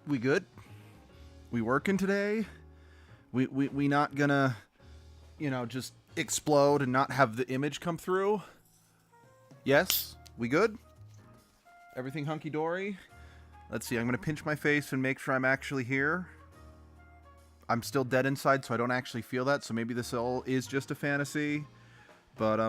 We good? We working today? We not gonna, just explode and not have the image come through? Yes? We good? Everything hunky-dory? Let's see, I'm gonna pinch my face and make sure I'm actually here. I'm still dead inside, so I don't actually feel that, so maybe this all is just a fantasy. But,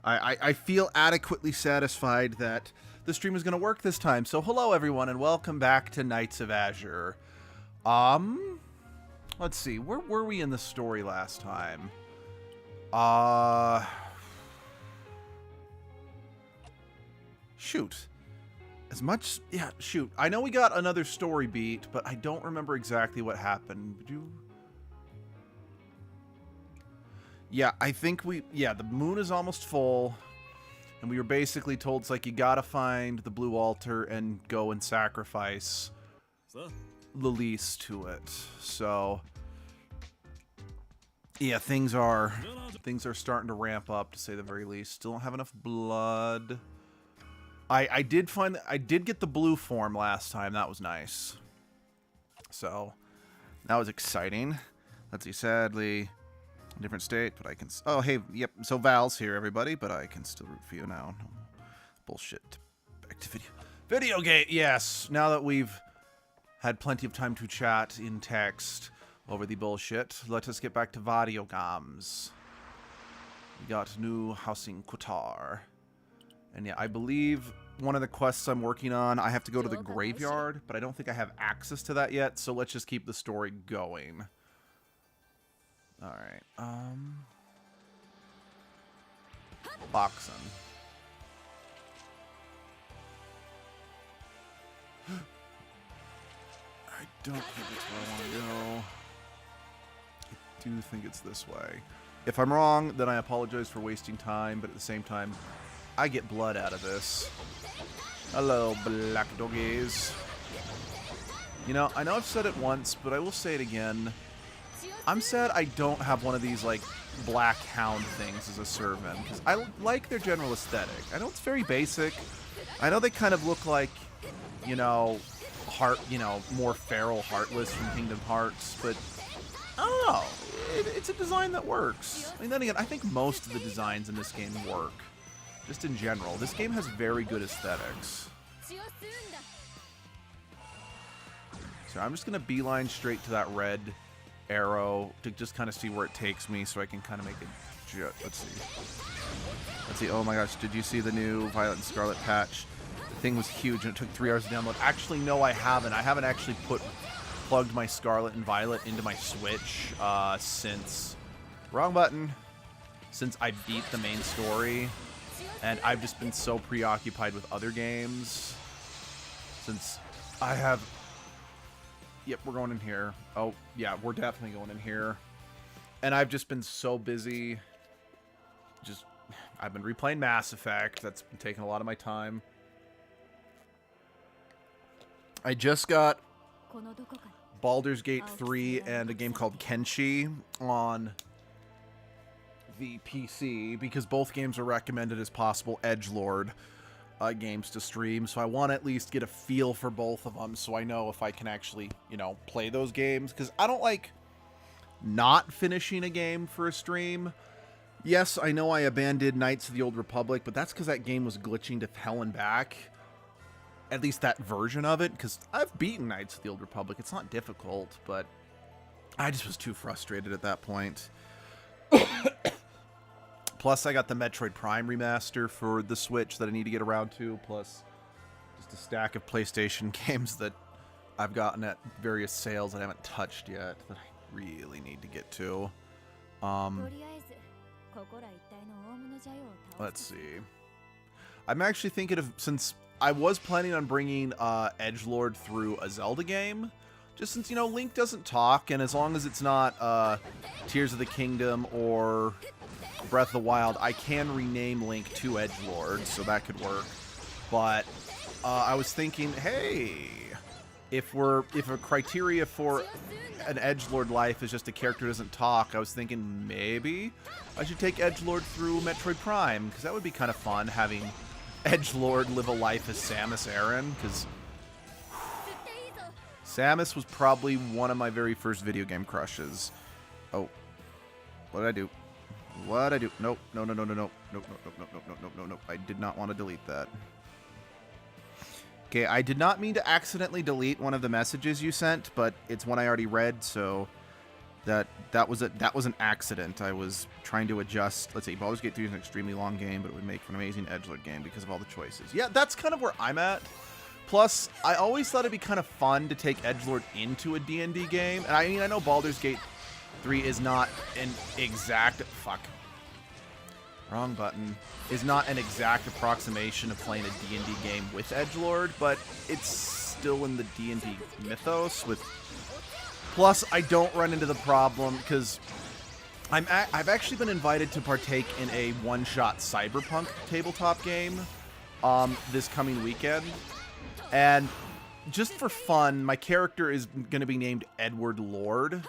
I feel adequately satisfied that the stream is going to work this time. So hello everyone and welcome back to Knights of Azure. Let's see, where were we in the story last time? Shoot. Shoot. I know we got another story beat, but I don't remember exactly what happened. Yeah, I think the moon is almost full, and we were basically told it's like you gotta find the blue altar and go and sacrifice Lilise to it. So, yeah, things are starting to ramp up, to say the very least. Still don't have enough blood. I did get the blue form last time. That was nice. So, that was exciting. Let's see, sadly, different state, but I can... Oh, hey, yep, so Val's here, everybody, but I can still root for you now. No bullshit. Back to video game, yes! Now that we've had plenty of time to chat in text over the bullshit, let us get back to video games. We got new housing Qatar. And yeah, I believe one of the quests I'm working on, I have to go to the graveyard, but I don't think I have access to that yet, so let's just keep the story going. Alright, boxing. I don't think it's where I want to go. I do think it's this way. If I'm wrong, then I apologize for wasting time, but at the same time, I get blood out of this. Hello, black doggies. You know, I know I've said it once, but I will say it again. I'm sad I don't have one of these, like, black hound things as a servant, because I like their general aesthetic. I know it's very basic. I know they kind of look like, more feral Heartless from Kingdom Hearts, but I don't know. It's a design that works. I mean, then again, I think most of the designs in this game work. Just in general. This game has very good aesthetics. So I'm just going to beeline straight to that red arrow to just kind of see where it takes me, so I can kind of make a let's see. Oh my gosh, did you see the new Violet and Scarlet patch? The thing was huge and it took 3 hours to download. Actually, no, I haven't actually plugged my Scarlet and Violet into my Switch since since I beat the main story, and I've just been so preoccupied with other games since I have... Yep, we're going in here. Oh, yeah, we're definitely going in here. And I've just been so busy. I've been replaying Mass Effect. That's been taking a lot of my time. I just got Baldur's Gate 3 and a game called Kenshi on the PC, because both games are recommended as possible edgelord games to stream, so I want to at least get a feel for both of them so I know if I can actually, play those games, because I don't like not finishing a game for a stream. Yes, I know I abandoned Knights of the Old Republic, but that's because that game was glitching to hell and back. At least that version of it, because I've beaten Knights of the Old Republic. It's not difficult, but I just was too frustrated at that point. Plus, I got the Metroid Prime remaster for the Switch that I need to get around to, plus just a stack of PlayStation games that I've gotten at various sales that I haven't touched yet that I really need to get to. Let's see. I'm actually thinking of, since I was planning on bringing edgelord through a Zelda game, just since, Link doesn't talk, and as long as it's not Tears of the Kingdom or Breath of the Wild, I can rename Link to edgelord, so that could work. But I was thinking, hey, if a criteria for an edgelord life is just a character who doesn't talk, I was thinking maybe I should take edgelord through Metroid Prime, because that would be kind of fun, having edgelord live a life as Samus Aran, because Samus was probably one of my very first video game crushes. Oh. What did I do? What did I do? Nope. No, no, no, no, no. Nope, nope, nope, nope, nope, nope, nope, nope, nope. I did not want to delete that. Okay, I did not mean to accidentally delete one of the messages you sent, but it's one I already read, so that was an accident. I was trying to adjust. Let's see, Baldur's Gate 3 is an extremely long game, but it would make for an amazing edgelord game because of all the choices. Yeah, that's kind of where I'm at. Plus, I always thought it'd be kind of fun to take edgelord into a D&D game. And I mean, I know Baldur's Gate 3 is not an exact... Fuck. Wrong button. Is not an exact approximation of playing a D&D game with edgelord, but it's still in the D&D mythos with... Plus, I don't run into the problem, because I've actually been invited to partake in a one-shot cyberpunk tabletop game this coming weekend. And just for fun, my character is going to be named Edward Lord.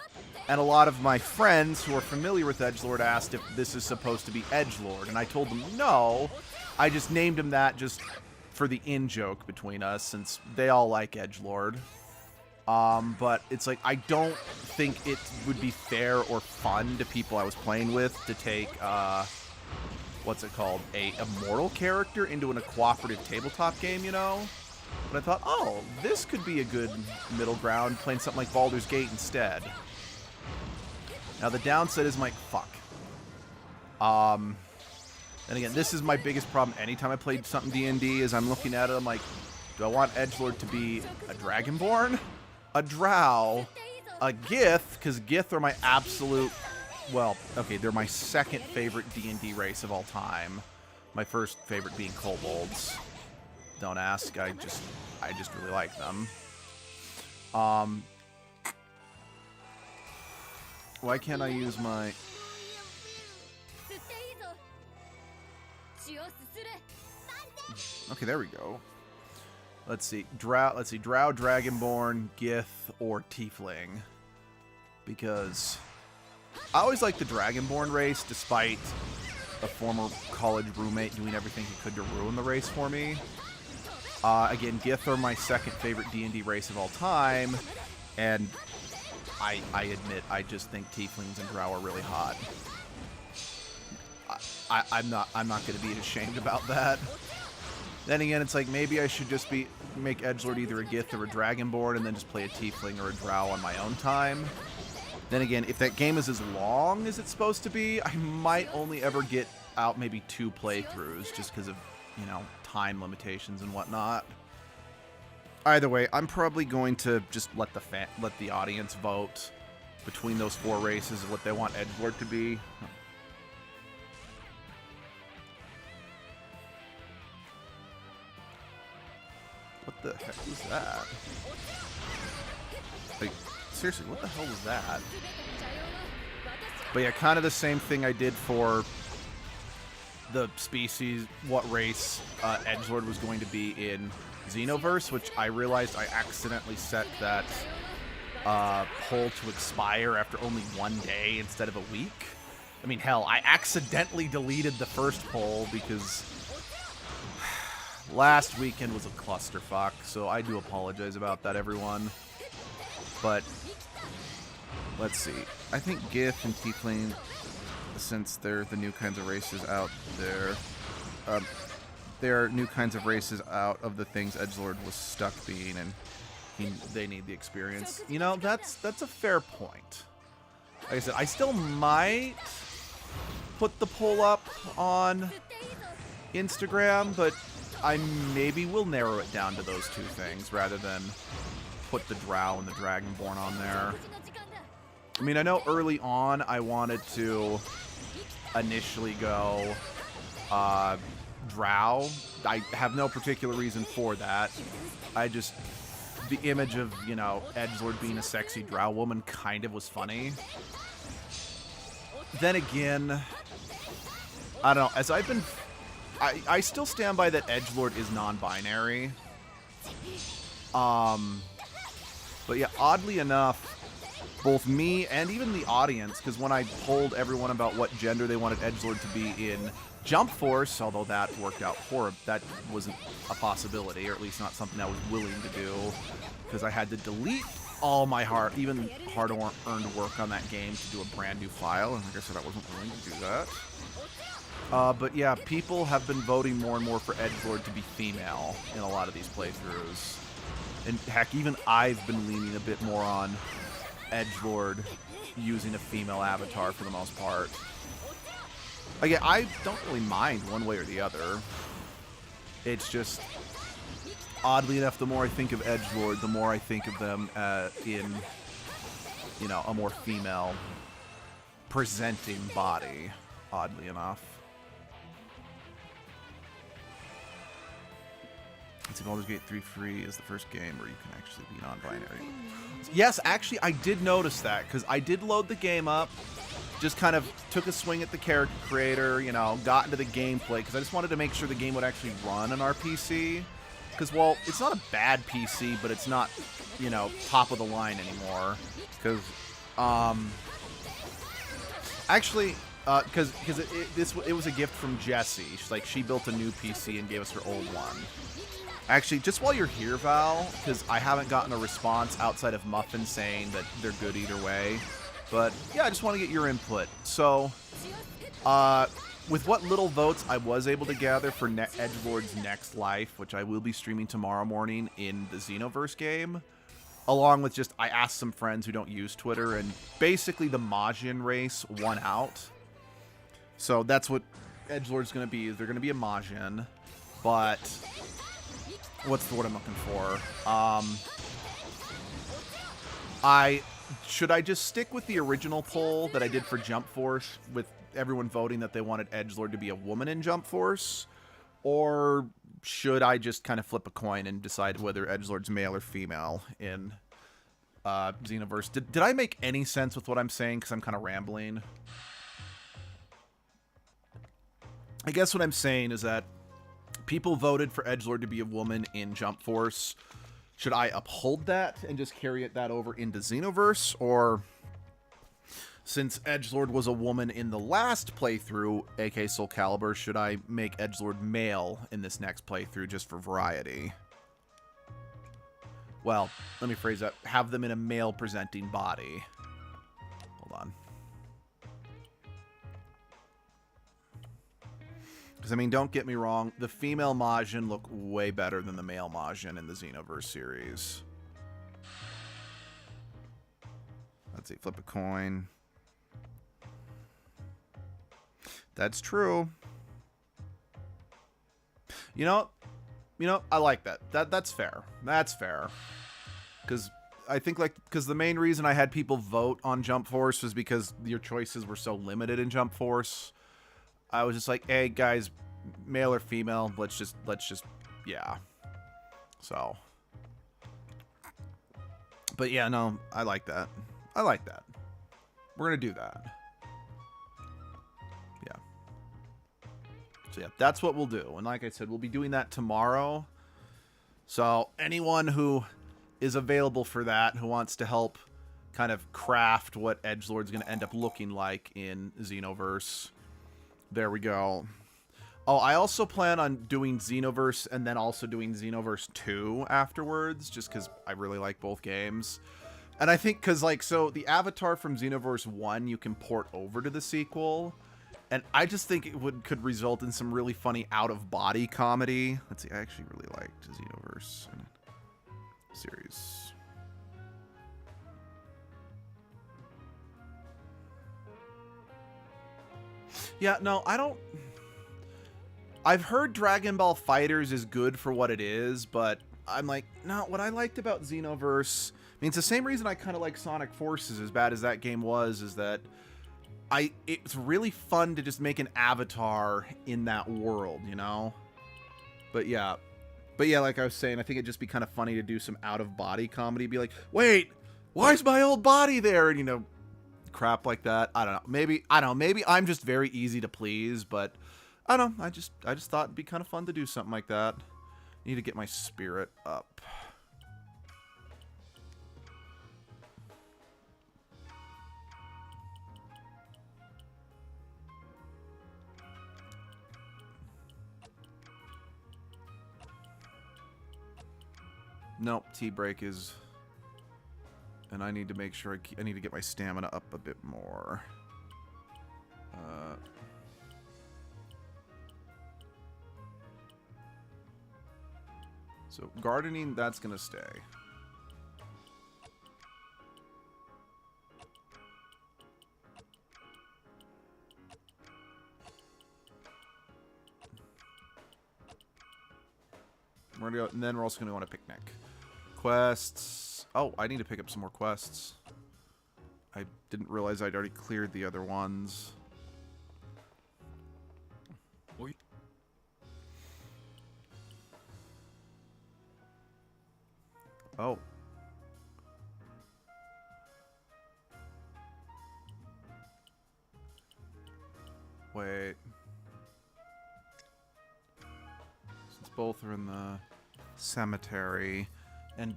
And a lot of my friends who are familiar with edgelord asked if this is supposed to be edgelord. And I told them no. I just named him that just for the in-joke between us, since they all like edgelord. But it's like, I don't think it would be fair or fun to people I was playing with to take, what's it called, a immortal character into a cooperative tabletop game, you know? But I thought, oh, this could be a good middle ground, playing something like Baldur's Gate instead. Now, the downside is fuck. And again, this is my biggest problem anytime I played something D&D, is I'm looking at it, I'm like, do I want edgelord to be a dragonborn? A drow? A gith? Because gith are my absolute... Well, okay, they're my second favorite D&D race of all time. My first favorite being kobolds. Don't ask, I just really like them. Why can't I use my... Okay, there we go. Let's see. Drow, Dragonborn, Gith, or Tiefling. Because I always liked the Dragonborn race, despite a former college roommate doing everything he could to ruin the race for me. Again, Gith are my second favorite D&D race of all time, and I admit, I just think Tieflings and Drow are really hot. I'm not going to be ashamed about that. Then again, it's like, maybe I should just make edgelord either a Gith or a Dragonborn, and then just play a Tiefling or a Drow on my own time. Then again, if that game is as long as it's supposed to be, I might only ever get out maybe 2 playthroughs, just because of, you know, time limitations and whatnot. Either way, I'm probably going to just let the audience vote between those 4 races of what they want edgelord to be. What the heck was that? Like, seriously, what the hell was that? But yeah, kind of the same thing I did for the species, what race edgelord was going to be in Xenoverse, which I realized I accidentally set that poll to expire after only 1 day instead of a week. I mean, hell, I accidentally deleted the first poll because last weekend was a clusterfuck, so I do apologize about that, everyone. But let's see. I think Gith and Tiefling, since they're the new kinds of races out there, there are new kinds of races out of the things edgelord was stuck being, and they need the experience. You know, that's a fair point. Like I said, I still might put the poll up on Instagram, but I maybe will narrow it down to those 2 things rather than put the Drow and the Dragonborn on there. I mean, I know early on I wanted to initially go Drow. I have no particular reason for that. I just... The image of, you know, edgelord being a sexy Drow woman kind of was funny. Then again, I don't know, as I've been... I still stand by that edgelord is non-binary. But yeah, oddly enough, both me and even the audience, because when I polled everyone about what gender they wanted edgelord to be in Jump Force, although that worked out horrible, that wasn't a possibility, or at least not something I was willing to do, because I had to delete all my even hard-earned work on that game to do a brand new file, and like I said, I wasn't willing to do that. But yeah, people have been voting more and more for edgelord to be female in a lot of these playthroughs. And heck, even I've been leaning a bit more on edgelord using a female avatar for the most part. Again, I don't really mind one way or the other. It's just, oddly enough, the more I think of edgelord, the more I think of them in, you know, a more female presenting body, oddly enough. Let's see, Baldur's Gate 3 free is the first game where you can actually be non-binary. Yes, actually, I did notice that, because I did load the game up, just kind of took a swing at the character creator, you know, got into the gameplay, because I just wanted to make sure the game would actually run on our PC. Because, well, it's not a bad PC, but it's not, you know, top of the line anymore. Because, actually, because it was a gift from Jessie. She built a new PC and gave us her old one. Actually, just while you're here, Val, because I haven't gotten a response outside of Muffin saying that they're good either way. But, yeah, I just want to get your input. So, with what little votes I was able to gather for edgelord's Next Life, which I will be streaming tomorrow morning in the Xenoverse game, along with just, I asked some friends who don't use Twitter, and basically the Majin race won out. So that's what edgelord's going to be. They're going to be a Majin, but what's the word I'm looking for? Should I just stick with the original poll that I did for Jump Force with everyone voting that they wanted edgelord to be a woman in Jump Force? Or should I just kind of flip a coin and decide whether edgelord's male or female in Xenoverse? Did I make any sense with what I'm saying? Because I'm kind of rambling. I guess what I'm saying is that people voted for edgelord to be a woman in Jump Force. Should I uphold that and just carry that over into Xenoverse? Or, since edgelord was a woman in the last playthrough, aka Soul Calibur, should I make edgelord male in this next playthrough just for variety? Well, let me phrase that. Have them in a male-presenting body. Hold on. Because, I mean, don't get me wrong, the female Majin look way better than the male Majin in the Xenoverse series. Let's see, flip a coin. That's true. You know, I like that. That's fair. That's fair. Because I think, because the main reason I had people vote on Jump Force was because your choices were so limited in Jump Force. I was just like, hey, guys, male or female, let's just, yeah. So. But yeah, no, I like that. I like that. We're going to do that. Yeah. So yeah, that's what we'll do. And like I said, we'll be doing that tomorrow. So anyone who is available for that, who wants to help kind of craft what edgelord's going to end up looking like in Xenoverse, there we go. Oh, I also plan on doing Xenoverse and then also doing Xenoverse 2 afterwards, just because I really like both games. And I think, because, so the avatar from Xenoverse 1 you can port over to the sequel, and I just think it could result in some really funny out-of-body comedy. Let's see, I actually really liked Xenoverse series. Yeah, no, I don't... I've heard Dragon Ball FighterZ is good for what it is, but I'm like, no, what I liked about Xenoverse... I mean, it's the same reason I kind of like Sonic Forces, as bad as that game was, is that it's really fun to just make an avatar in that world, you know? But yeah, like I was saying, I think it'd just be kind of funny to do some out-of-body comedy, be like, wait, why is my old body there? And, you know, crap like that. I don't know. Maybe I'm just very easy to please, but I don't know. I just thought it'd be kind of fun to do something like that. Need to get my spirit up. Nope, T-break is... And I need to make sure I need to get my stamina up a bit more. So gardening, that's gonna stay. We're gonna go, and then we're also gonna go on a picnic. Quests. Oh, I need to pick up some more quests. I didn't realize I'd already cleared the other ones. Oh. Wait. Since both are in the cemetery, and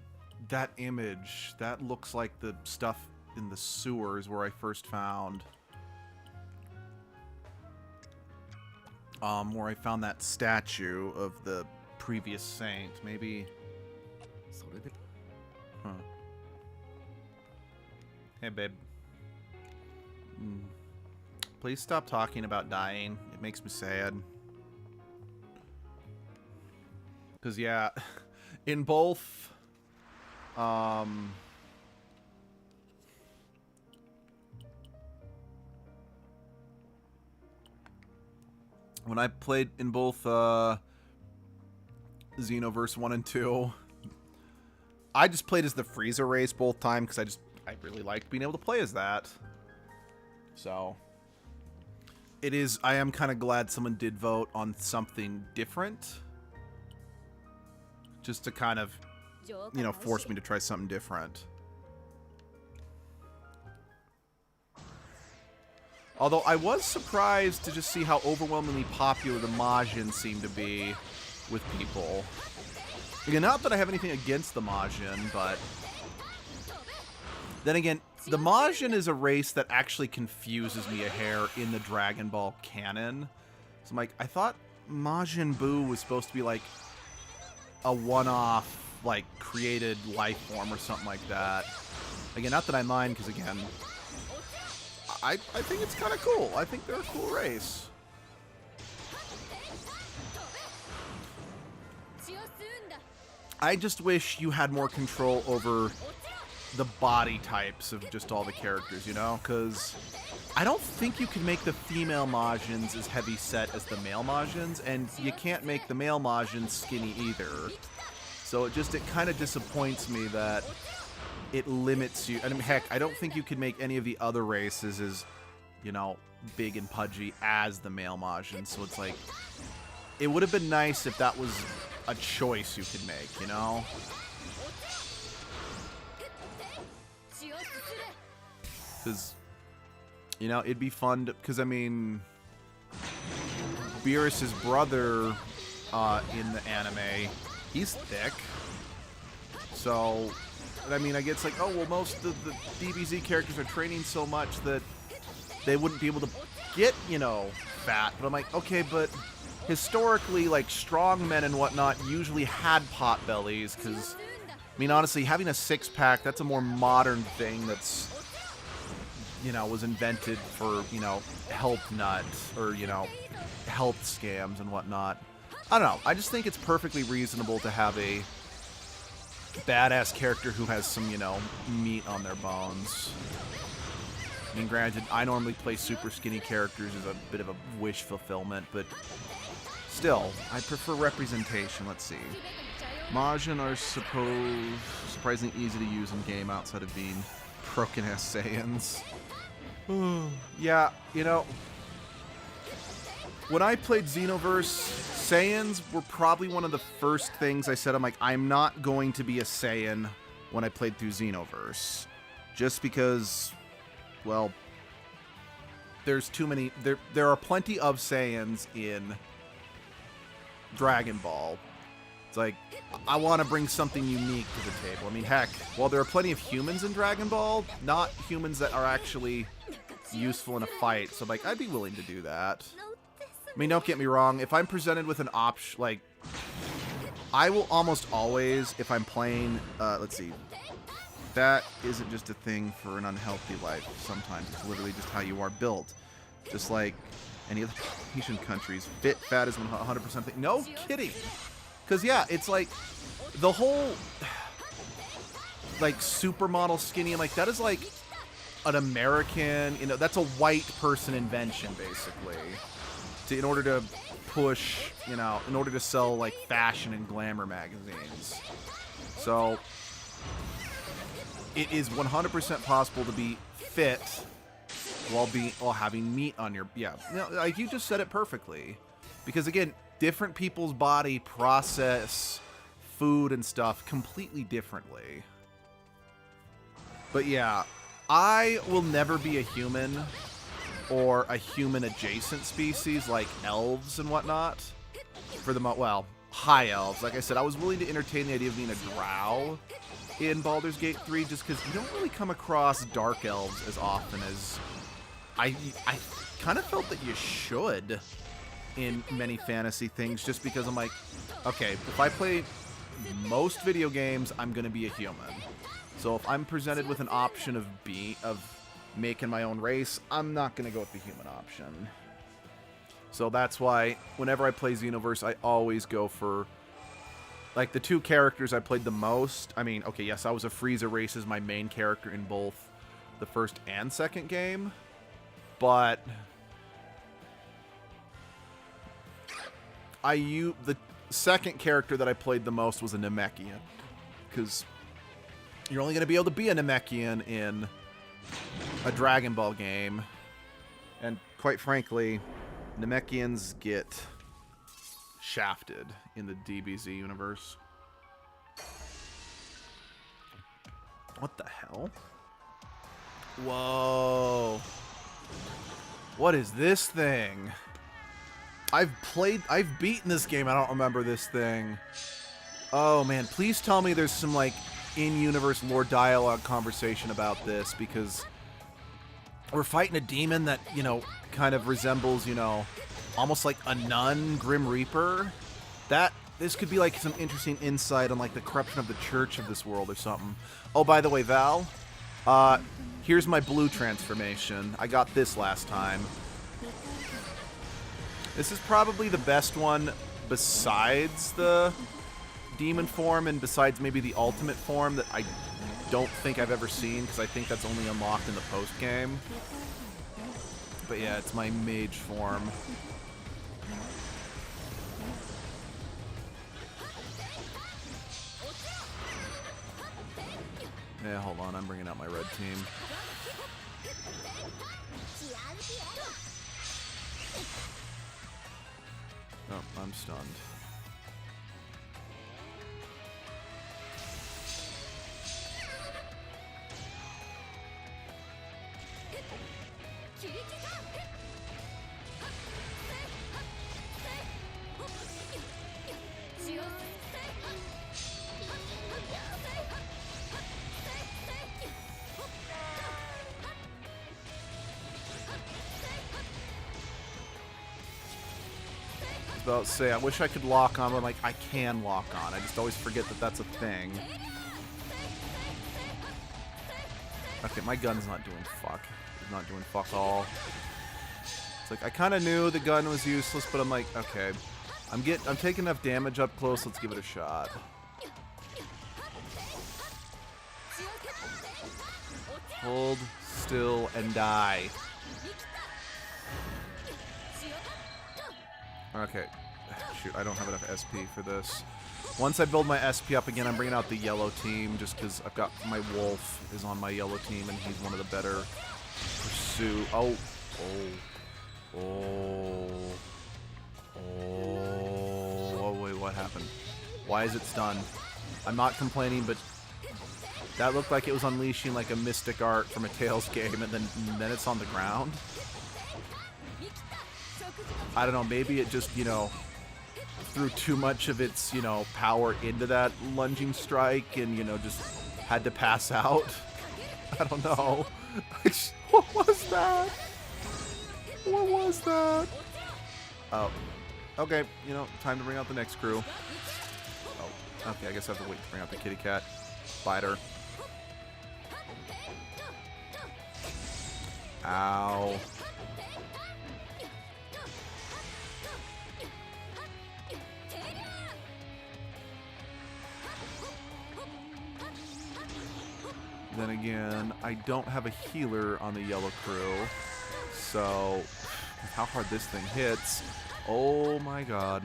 that image, that looks like the stuff in the sewers where I first found where I found that statue of the previous saint. Maybe. Huh. Hey, babe. Please stop talking about dying. It makes me sad. Because, yeah, in both... when I played in both Xenoverse 1 and 2... I just played as the Frieza race both times because I really liked being able to play as that. So I am kind of glad someone did vote on something different. Just to kind of, you know, force me to try something different. Although I was surprised to just see how overwhelmingly popular the Majin seemed to be with people. Again, not that I have anything against the Majin, but... Then again, the Majin is a race that actually confuses me a hair in the Dragon Ball canon. So I'm like, I thought Majin Buu was supposed to be like a one-off, like, created life form or something like that. Again, not that I mind, because again, I think it's kind of cool. I think they're a cool race. I just wish you had more control over the body types of just all the characters, you know? Because I don't think you can make the female Majins as heavy set as the male Majins, and you can't make the male Majins skinny either. So it kind of disappoints me that it limits you. I mean, heck, I don't think you could make any of the other races as, you know, big and pudgy as the male Majin. So it's like, it would have been nice if that was a choice you could make, you know? Because, you know, it'd be fun to, because, I mean, Beerus's brother in the anime, he's thick. So, I mean, I guess, like, oh, well, most of the DBZ characters are training so much that they wouldn't be able to get, you know, fat. But I'm like, okay, but historically, like, strong men and whatnot usually had pot bellies, because, I mean, honestly, having a six-pack, that's a more modern thing that's, you know, was invented for, you know, health nuts, or, you know, health scams and whatnot. I don't know. I just think it's perfectly reasonable to have a badass character who has some, you know, meat on their bones. I mean, granted, I normally play super skinny characters as a bit of a wish fulfillment, but still, I prefer representation. Let's see. Majin are surprisingly easy to use in game outside of being broken-ass Saiyans. Yeah, you know, when I played Xenoverse, Saiyans were probably one of the first things I said, I'm like, I'm not going to be a Saiyan when I played through Xenoverse. Just because, well, there's too many, there are plenty of Saiyans in Dragon Ball. It's like, I want to bring something unique to the table. I mean, heck, while there are plenty of humans in Dragon Ball, not humans that are actually useful in a fight. So, like, I'd be willing to do that. I mean, don't get me wrong. If I'm presented with an option, like, I will almost always, if I'm playing, let's see, that isn't just a thing for an unhealthy life. Sometimes it's literally just how you are built. Just like any other Asian countries, fit, fat is 100% thing. No kidding. Because, yeah, it's like the whole, like, supermodel skinny, and like, that is like an American, you know, that's a white person invention, basically. In order to push, you know, in order to sell, like, fashion and glamour magazines. So it is 100% possible to be fit while having meat on your, yeah, you know, like you just said it perfectly. Because again, different people's body process food and stuff completely differently. But yeah, I will never be a human or a human adjacent species like elves and whatnot. For the well, high elves. Like I said, I was willing to entertain the idea of being a drow in Baldur's Gate 3 just because you don't really come across dark elves as often as I kind of felt that you should in many fantasy things, just because I'm like, okay, if I play most video games, I'm going to be a human. So if I'm presented with an option of making my own race, I'm not going to go with the human option. So that's why whenever I play Xenoverse, I always go for, like, the two characters I played the most. I mean, okay, yes, I was a Frieza race as my main character in both the first and second game, but the second character that I played the most was a Namekian, because you're only going to be able to be a Namekian in a Dragon Ball game, and quite frankly, Namekians get shafted in the DBZ universe. What the hell? Whoa. What is this thing? I've beaten this game. I don't remember this thing. Oh man, please tell me there's some like in-universe lore dialogue conversation about this, because we're fighting a demon that, you know, kind of resembles, you know, almost like a nun, Grim Reaper. This could be like some interesting insight on like the corruption of the church of this world or something. Oh, by the way, Val, here's my blue transformation. I got this last time. This is probably the best one besides the demon form and besides maybe the ultimate form that I don't think I've ever seen, because I think that's only unlocked in the post-game. But yeah, it's my mage form. Yeah, hold on, I'm bringing out my red team. Oh, I'm stunned. About to say, I wish I could lock on, but I'm like, I can lock on. I just always forget that that's a thing. Okay, my gun's not doing fuck. It's not doing fuck all. It's like, I kind of knew the gun was useless, but I'm like, okay. I'm taking enough damage up close, let's give it a shot. Hold still and die. Okay. Shoot, I don't have enough SP for this. Once I build my SP up again, I'm bringing out the yellow team, just because I've got my wolf is on my yellow team, and he's one of the better pursue. Oh. Wait, what happened? Why is it stunned? I'm not complaining, but that looked like it was unleashing like a mystic art from a Tales game, and then it's on the ground. I don't know, maybe it just, you know, threw too much of its, you know, power into that lunging strike and, you know, just had to pass out. I don't know. What was that? What was that? Oh. Okay, you know, time to bring out the next crew. Oh, Okay, I guess I have to wait to bring out the kitty cat. Spider. Ow. Then again, I don't have a healer on the yellow crew, so how hard this thing hits. Oh my god.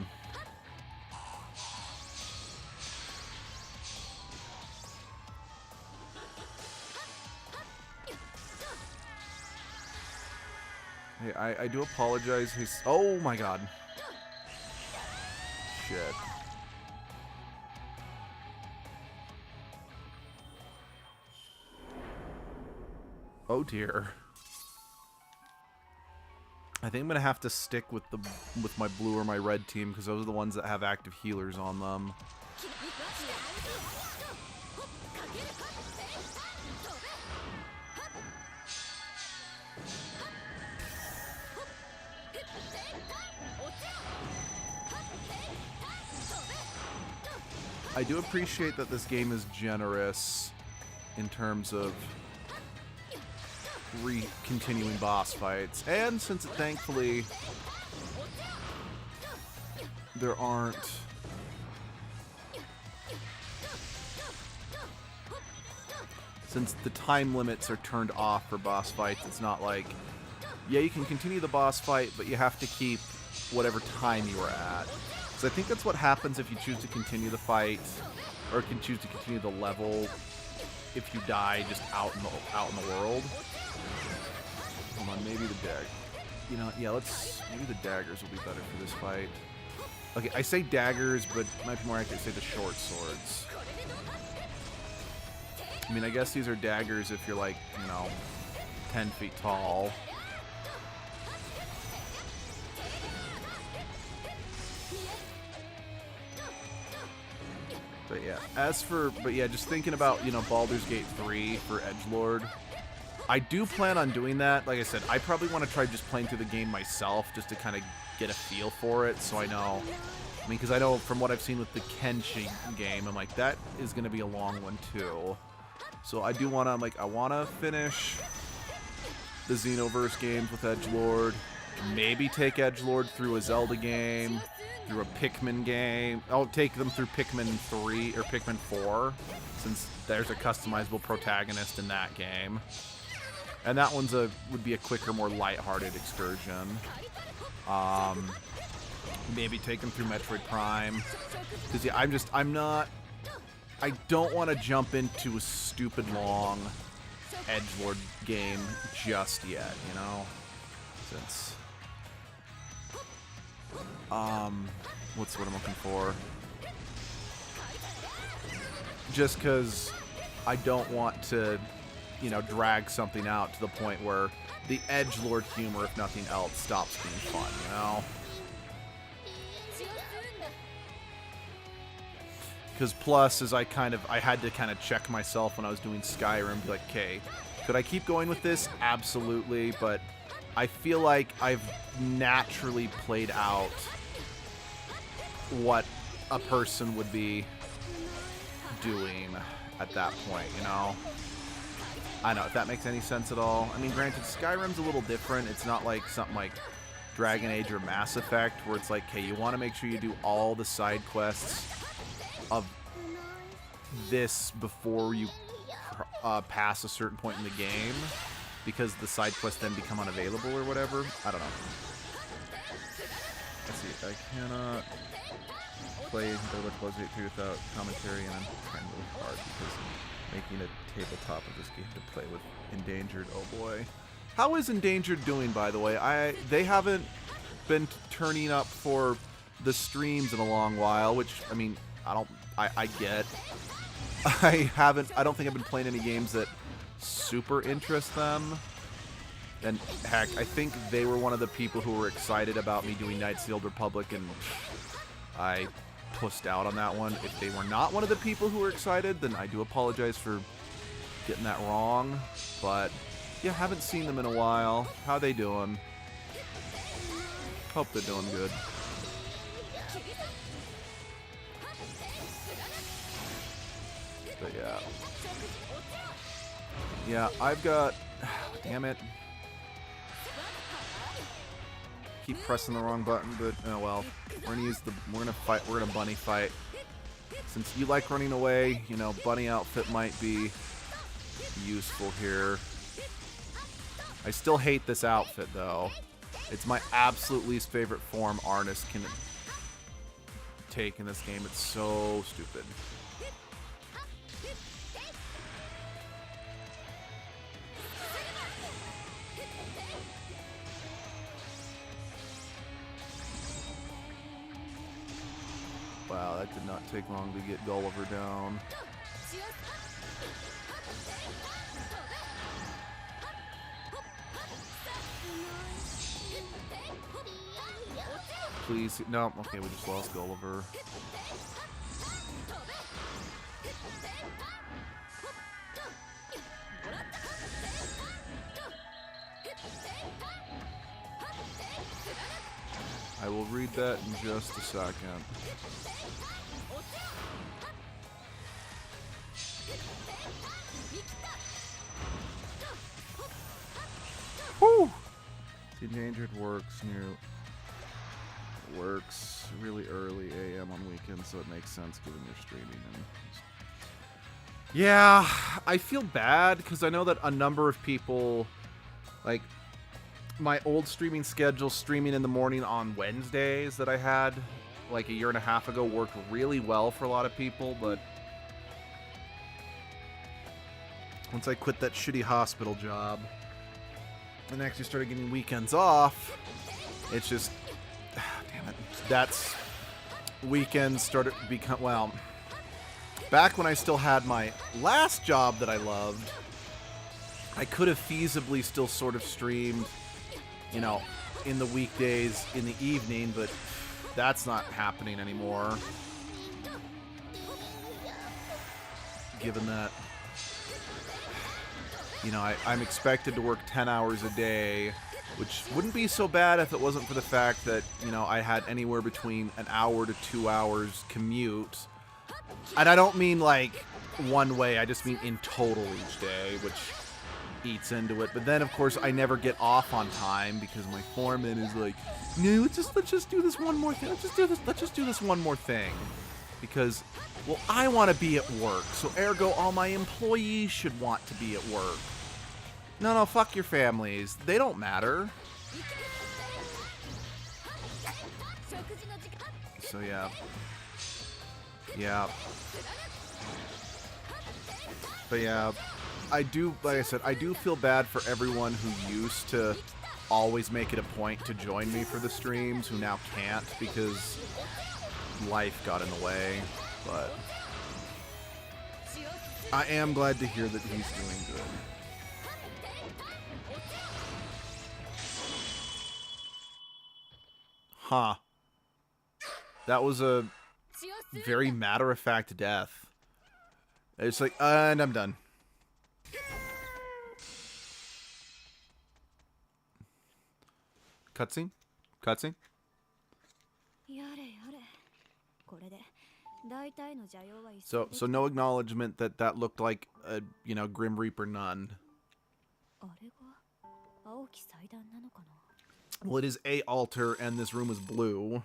Hey, I do apologize. Oh my god. Shit. Oh dear. I think I'm gonna have to stick with my blue or my red team because those are the ones that have active healers on them. I do appreciate that this game is generous in terms of continuing boss fights, and since thankfully there aren't since the time limits are turned off for boss fights, it's not like, yeah, you can continue the boss fight, but you have to keep whatever time you were at. So I think that's what happens if you choose to continue the fight, or can choose to continue the level if you die just out in the world. Hold on, maybe the you know, yeah, maybe the daggers will be better for this fight. Okay, I say daggers, but it might be more accurate to say the short swords. I mean, I guess these are daggers if you're like, you know, 10 feet tall. But yeah, just thinking about, you know, Baldur's Gate 3 for Edgelord. I do plan on doing that. Like I said, I probably want to try just playing through the game myself just to kind of get a feel for it, so I know. I mean, because I know from what I've seen with the Kenshi game, I'm like, that is going to be a long one too. So I do want to, I want to finish the Xenoverse games with Edgelord. Maybe take Edgelord through a Zelda game, through a Pikmin game. I'll take them through Pikmin 3 or Pikmin 4, since there's a customizable protagonist in that game. And that one's would be a quicker, more lighthearted excursion. Maybe take them through Metroid Prime. Because yeah, I don't want to jump into a stupid long Edgelord game just yet, you know? Since what's what I'm looking for? Just because I don't want to, you know, drag something out to the point where the edgelord humor, if nothing else, stops being fun, you know? Because plus, as I had to kind of check myself when I was doing Skyrim, be like, okay, could I keep going with this? Absolutely, but I feel like I've naturally played out what a person would be doing at that point, you know? I don't know if that makes any sense at all. I mean, granted, Skyrim's a little different. It's not like something like Dragon Age or Mass Effect, where it's like, hey, you want to make sure you do all the side quests of this before you pass a certain point in the game, because the side quests then become unavailable or whatever. I don't know. Let's see. I cannot play Baldur's Gate 3 without commentary, and I'm trying really hard because making a tabletop of this game to play with Endangered. Oh boy. How is Endangered doing, by the way? They haven't been turning up for the streams in a long while, which, I mean, I get. I don't think I've been playing any games that super interest them. And heck, I think they were one of the people who were excited about me doing Knights of the Old Republic, and I pussed out on that one. If they were not one of the people who were excited, then I do apologize for getting that wrong. But yeah, haven't seen them in a while. How they doing? Hope they're doing good. But yeah. Yeah, I've got... Damn it. Keep pressing the wrong button, but oh well. We're gonna fight. We're gonna bunny fight. Since you like running away, you know, bunny outfit might be useful here. I still hate this outfit though. It's my absolute least favorite form Arnis can take in this game. It's so stupid. Wow, that did not take long to get Gulliver down. Please, no, okay, we just lost Gulliver. I will read that in just a second. Whew! The endangered works really early AM on weekends, so it makes sense given your streaming. And yeah, I feel bad because I know that a number of people, like my old streaming schedule, streaming in the morning on Wednesdays that I had like a year and a half ago, worked really well for a lot of people, but once I quit that shitty hospital job and actually started getting weekends off, it's just, damn it, that's, weekends started to become, well, back when I still had my last job that I loved, I could have feasibly still sort of streamed, you know, in the weekdays, in the evening, but that's not happening anymore. Given that, you know, I'm expected to work 10 hours a day, which wouldn't be so bad if it wasn't for the fact that, you know, I had anywhere between an hour to 2 hours commute. And I don't mean like one way, I just mean in total each day, which eats into it. But then of course I never get off on time because my foreman is like, no, let's just do this one more thing. Let's just do this one more thing. Because, well, I want to be at work, so ergo all my employees should want to be at work. No, fuck your families. They don't matter. So yeah. Yeah. But yeah, I do, like I said, I do feel bad for everyone who used to always make it a point to join me for the streams, who now can't because life got in the way. But I am glad to hear that he's doing good. Huh. That was a very matter-of-fact death. It's like, and I'm done. Cutscene? Cutscene? So no acknowledgement that that looked like a, you know, Grim Reaper nun. Well, it is a altar, and this room is blue.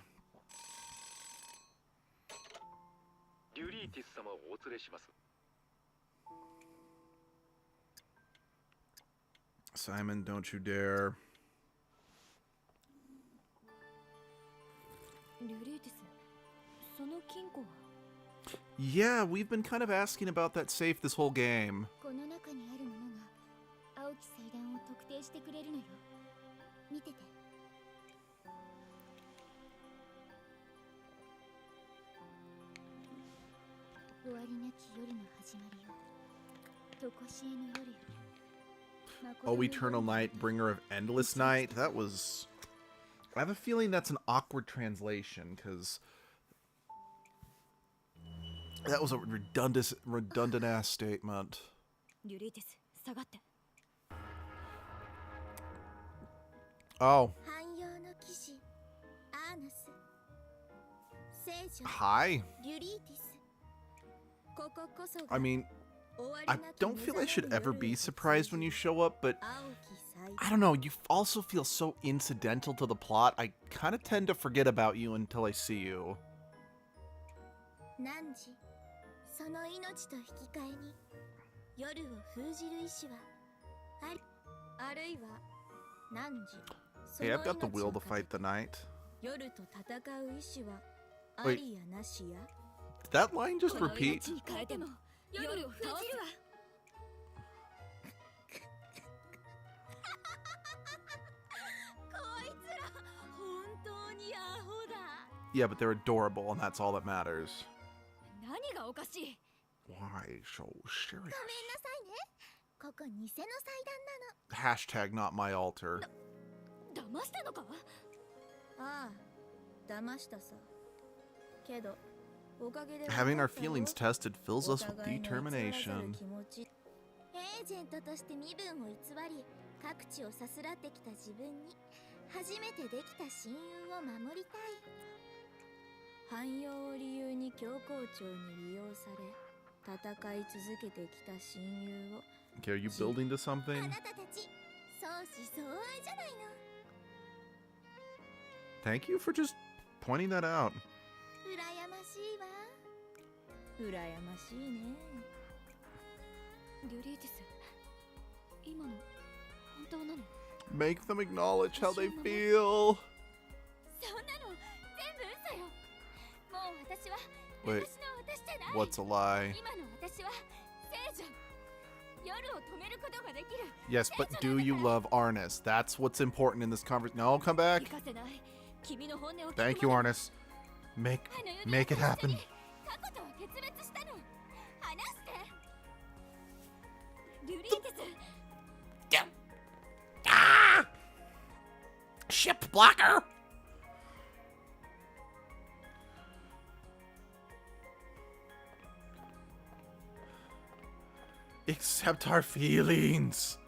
Simon, don't you dare. Yeah, we've been kind of asking about that safe this whole game. Oh, Eternal Night, Bringer of Endless Night. That was... I have a feeling that's an awkward translation, because that was a redundant-ass statement. Oh. Hi. I mean, I don't feel I should ever be surprised when you show up, but I don't know, you also feel so incidental to the plot, I kind of tend to forget about you until I see you. Hey, I've got the will to fight the night. Wait, did that line just repeat? Yeah, but they're adorable, and that's all that matters. Why so serious? Hashtag not my altar. Having our feelings tested fills us with determination. Okay, are you building to something? Thank you for just pointing that out. Make them acknowledge how they feel. Wait, what's a lie? Yes, but do you love Arnis? That's what's important in this conversation. No, come back. Thank you, Arnis. Make it happen. Ah! Ship blocker. Accept our feelings.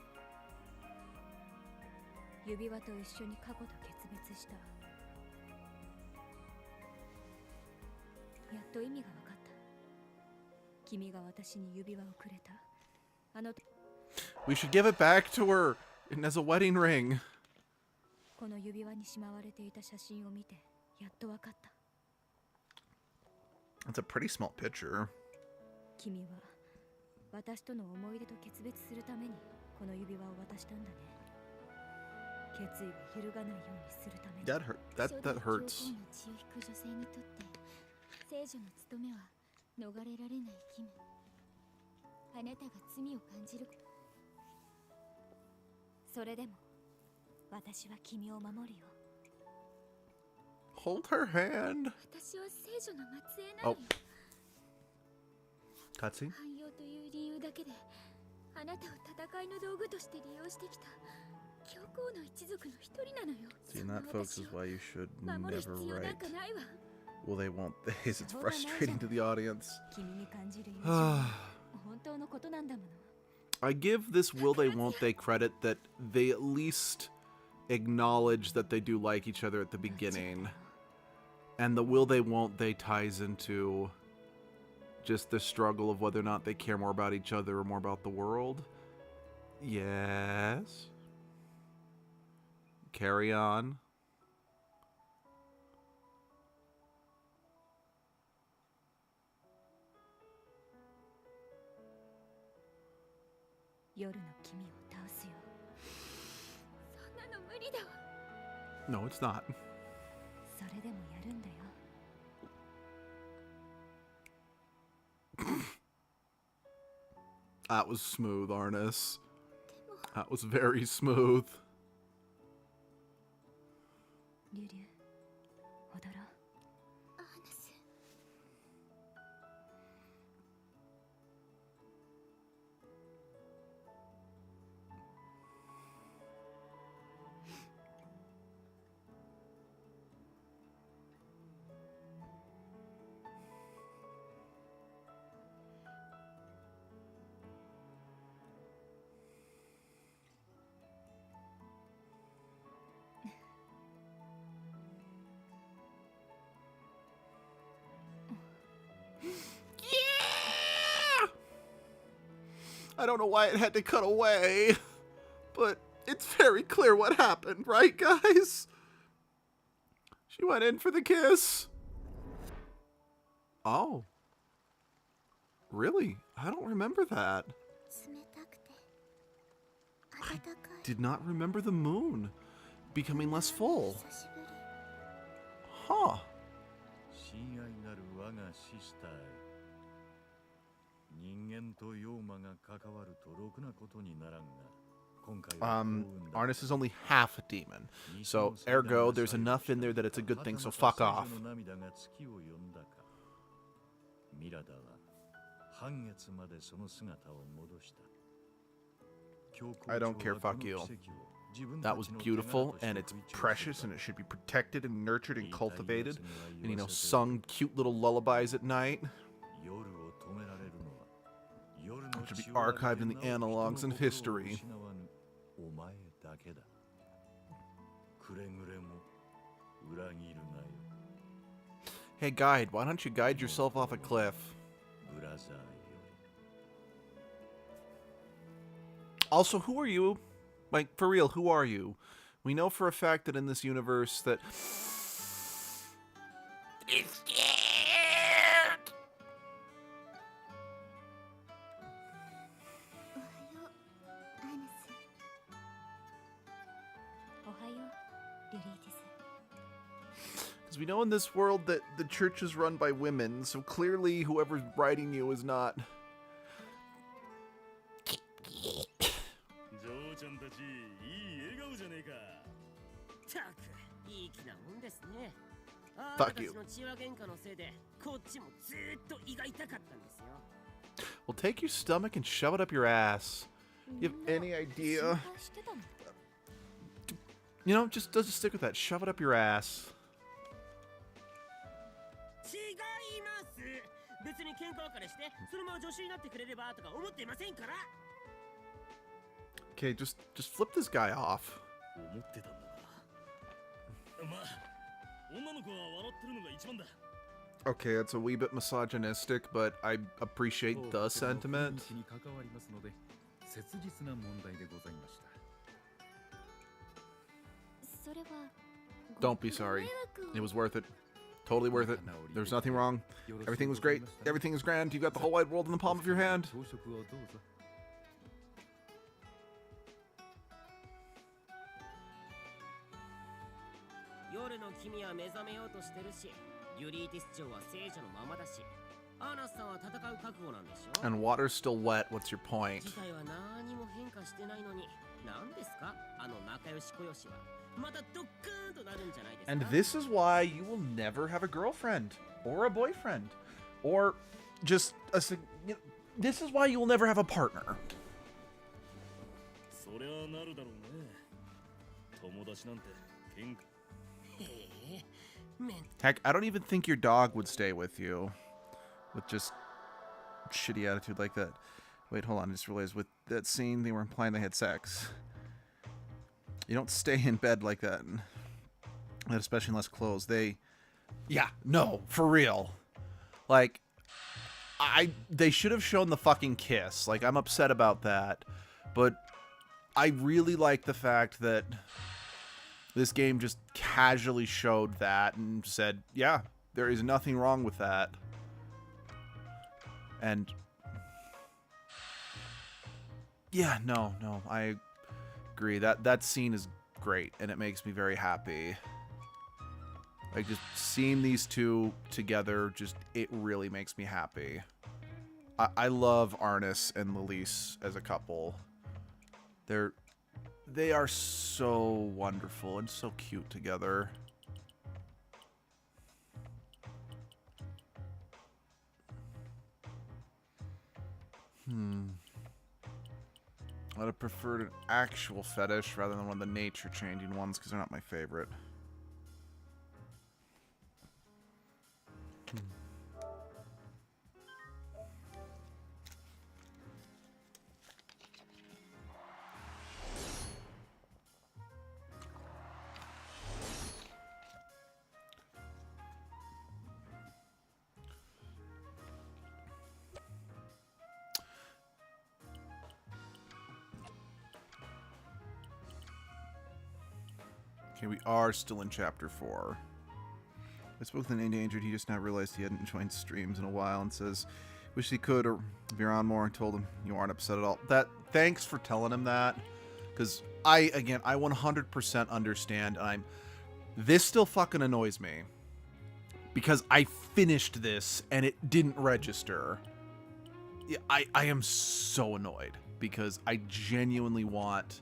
We should give it back to her as a wedding ring. That's a pretty small picture. That hurt. That hurts. Hold her hand. Oh. Cutscene? See, and that, folks, is why you should never write. Will they, won't they? It's frustrating to the audience. I give this will they, won't they credit that they at least acknowledge that they do like each other at the beginning. And the will they, won't they ties into just the struggle of whether or not they care more about each other or more about the world. Yes. Carry on. No, it's not. That was smooth, Arnis. That was very smooth. I don't know why it had to cut away, but it's very clear what happened, right, guys? She went in for the kiss. Oh. Really? I don't remember that. I did not remember the moon becoming less full. Huh. Arnis is only half a demon, so ergo there's enough in there that it's a good thing, so fuck off. I don't care, fuck you. That was beautiful, and it's precious, and it should be protected and nurtured and cultivated, and, you know, sung cute little lullabies at night. It should be archived in the analogs of history. Hey, guide, why don't you guide yourself off a cliff? Also, who are you? Like, for real, who are you? We know for a fact that in this universe that... It's scared! Because we know in this world that the church is run by women, so clearly whoever's writing you is not... Fuck you. Well, take your stomach and shove it up your ass. You have any idea? You know, just stick with that. Shove it up your ass. Okay, just flip this guy off. Okay, that's a wee bit misogynistic, but I appreciate the sentiment. Don't be sorry. It was worth it. Totally worth it. There's nothing wrong. Everything was great. Everything is grand. You got the whole wide world in the palm of your hand. And water's still wet. What's your point? And this is why you will never have a girlfriend or a boyfriend or just a... This is why you will never have a partner. Heck, I don't even think your dog would stay with you with just shitty attitude like that. Wait, hold on. I just realized with that scene, they were implying they had sex. You don't stay in bed like that, especially in less clothes. Yeah, no, for real. Like, they should have shown the fucking kiss. Like, I'm upset about that. But I really like the fact that this game just casually showed that and said, yeah, there is nothing wrong with that. And yeah, no, I agree. That scene is great, and it makes me very happy. Like, just seeing these two together, it really makes me happy. I love Arnis and Lilise as a couple. They are so wonderful and so cute together. I'd have preferred an actual fetish rather than one of the nature-changing ones, because they're not my favorite. Okay, we are still in chapter 4. I spoke with an endangered. He just now realized he hadn't joined streams in a while and says, wish he could, or be around more. I told him you aren't upset at all. Thanks for telling him that. Because I 100% understand. This still fucking annoys me. Because I finished this and it didn't register. Yeah, I am so annoyed. Because I genuinely want...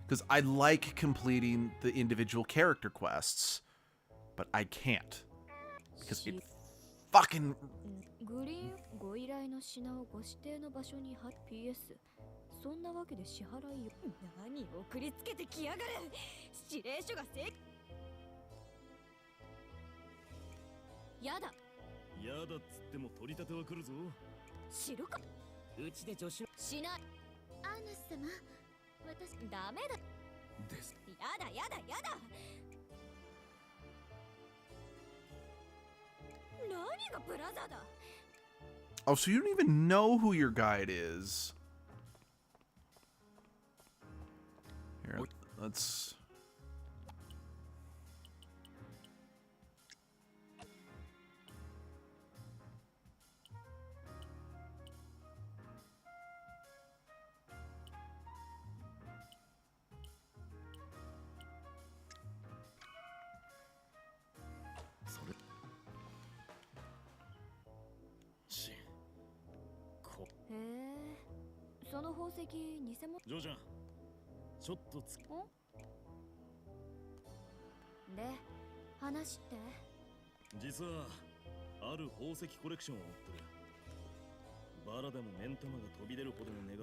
Because I like completing the individual character quests. But I can't. Because it fucking... Oh, so you don't even know who your guide is. Here, let's...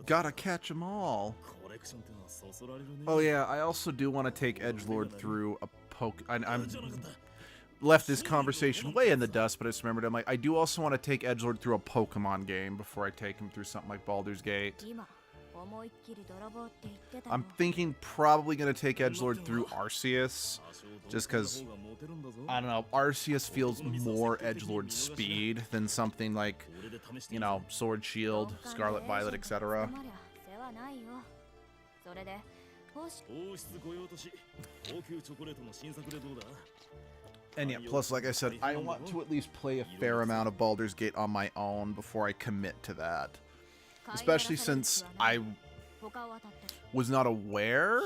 Gotta catch them all. Oh yeah, I also do want to take Edgelord through a poke. I'm left this conversation way in the dust, but I just remembered. I'm like, I do also want to take Edgelord through a Pokemon game before I take him through something like Baldur's Gate. I'm thinking probably going to take Edgelord through Arceus, just because, I don't know, Arceus feels more Edgelord speed than something like, you know, Sword Shield, Scarlet Violet, etc. And yeah, plus, like I said, I want to at least play a fair amount of Baldur's Gate on my own before I commit to that. Especially since I was not aware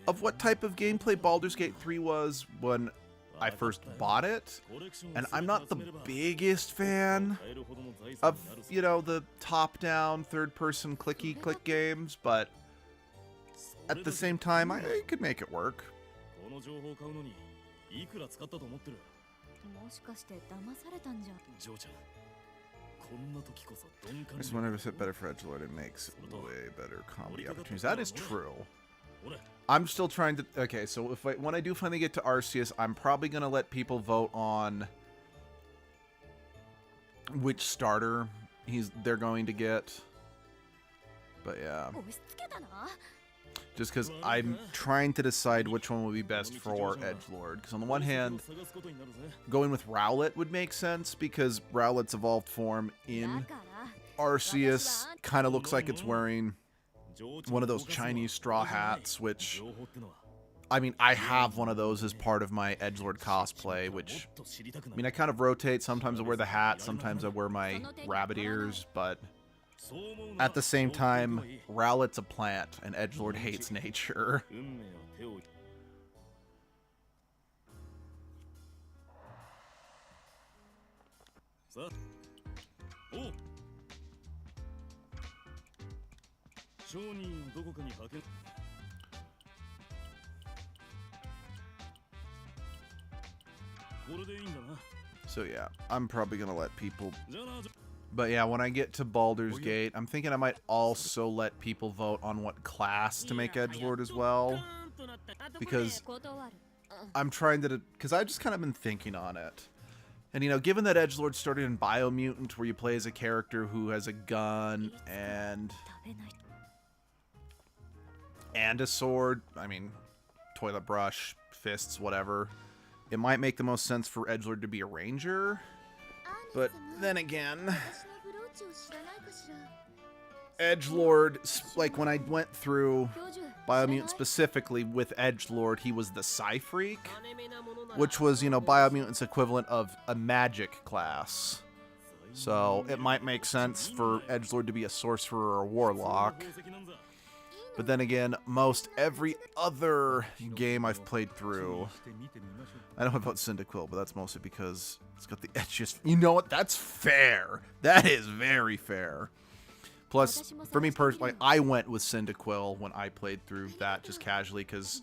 of what type of gameplay Baldur's Gate 3 was when I first bought it. And I'm not the biggest fan of, you know, the top-down, third-person clicky-click games, but at the same time, I could make it work. I just wonder if it's better for Edgelord. It makes way better comedy opportunities. That is true. I'm still trying to... Okay, so when I do finally get to Arceus, I'm probably going to let people vote on which starter they're going to get. But yeah. Just because I'm trying to decide which one would be best for Edgelord. Because on the one hand, going with Rowlet would make sense, because Rowlet's evolved form in Arceus kind of looks like it's wearing one of those Chinese straw hats, which, I mean, I have one of those as part of my Edgelord cosplay, which, I mean, I kind of rotate. Sometimes I wear the hat, sometimes I wear my rabbit ears, but... At the same time, Rowlet's a plant, and Edgelord hates nature. So yeah, I'm probably gonna let people... But yeah, when I get to Baldur's Gate, I'm thinking I might also let people vote on what class to make Edgelord as well. Because I'm trying to... Because I've just kind of been thinking on it. And, you know, given that Edgelord started in Biomutant, where you play as a character who has a gun and a sword, I mean, toilet brush, fists, whatever, it might make the most sense for Edgelord to be a ranger. But then again, Edgelord, like when I went through Biomutant specifically with Edgelord, he was the Psy Freak, which was, you know, Biomutant's equivalent of a magic class. So it might make sense for Edgelord to be a sorcerer or a warlock. But then again, most every other game I've played through, I don't know about Cyndaquil, but that's mostly because it's got the edgiest. You know what? That's fair. That is very fair. Plus, for me personally, I went with Cyndaquil when I played through that just casually because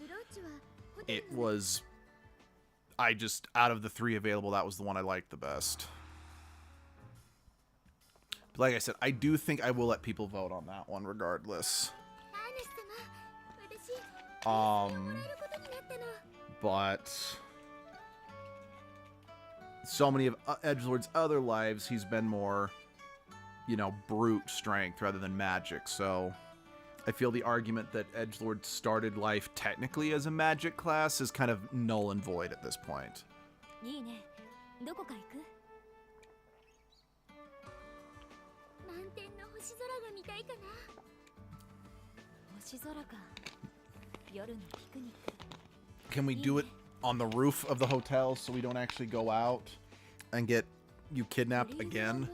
it was, out of the 3 available, that was the one I liked the best. But like I said, I do think I will let people vote on that one regardless. But so many of Edgelord's other lives, he's been more, you know, brute strength rather than magic. So I feel the argument that Edgelord started life technically as a magic class is kind of null and void at this point. Can we do it on the roof of the hotel so we don't actually go out and get you kidnapped again?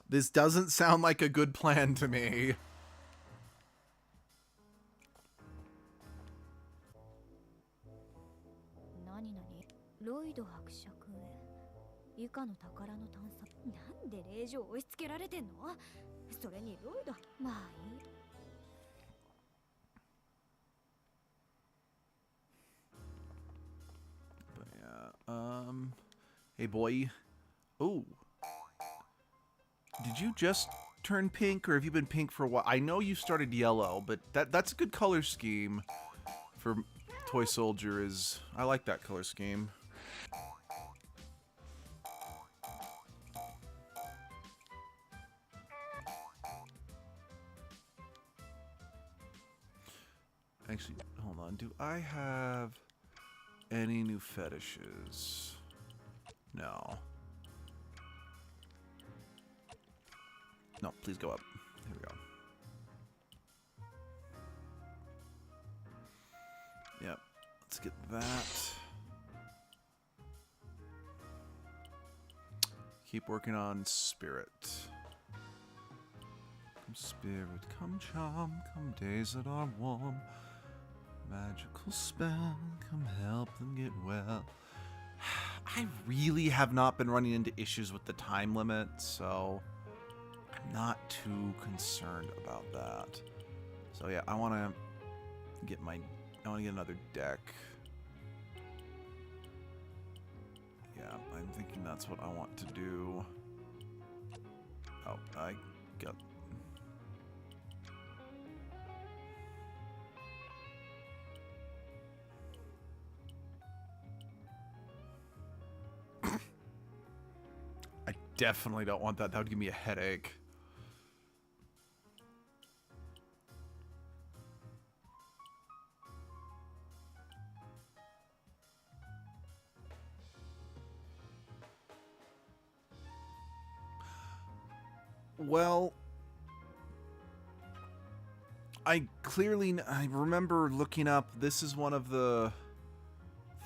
This doesn't sound like a good plan to me. But yeah, hey boy. Oh. Did you just turn pink, or have you been pink for a while? I know you started yellow, but that's a good color scheme for Toy Soldier. I like that color scheme. Actually, hold on. Do I have any new fetishes? No. No, please go up. Here we go. Yep. Let's get that. Keep working on spirit. Come spirit, come charm, come days that are warm. Magical spell, come help them get well. I really have not been running into issues with the time limit, so I'm not too concerned about that. So yeah, I want to get another deck. Yeah, I'm thinking that's what I want to do. Oh, I got... I definitely don't want that. That would give me a headache. Well, I remember looking up, this is one of the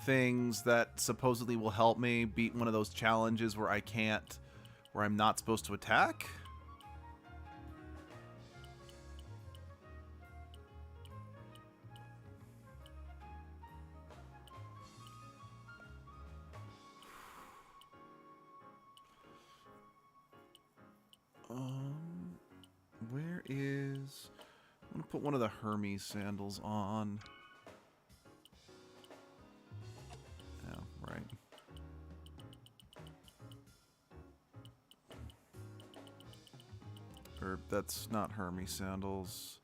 things that supposedly will help me beat one of those challenges where I'm not supposed to attack. Where is... I'm gonna put one of the Hermes sandals on. Yeah, right. Or that's not Hermes sandals.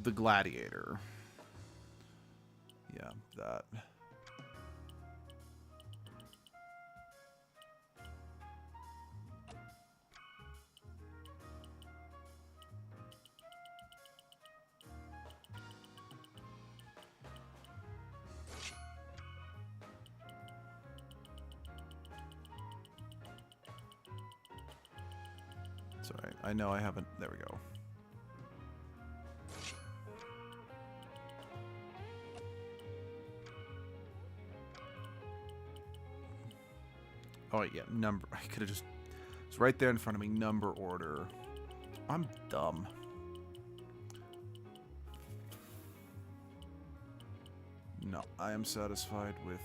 The gladiator. Yeah, that. I know I haven't. There we go. Oh, yeah, number. I could have just... It's right there in front of me. Number order. I'm dumb. No, I am satisfied with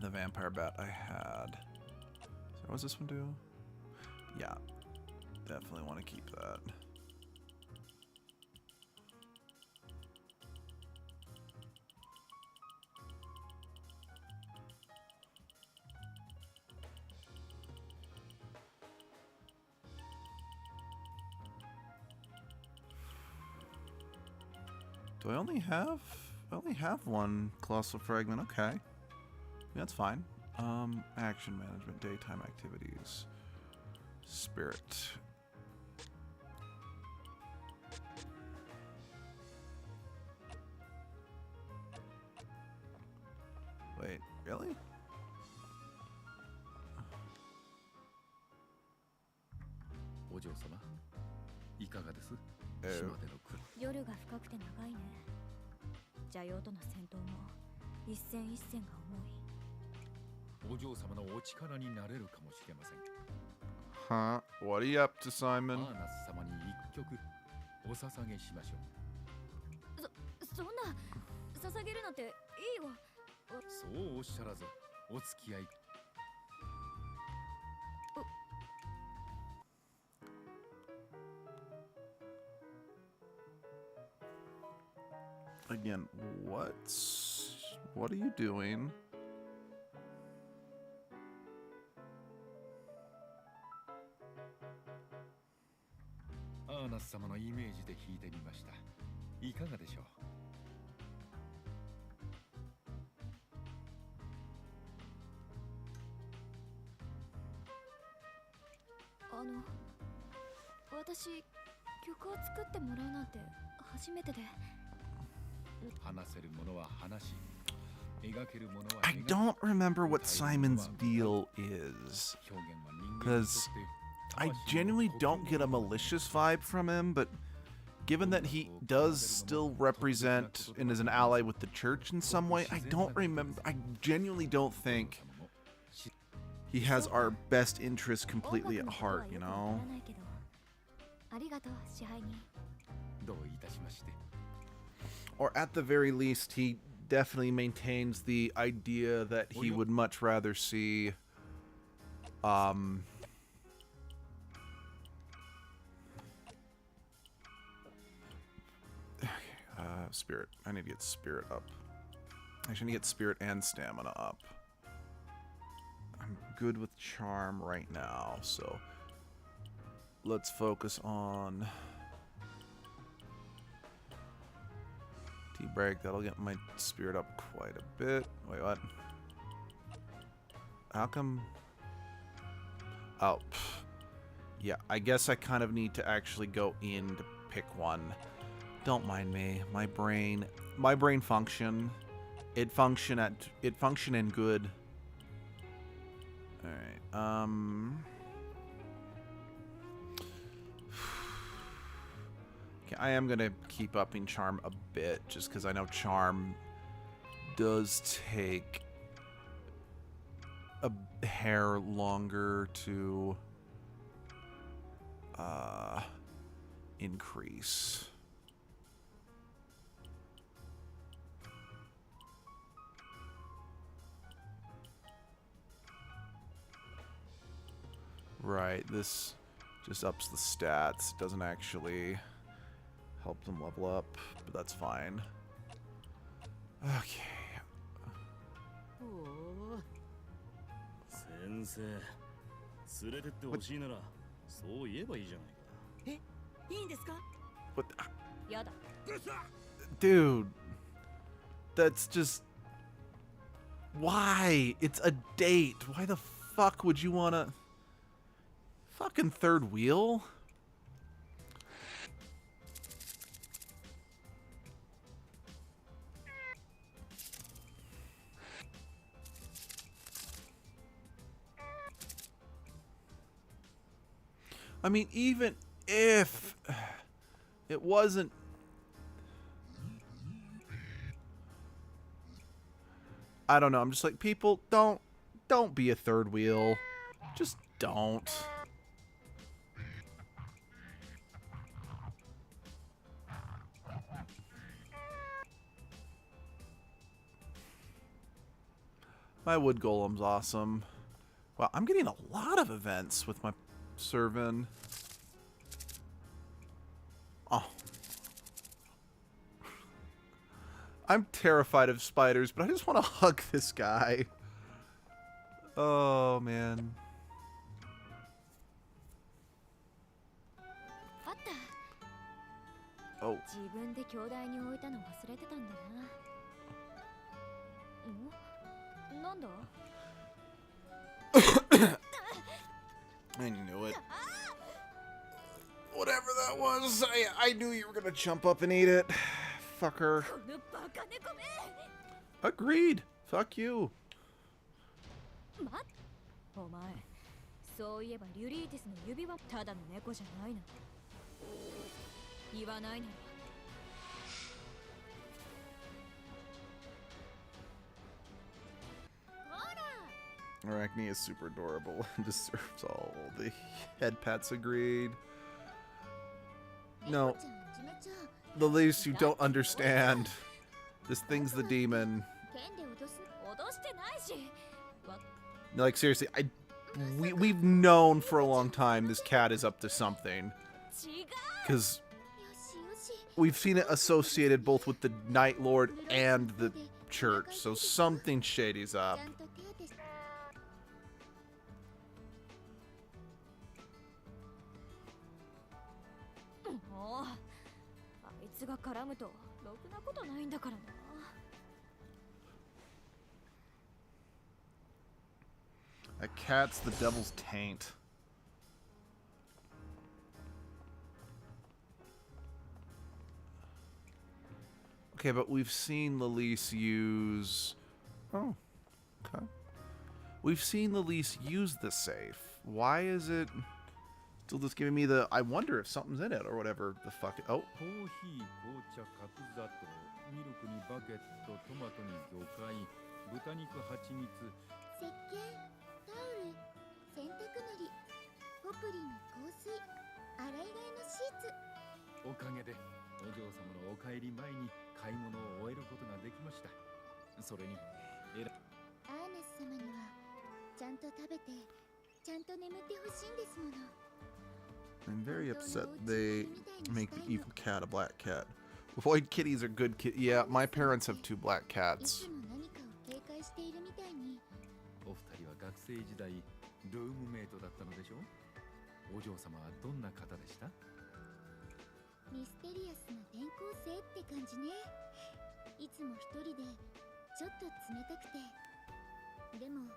the vampire bat I had. So what does this one do? Yeah, definitely want to keep that. Do I only have? I only have one colossal fragment. Okay, yeah, that's fine. Action management, daytime activities, spirit. Wait, really? Oh. 夜が深くて長いね。邪妖との戦闘も一戦一戦が重い。お嬢様のお力になれるかもしれません。Huh? What are you up to, Simon? アーナス様に一曲お捧げしましょう。そんな捧げるなんていいわ。そうおっしゃらずお付き合い。Again, what are you doing? アーナス様のイメージで弾いてみました。いかがでしょう。私曲を作ってもらうなんて初めてで。I don't remember what Simon's deal is, because I genuinely don't get a malicious vibe from him, but given that he does still represent and is an ally with the church in some way, I don't remember. I genuinely don't think he has our best interest completely at heart, you know? Or at the very least, he definitely maintains the idea that he would much rather see spirit. I need to get spirit up. Actually, I need to get spirit and stamina up. I'm good with charm right now, so let's focus on T-break. That'll get my spirit up quite a bit. Wait, what? How come? Oh, yeah, I guess I kind of need to actually go in to pick one. Don't mind me. My brain function. It function in good. All right. Okay, I am gonna keep upping charm a bit, just because I know charm does take a hair longer to increase. Right, this just ups the stats. It doesn't actually help them level up, but that's fine. Okay. 先生、連れてってほしいならそう言えばいいじゃないか。え、いいんですか? What? やだ。 Dude, that's just... Why? It's a date. Why the fuck would you wanna... Fucking third wheel? I mean, even if it wasn't... I don't know. I'm just like, people, don't be a third wheel. Just don't. My wood golem's awesome. Wow, I'm getting a lot of events with my servant. Oh. I'm terrified of spiders, but I just want to hug this guy. Oh, man. あった Oh. 自分で兄弟に置いたの忘れてたんだな。なんだ I knew it. Whatever that was, I knew you were gonna jump up and eat it. Fucker. このバカ猫め Agreed. Fuck you. まお前そういえばリュリーティスの指輪ただの猫じゃないな言わないな Arachne is super adorable and deserves all the head pats. Agreed. No. The least you don't understand. This thing's the demon. 剣で脅してないし Like, seriously, we've known for a long time this cat is up to something. 違う Because よしよし we've seen it associated both with the Night Lord and the church. So something shady's up. ちゃんと手当てし もうあいつが絡むとろくなことないんだからな A cat's the devil's taint. Okay, but we've seen Lilise use... Oh, okay. We've seen Lilise use the safe. Why is it still just giving me the... I wonder if something's in it or whatever the fuck... Oh. コーヒー、紅茶、角砂糖、ミルクにバケット、トマトに魚介、豚肉、蜂蜜。石鹸、タオル、洗濯のり、ポプリンの香水、洗い替えのシーツ。おかげでお嬢様のお帰り前に買い物を終えることができました。それにアーネス様にはちゃんと食べて、ちゃんと眠ってほしいんですもの。 I'm very upset they make the evil cat a black cat. Void kitties are good kitties. Yeah, my parents have 2 black い cats. つも何かを警戒しているみたいに。お二人は学生時代ルームメイトだったのでしょう。お嬢様はどんな方でした？ミステリアスな転校生って感じね。いつも一人でちょっと冷たくて、でも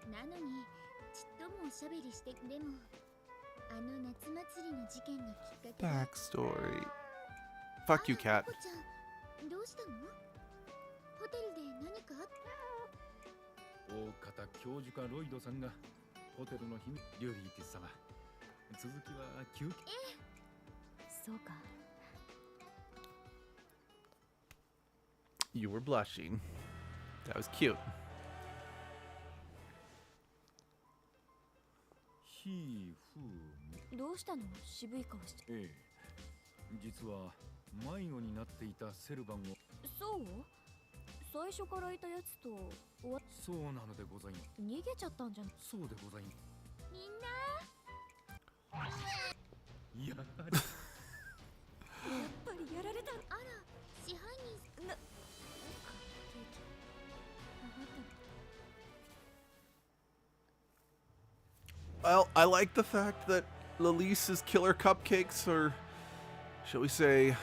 なのにちっともおしゃべりして、でもあの夏祭りの事件がきっかけで。 Backstory. Fuck you, cat. あら、猫ちゃん、どうしたの？ホテルで何かあった？大方教授かロイドさんがホテルの秘密リュリーティス様。続きは休憩。そうか。 You were blushing. That was cute. ひふむ。どうしたの？渋い顔して。ええ。実は迷子になっていたセルバンを。そう？最初からいたやつとそうなのでございます。逃げちゃったんじゃん。そうでございます。みんな。やはり。やっぱりやられた。あら、支配人な。Well, I like the fact that Lilise's killer cupcakes are, shall we say,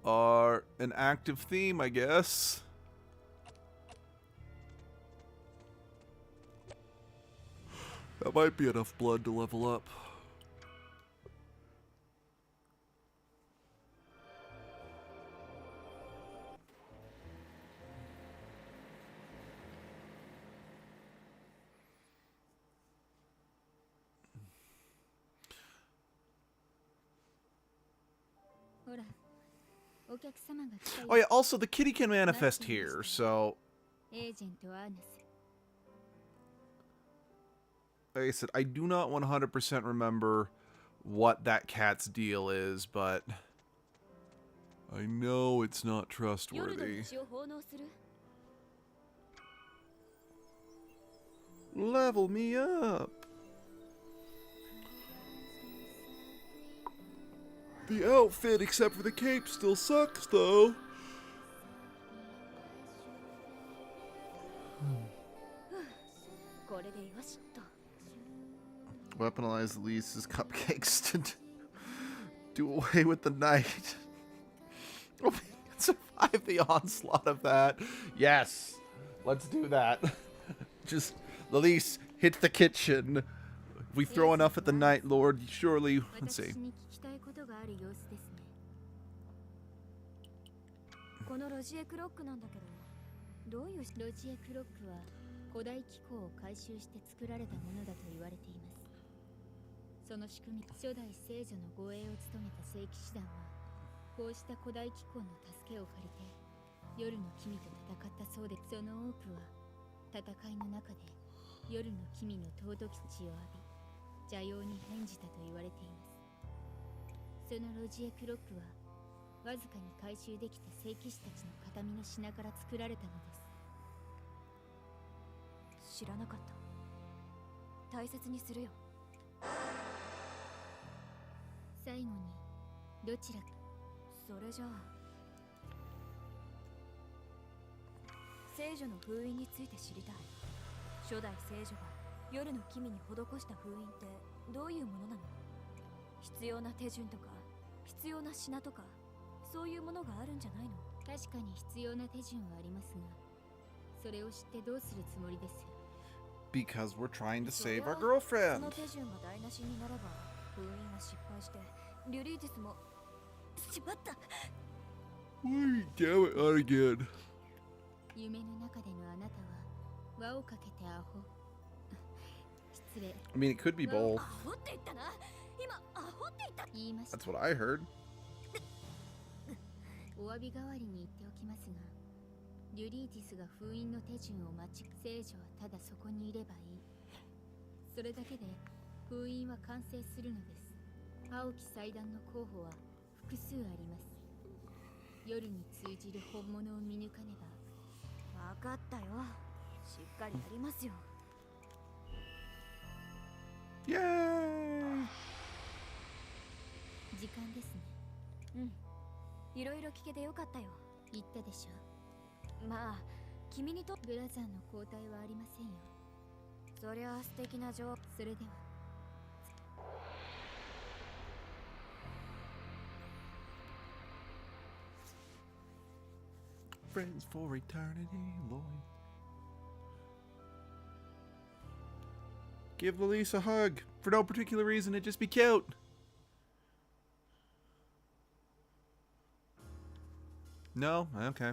are an active theme, I guess. That might be enough blood to level up. ほら、お客様が来たよ。 Oh yeah, also the kitty can manifest here, so エージェントアーナス。 like I said, I do not 100% remember what that cat's deal is, but I know it's not 夜の trustworthy. 道を奉納する。 Level me up. The outfit, except for the cape, still sucks, though. これでよしと。 Weaponize Lisa's cupcakes to do away with the night. Oh, we can survive the onslaught of that. Yes, let's do that. Just, Elise, hit the kitchen. If we throw enough at the night, Lord, surely, let's see. 私に聞きたいことがある様子ですね。このロジエクロックなんだけど、どういうロジエクロックは古代機構を回収して作られたものだと言われています。その仕組み、初代聖女の護衛を務めた聖騎士団は、こうした古代機構の助けを借りて、夜の君と戦ったそうで、その多くは戦いの中で夜の君の尊き血を浴び、邪妖に変じたと言われています。そのロジエクロックはわずかに回収できた聖騎士たちの形見の品から作られたのです。知らなかった。大切にするよ。最後にどちらか。それじゃあ聖女の封印について知りたい。初代聖女が夜の君に施した封印ってどういうものなの？必要な手順とか必要な品とかそういうものがあるんじゃないの？確かに必要な手順はありますが、それを知ってどうするつもりです？ Because we're trying to save our そ girlfriend. の手順が台無しになれば封印は失敗してリュリーティスもしまった。 Why, damn it, not again. 夢の中でのあなたは輪をかけてアホ。失礼。 I mean, it could be both. アホって言ったな。今アホって言った。言いました。 That's what I heard. お詫び代わりに言っておきますが、リュリーティスが封印の手順を待ち、聖女はただそこにいればいい。それだけで封印は完成するのです。青き祭壇の候補は複数あります。夜に通じる本物を見抜かねば。分かったよ。しっかりやりますよ。 Yay! 時間ですね。うん。いろいろ聞けてよかったよ。言ったでしょ。まあ、君にとブラザーの交代はありませんよ。そりゃあ素敵な情。それでは。 Friends for eternity, Lloyd. Give Elise a hug. For no particular reason, it'd just be cute. No? Okay.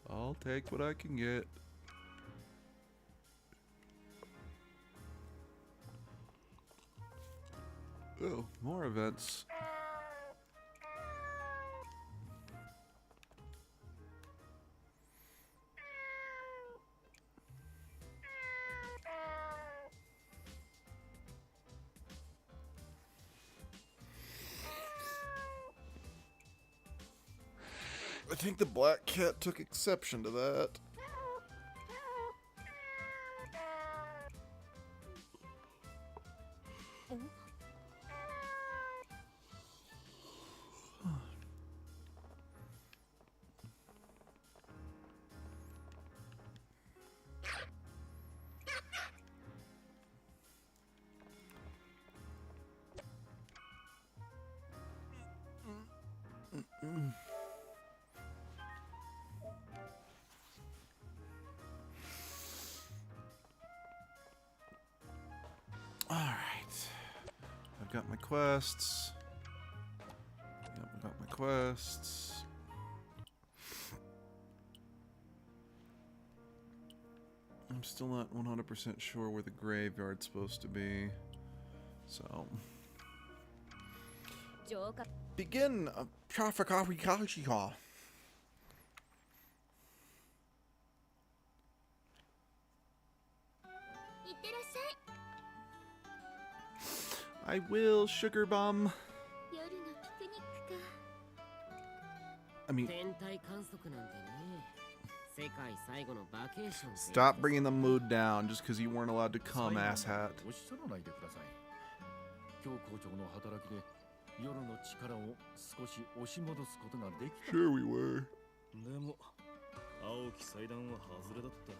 I'll take what I can get. Oh, more events. I think the black cat took exception to that. Alright. I've got my quests. Yep, I've got my quests. I'm still not 100% sure where the graveyard's supposed to be. So... Begin traffic. いってらっしゃい。 I will, sugar bum. 夜のピクニックか。 I mean, 天体観測なんてね、世界最後のバケーション。 stop bringing the mood down just because you weren't allowed to come, asshat. おっしゃらないでください。教校長の働きで夜の力を少し押し戻すことができた。 Sure we were. でも青き祭壇は外れだった。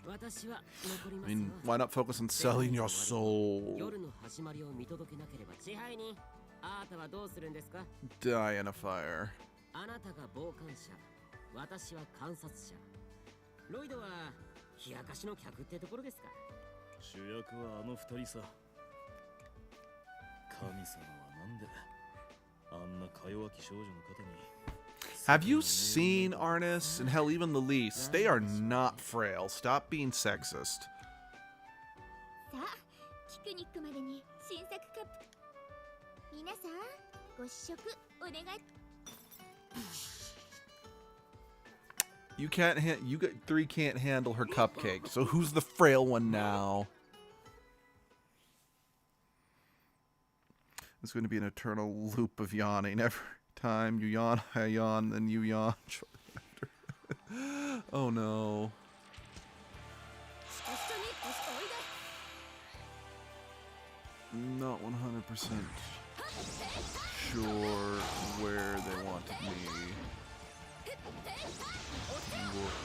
私は残り I ます mean, わ。 why not focus on selling your soul? 夜の始まりを見届けなければ支配人、あなたはどうするんですか？ Die in a fire. あなたが傍観者、私は観察者。ロイドは冷やかしの客ってところですか？ 主役はあの二人さ。神様はなんであんなか弱き少女の方に。 Have you seen Arnis? And hell, even the Lease. They are not frail. Stop being sexist. さあ、ピクニックまでに新作カップ。皆さん、ご試食お願い。 You can't. You got three can't handle her cupcake. So who's the frail one now? It's going to be an eternal loop of yawning. Every time you yawn, I yawn, then you yawn. Oh no. Not 100% sure where they wanted me. Look.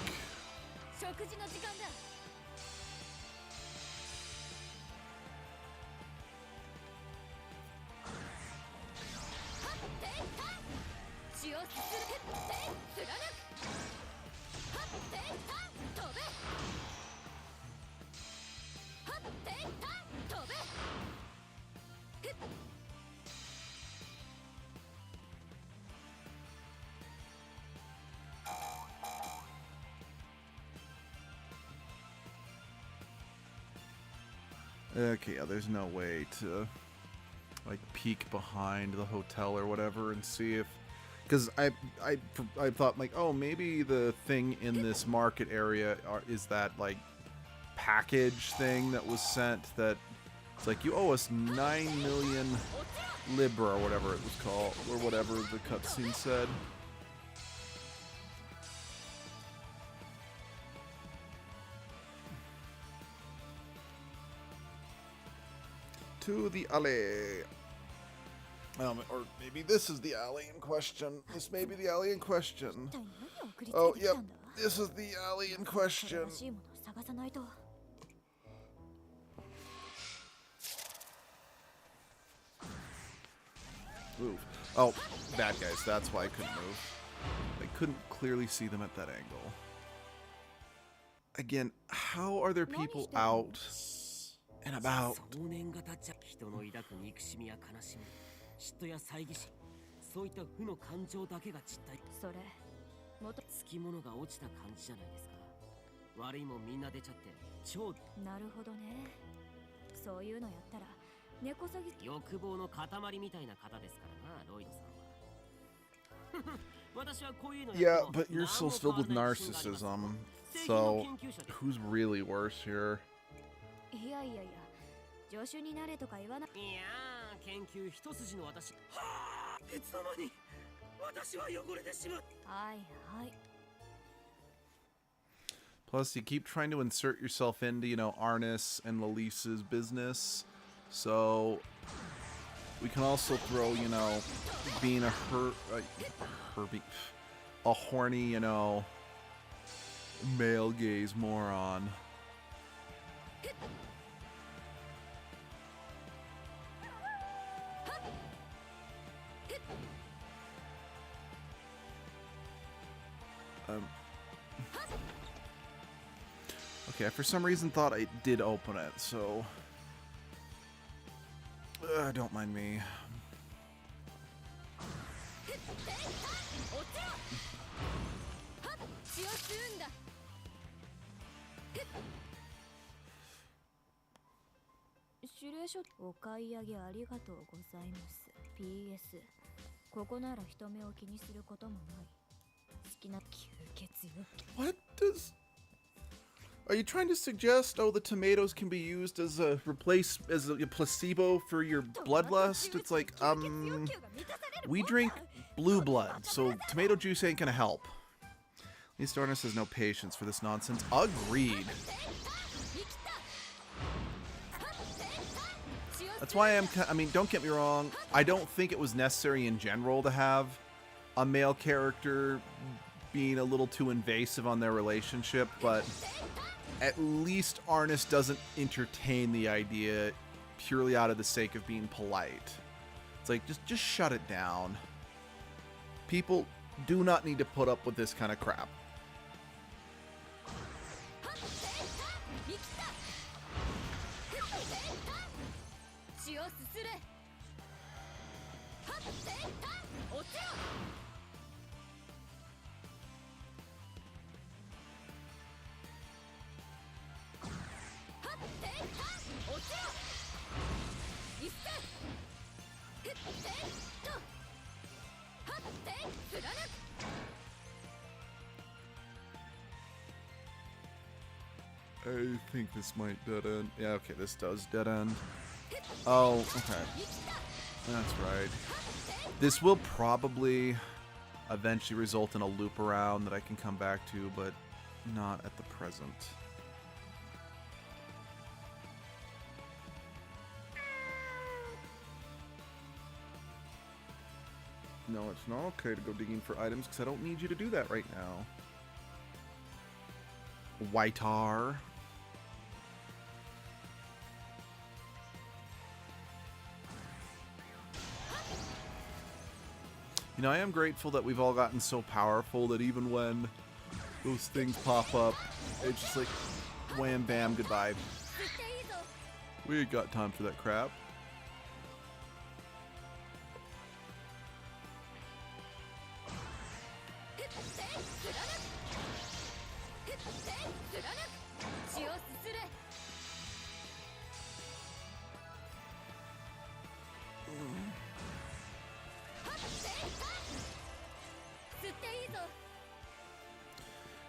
食事の時間だ。 血をすする貫く。はって飛べ。はって飛べ。 Okay, yeah, there's no way to like peek behind the hotel or whatever and see if, because I thought like, oh, maybe the thing in this market area is that like package thing that was sent that it's like you owe us 9 million libra or whatever it was called or whatever the cutscene said. To the alley. Or maybe this is the alley in question. This may be the alley in question. Oh, yep. This is the alley in question. Move. Oh, bad guys. That's why I couldn't move. I couldn't clearly see them at that angle. Again, how are there people out and about? 少年が立っちゃ人の抱く憎しみや悲しみ、嫉妬や猜疑心、そういった負の感情だけが実体。それ、つきものが落ちた感じじゃないですか。悪いもんみんな出ちゃって超。なるほどね。そういうのやったら猫詐欺。欲望の塊みたいな方ですからな、ロイドさんは。私はこういうの。Yeah, but your soul's filled with narcissism. So, who's really worse here? いやいやいや、助手になれとか言わない。いやー、研究一筋の私。はあ、いつの間に私は汚れてしまう。はいはい。 Plus, you keep trying to insert yourself into, you know, Arnis and Lalisa's business. So, we can also throw, you know, being a horny, you know, male gaze moron. Okay, I for some reason thought I did open it, so don't mind me. 定書お買い上げありがとうございます PS ここなら人目を気にすることもない好きな吸血よ What does... Are you trying to suggest, oh, the tomatoes can be used as a placebo for your bloodlust? It's like, we drink blue blood, so tomato juice ain't gonna help. Lee Stornus has no patience for this nonsense. Agreed. That's why I mean, don't get me wrong, I don't think it was necessary in general to have a male character being a little too invasive on their relationship, but at least Arnis doesn't entertain the idea purely out of the sake of being polite. It's like, just shut it down. People do not need to put up with this kind of crap. I think this might dead end. Yeah, okay, this does dead end. Oh, okay. That's right. This will probably eventually result in a loop around that I can come back to, but not at the present. No, it's not okay to go digging for items because I don't need you to do that right now. Whitar. You know, I am grateful that we've all gotten so powerful that even when those things pop up, it's just like, wham, bam, goodbye. We ain't got time for that crap.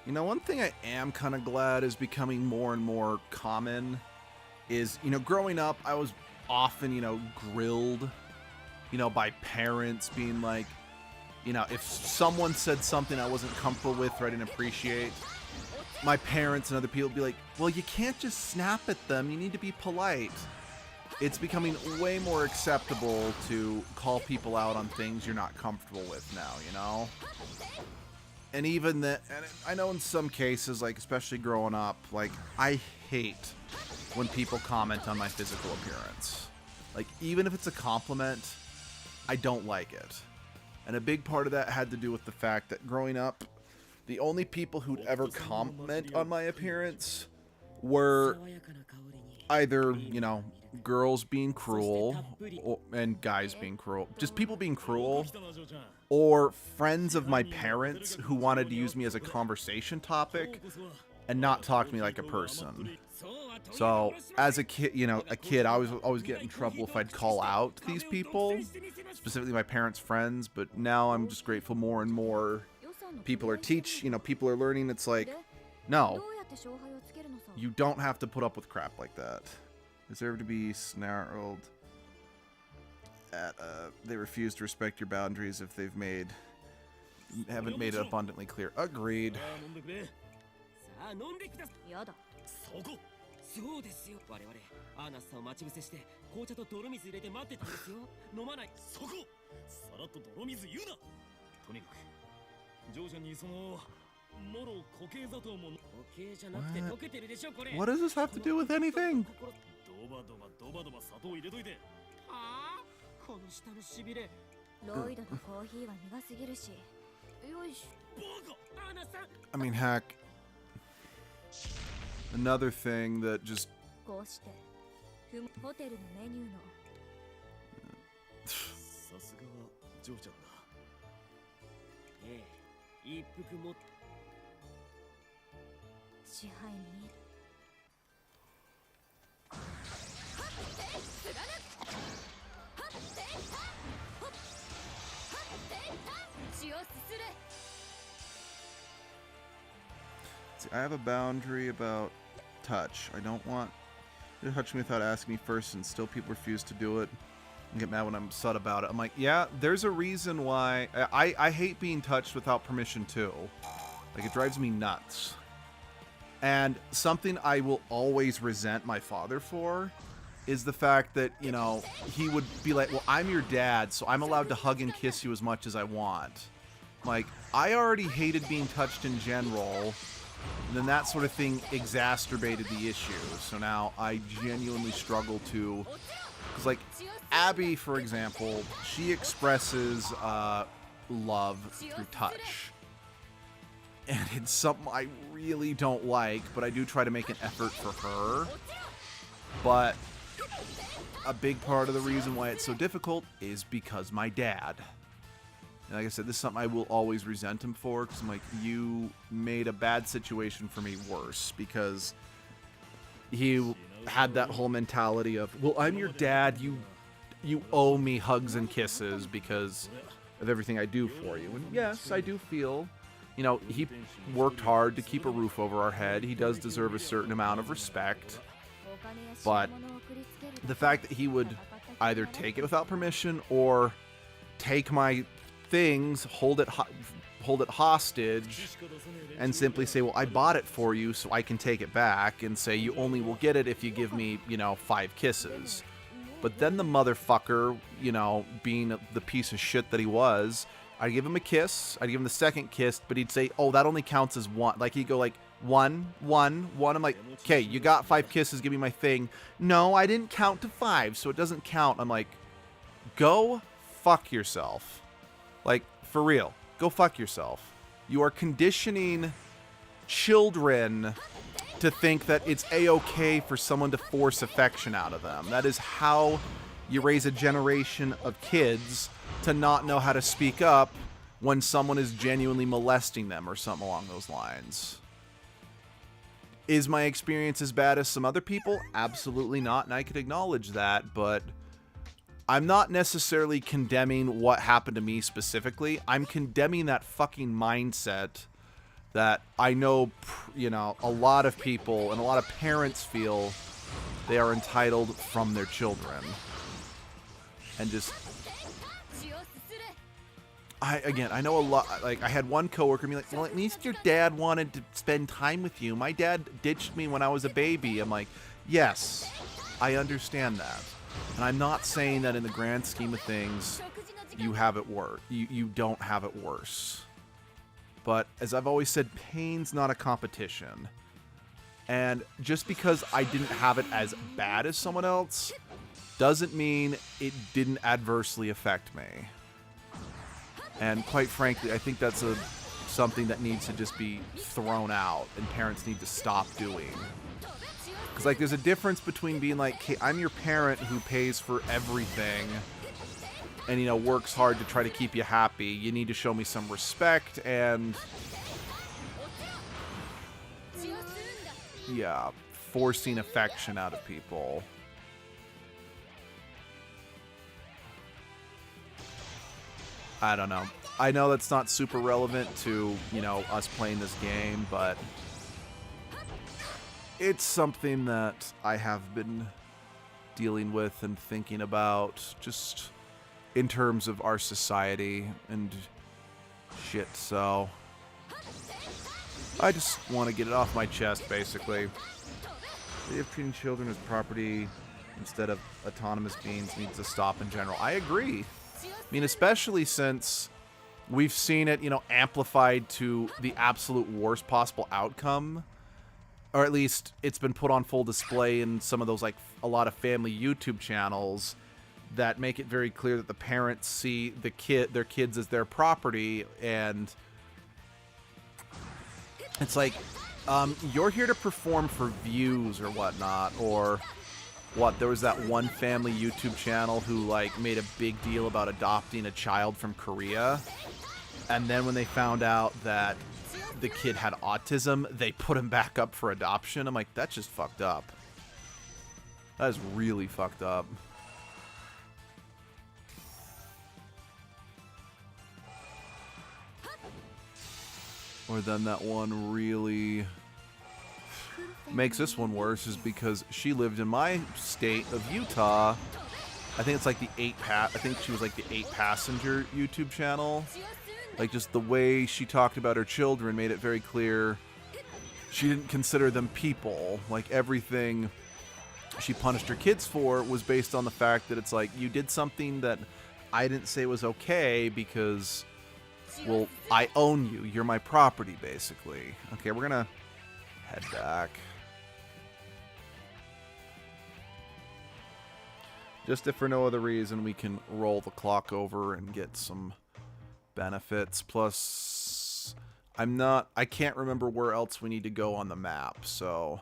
You know, one thing I am kind of glad is becoming more and more common is, you know, growing up, I was often, you know, grilled, you know, by parents being like, you know, if someone said something I wasn't comfortable with or I didn't appreciate, my parents and other people would be like, well, you can't just snap at them. You need to be polite. It's becoming way more acceptable to call people out on things you're not comfortable with now, you know? And even that, and I know in some cases, like especially growing up, like I hate when people comment on my physical appearance. Like even if it's a compliment, I don't like it. And a big part of that had to do with the fact that growing up, the only people who'd ever comment on my appearance were either, you know, girls being cruel and guys being cruel. Just people being cruel. Or friends of my parents who wanted to use me as a conversation topic and not talk to me like a person. So, as a kid, you know, I was always get in trouble if I'd call out these people, specifically my parents' friends, but now I'm just grateful more and more people are people are learning. It's like, no, you don't have to put up with crap like that. Deserve to be snarled. They refuse to respect your boundaries if they've haven't made it abundantly clear. Agreed. そうですよ。我々アーナスさんを待ち伏せして紅茶と泥水入れて待ってたんですよ。飲まない。そこ。さらっと泥水言うな。とにかくジョージャンにそのもろ固形砂糖も固形じゃなくて溶けてるでしょこれ。What does this have to do with anything? ドバドバ砂糖入れといて。はあ？この下のしびれ。ロイドのコーヒーは苦すぎるし。よいし。バカ。アーナさん。I mean, heck. Another thing that just こうしてホテルのメニューのさすがはジョーちゃんだ。ええ、一服も支配人 See, I have a boundary about touch. I don't want you to touch me without asking me first, and still people refuse to do it and get mad when I'm upset about it. I'm like, yeah, there's a reason why. I hate being touched without permission too. Like, it drives me nuts. And something I will always resent my father for is the fact that, you know, he would be like, well, I'm your dad, so I'm allowed to hug and kiss you as much as I want. Like, I already hated being touched in general, and then that sort of thing exacerbated the issue. So now I genuinely struggle to... Because, like, Abby, for example, she expresses love through touch. And it's something I really don't like, but I do try to make an effort for her. But a big part of the reason why it's so difficult is because my dad. And like I said, this is something I will always resent him for, because I'm like, you made a bad situation for me worse, because he had that whole mentality of, well, I'm your dad, you owe me hugs and kisses because of everything I do for you. And yes, I do feel, you know, he worked hard to keep a roof over our head. He does deserve a certain amount of respect. But the fact that he would either take it without permission or take my things, hold it hostage, and simply say, well, I bought it for you so I can take it back, and say you only will get it if you give me, you know, 5 kisses. But then the motherfucker, you know, being the piece of shit that he was, I'd give him a kiss, I'd give him the second kiss, but he'd say, oh, that only counts as one. Like, he'd go like, one. I'm like, okay, you got 5 kisses, give me my thing. No, I didn't count to 5, so it doesn't count. I'm like, go fuck yourself. Like, for real, go fuck yourself. You are conditioning children to think that it's a-okay for someone to force affection out of them. That is how you raise a generation of kids to not know how to speak up when someone is genuinely molesting them or something along those lines. Is my experience as bad as some other people? Absolutely not, and I could acknowledge that, but I'm not necessarily condemning what happened to me specifically. I'm condemning that fucking mindset that I know, you know, a lot of people and a lot of parents feel they are entitled from their children. And just... I know a lot, like, I had one coworker be like, well, at least your dad wanted to spend time with you. My dad ditched me when I was a baby. I'm like, yes, I understand that. And I'm not saying that in the grand scheme of things, you have it worse. You don't have it worse. But as I've always said, pain's not a competition. And just because I didn't have it as bad as someone else doesn't mean it didn't adversely affect me. And quite frankly, I think that's something that needs to just be thrown out and parents need to stop doing. Because, like, there's a difference between being like, hey, I'm your parent who pays for everything and, you know, works hard to try to keep you happy. You need to show me some respect and, yeah, forcing affection out of people. I don't know. I know that's not super relevant to, you know, us playing this game, but it's something that I have been dealing with and thinking about just in terms of our society and shit, so I just want to get it off my chest, basically. If treating children as property instead of autonomous beings needs to stop in general. I agree. I mean, especially since we've seen it, you know, amplified to the absolute worst possible outcome. Or at least it's been put on full display in some of those, like, a lot of family YouTube channels that make it very clear that the parents see their kids as their property, and it's like, you're here to perform for views or whatnot, or what, there was that one family YouTube channel who, like, made a big deal about adopting a child from Korea, and then when they found out that the kid had autism, they put him back up for adoption. I'm like, that's just fucked up. That is really fucked up. Or then that one really makes this one worse is because she lived in my state of Utah. I think it's like I think she was like the 8-passenger YouTube channel. Like, just the way she talked about her children made it very clear she didn't consider them people. Like, everything she punished her kids for was based on the fact that it's like, you did something that I didn't say was okay because, well, I own you. You're my property, basically. Okay, we're gonna head back. Just if for no other reason, we can roll the clock over and get some benefits. Plus, I can't remember where else we need to go on the map, so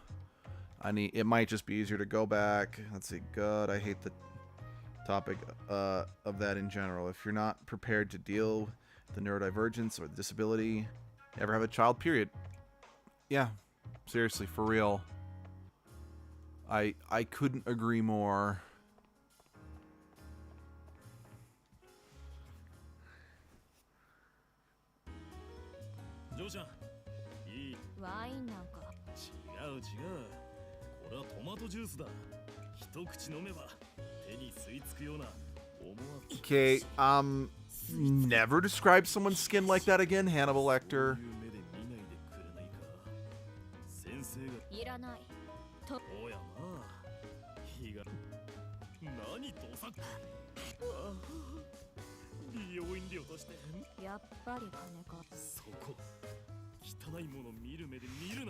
it might just be easier to go back. Let's see, God, I hate the topic of that in general. If you're not prepared to deal with the neurodivergence or the disability, ever have a child, period. Yeah, seriously, for real. I couldn't agree more. Okay, never describe someone's skin like that again, Hannibal Lecter.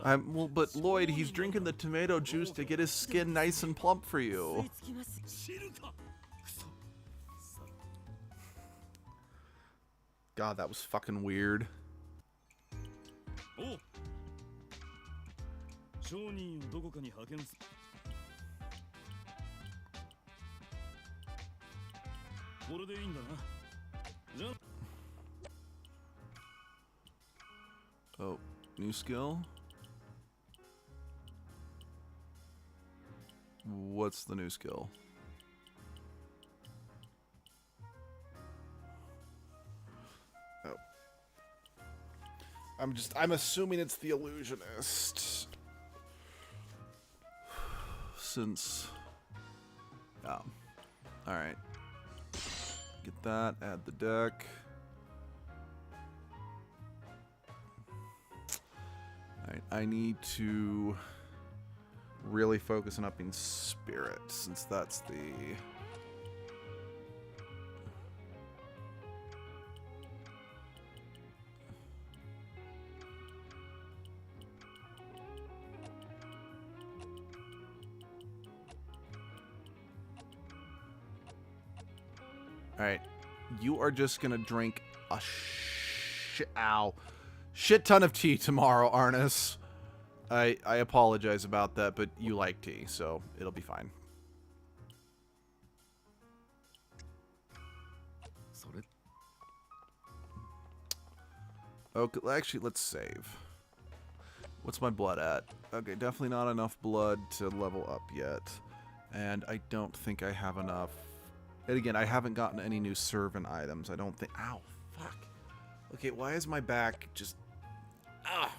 Well, but Lloyd, he's drinking the tomato juice to get his skin nice and plump for you. God, that was fucking weird. Oh, new skill? What's the new skill? Oh. I'm assuming it's the illusionist. Since, yeah. Alright. Get that, add the deck. Alright, I need to really focus on upping spirit, since that's the... Alright, you are just gonna drink a shit ton of tea tomorrow, Arnis. I apologize about that, but you like tea, so it'll be fine. Okay, actually, let's save. What's my blood at? Okay, definitely not enough blood to level up yet. And I don't think I have enough. And again, I haven't gotten any new servant items. I don't think... Ow, fuck. Okay, why is my back just... Ah,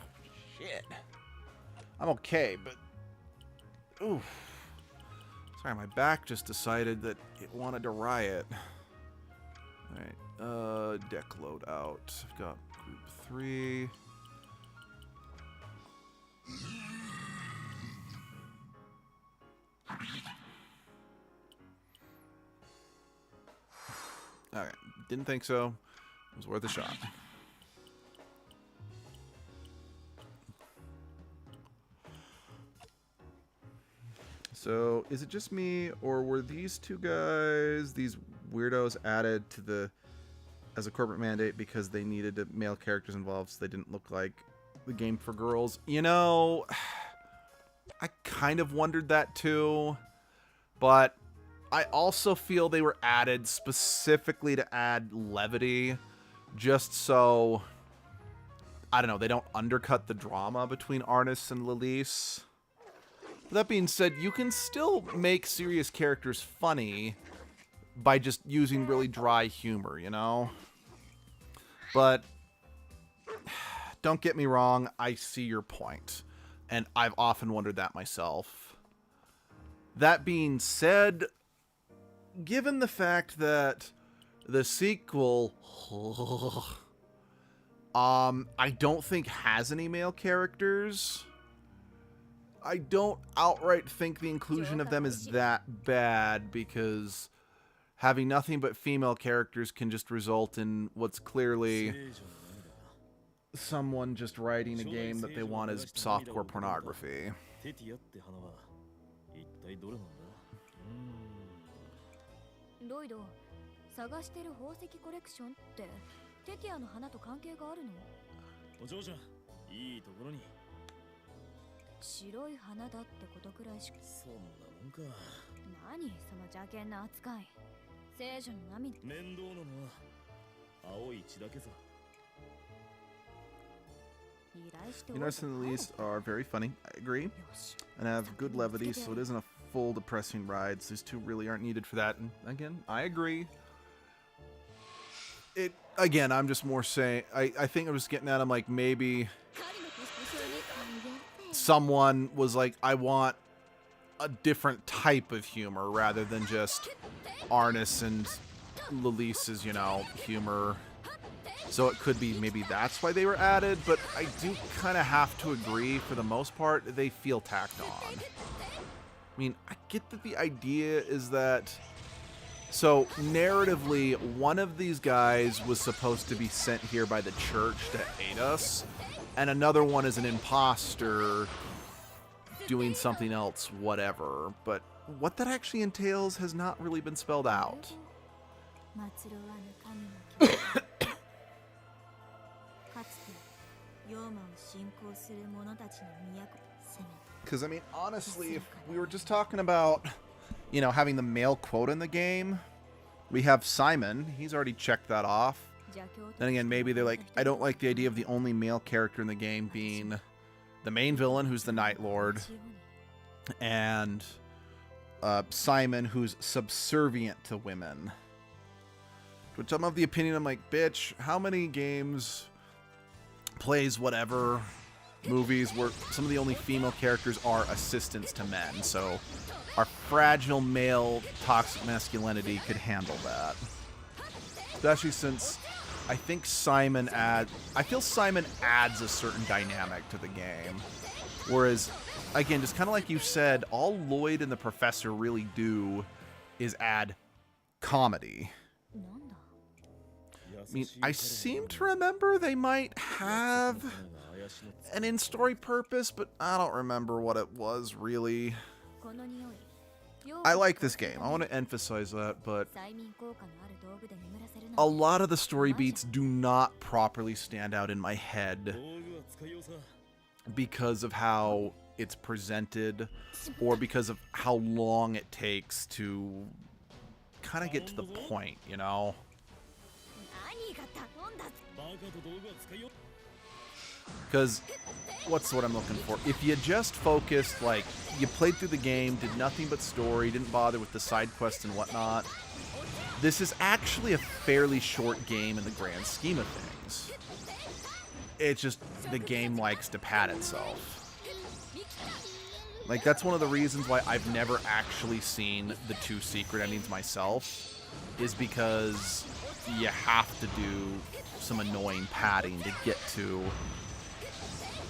shit. I'm okay, but... Oof. Sorry, my back just decided that it wanted to riot. Alright, deck load out. I've got group 3. Alright, didn't think so. It was worth a shot. So, is it just me, or were these two guys, these weirdos, added to the as a corporate mandate because they needed male characters involved so they didn't look like the game for girls? You know, I kind of wondered that too, but I also feel they were added specifically to add levity, just so, I don't know, they don't undercut the drama between Arnis and Lilise. That being said, you can still make serious characters funny by just using really dry humor, you know? But don't get me wrong, I see your point, and I've often wondered that myself. That being said, given the fact that the sequel, I don't think has any male characters, I don't outright think the inclusion of them is that bad, because having nothing but female characters can just result in what's clearly someone just writing a game that they want as softcore pornography. テティアって花は一体どれなんだ？ロイド、探してる宝石コレクションってテティアの花と関係があるの？お嬢ちゃん、いいところに。白い花だってことくらいしか。そんなもんか。何その邪険な扱い。聖女の涙。面倒なのは青い血だけさ。 You notice in the least are very funny, I agree, and have good levity, so it isn't a full depressing ride. So these two really aren't needed for that. And again, I agree. Again, I'm just more saying, I think I'm just getting at him like maybe someone was like, I want a different type of humor rather than just Arnis and Lilise's, you know, humor. So it could be maybe that's why they were added, but I do kind of have to agree, for the most part, they feel tacked on. I mean, I get that the idea is that... So, narratively, one of these guys was supposed to be sent here by the church to aid us, and another one is an imposter doing something else, whatever. But what that actually entails has not really been spelled out. Because, I mean, honestly, if we were just talking about, you know, having the male quota in the game, we have Simon. He's already checked that off. Then again, maybe they're like, I don't like the idea of the only male character in the game being the main villain, who's the Night Lord, and Simon, who's subservient to women. Which I'm of the opinion, I'm like, bitch, how many games, plays, whatever, movies where some of the only female characters are assistants to men, so our fragile male toxic masculinity could handle that. Especially since I think I feel Simon adds a certain dynamic to the game. Whereas, again, just kind of like you said, all Lloyd and the Professor really do is add comedy. I mean, I seem to remember they might have an in-story purpose, but I don't remember what it was, really. I like this game. I want to emphasize that, but a lot of the story beats do not properly stand out in my head because of how it's presented or because of how long it takes to kind of get to the point, you know? Because, what's what I'm looking for? If you just focused, like, you played through the game, did nothing but story, didn't bother with the side quests and whatnot, this is actually a fairly short game in the grand scheme of things. It's just, the game likes to pat itself. Like, that's one of the reasons why I've never actually seen the 2 secret endings myself, is because you have to do some annoying padding to get to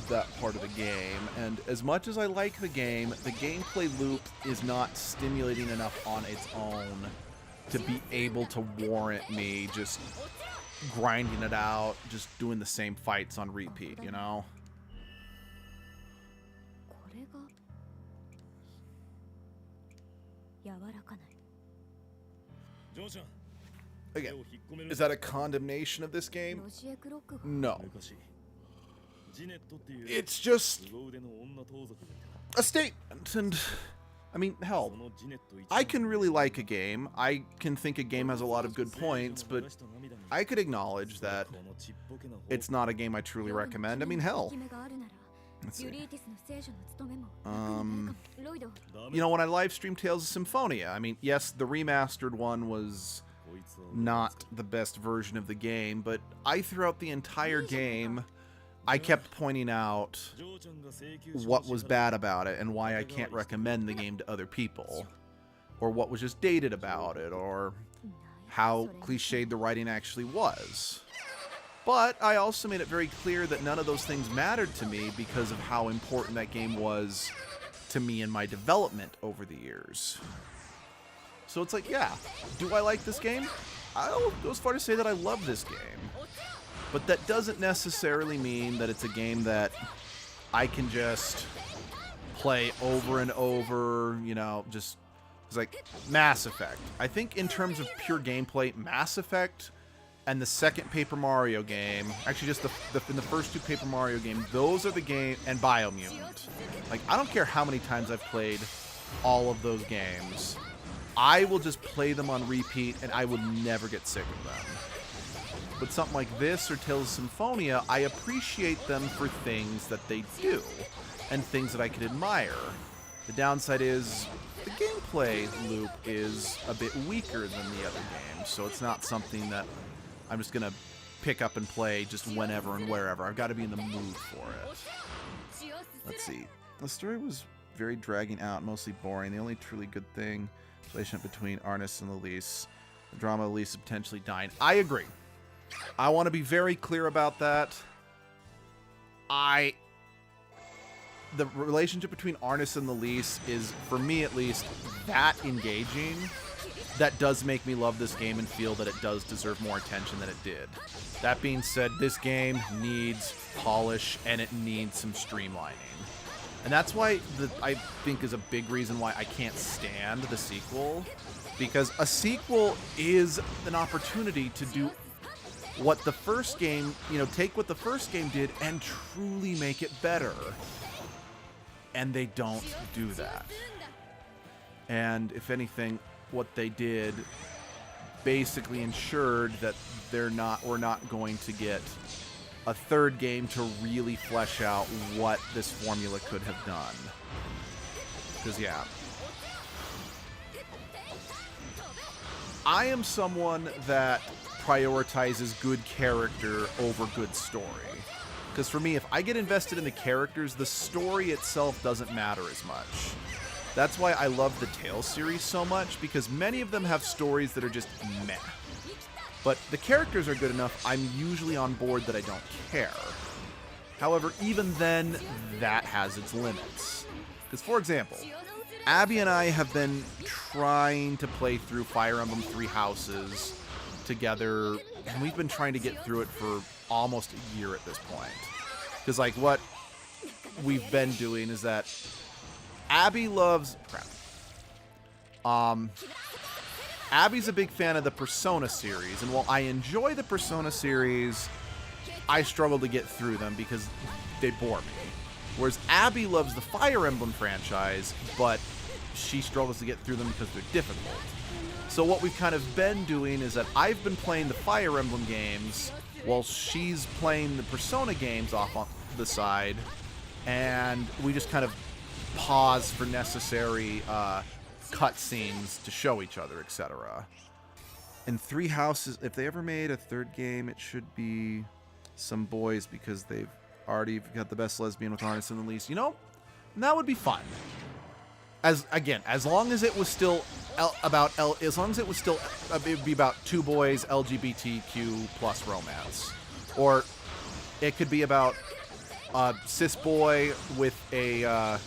that part of the game. And as much as I like the game, the gameplay loop is not stimulating enough on its own to be able to warrant me just grinding it out, just doing the same fights on repeat, you know? Again, is that a condemnation of this game? No. It's just a statement, and I mean, hell, I can really like a game. I can think a game has a lot of good points, but I could acknowledge that it's not a game I truly recommend. I mean, hell. Let's see. You know, when I live streamed Tales of Symphonia, I mean, yes, the remastered one was not the best version of the game, but I threw out the entire game I kept pointing out what was bad about it and why I can't recommend the game to other people, or what was just dated about it, or how cliched the writing actually was. But I also made it very clear that none of those things mattered to me because of how important that game was to me in my development over the years. So it's like, yeah, do I like this game? I'll go as far to say that I love this game. But that doesn't necessarily mean that it's a game that I can just play over and over, you know, just... It's like Mass Effect. I think in terms of pure gameplay, Mass Effect and the second Paper Mario game, actually just in the first two Paper Mario games, those are the game, and Biomutant. Like, I don't care how many times I've played all of those games. I will just play them on repeat, and I will never get sick of them. But something like this or Tales of Symphonia, I appreciate them for things that they do, and things that I can admire. The downside is the gameplay loop is a bit weaker than the other games, so it's not something that I'm just going to pick up and play just whenever and wherever. I've got to be in the mood for it. Let's see. The story was very dragging out, mostly boring. The only truly good thing, relationship between Arnis and Elise. The drama of Elise potentially dying. I agree. I want to be very clear about that. The relationship between Arnis and Elise is, for me at least, that engaging. That does make me love this game and feel that it does deserve more attention than it did. That being said, this game needs polish and it needs some streamlining. And that's why I think is a big reason why I can't stand the sequel. Because a sequel is an opportunity to do what the first game, you know, take what the first game did and truly make it better. And they don't do that. And if anything, what they did basically ensured that we're not going to get a third game to really flesh out what this formula could have done. Because, yeah. I am someone that prioritizes good character over good story. Because for me, if I get invested in the characters, the story itself doesn't matter as much. That's why I love the Tales series so much, because many of them have stories that are just meh. But the characters are good enough, I'm usually on board that I don't care. However, even then, that has its limits. Because, for example, Abby and I have been trying to play through Fire Emblem Three Houses together, and we've been trying to get through it for almost a year at this point. Because, like, what we've been doing is that Abby loves... Abby's a big fan of the Persona series, and while I enjoy the Persona series, I struggle to get through them because they bore me. Whereas Abby loves the Fire Emblem franchise, but she struggles to get through them because they're difficult. So what we've kind of been doing is that I've been playing the Fire Emblem games while she's playing the Persona games off on the side, and we just kind of pause for necessary cutscenes to show each other, etc. And Three Houses, if they ever made a third game, it should be some boys, because they've already got the best lesbian with Arnis and Elise. You know, that would be fun. As long as it was still it would be about two boys, LGBTQ plus romance, or it could be about a cis boy with a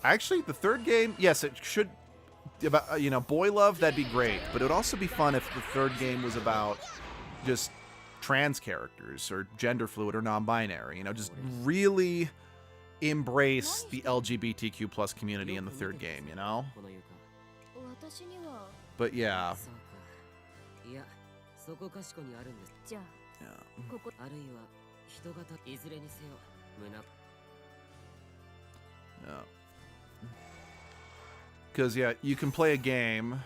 actually, the third game, yes, it should about boy love. That'd be great, but it would also be fun if the third game was about just trans characters or gender fluid or non-binary. Just really embrace the LGBTQ plus community in the third game. But yeah. Yeah. Because, yeah, you can play a game,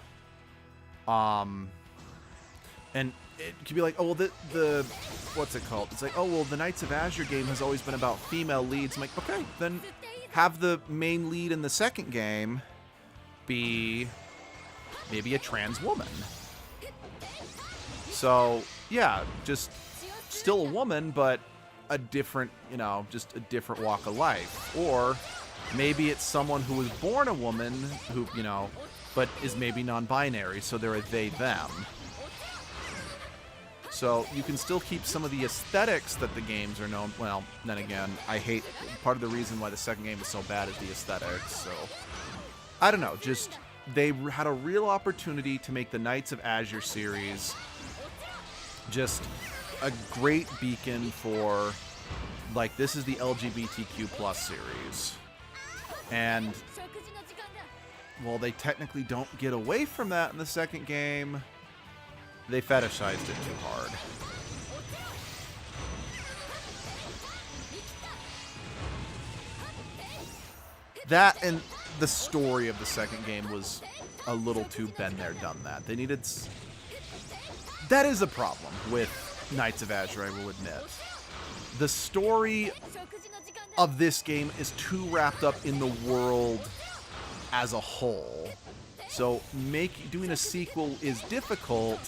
and it could be like, oh, well, the what's it called? It's like, oh, well, the Knights of Azure game has always been about female leads. I'm like, okay, then have the main lead in the second game be maybe a trans woman. So, yeah, just still a woman, but a different, you know, just a different walk of life. Or maybe it's someone who was born a woman who, you know, but is maybe non-binary, so they're a they, them. So you can still keep some of the aesthetics that the games are known. Well, then again, I hate, part of the reason why the second game is so bad is the aesthetics. So I don't know, just they had a real opportunity to make the Knights of Azure series just a great beacon for, like, this is the LGBTQ plus series. And while they technically don't get away from that in the second game, they fetishized it too hard. That and the story of the second game was a little too been there, done that. They needed... That is a problem with Knights of Azure, I will admit. The story of this game is too wrapped up in the world as a whole. So doing a sequel is difficult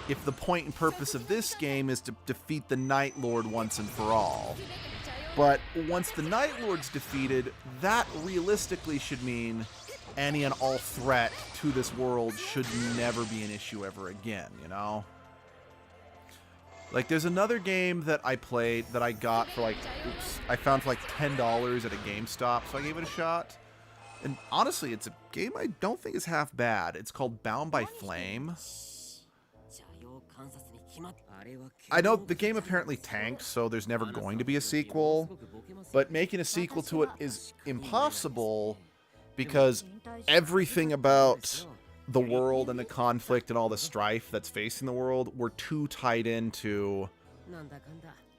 if the point and purpose of this game is to defeat the Night Lord once and for all. But once the Night Lord's defeated, that realistically should mean any and all threat to this world should never be an issue ever again, you know? Like, there's another game that I played that I got for like, I found for like $10 at a GameStop, so I gave it a shot. And honestly, it's a game I don't think is half bad. It's called Bound by Flame. I know the game apparently tanked, so there's never going to be a sequel. But making a sequel to it is impossible because everything about the world and the conflict and all the strife that's facing the world were too tied into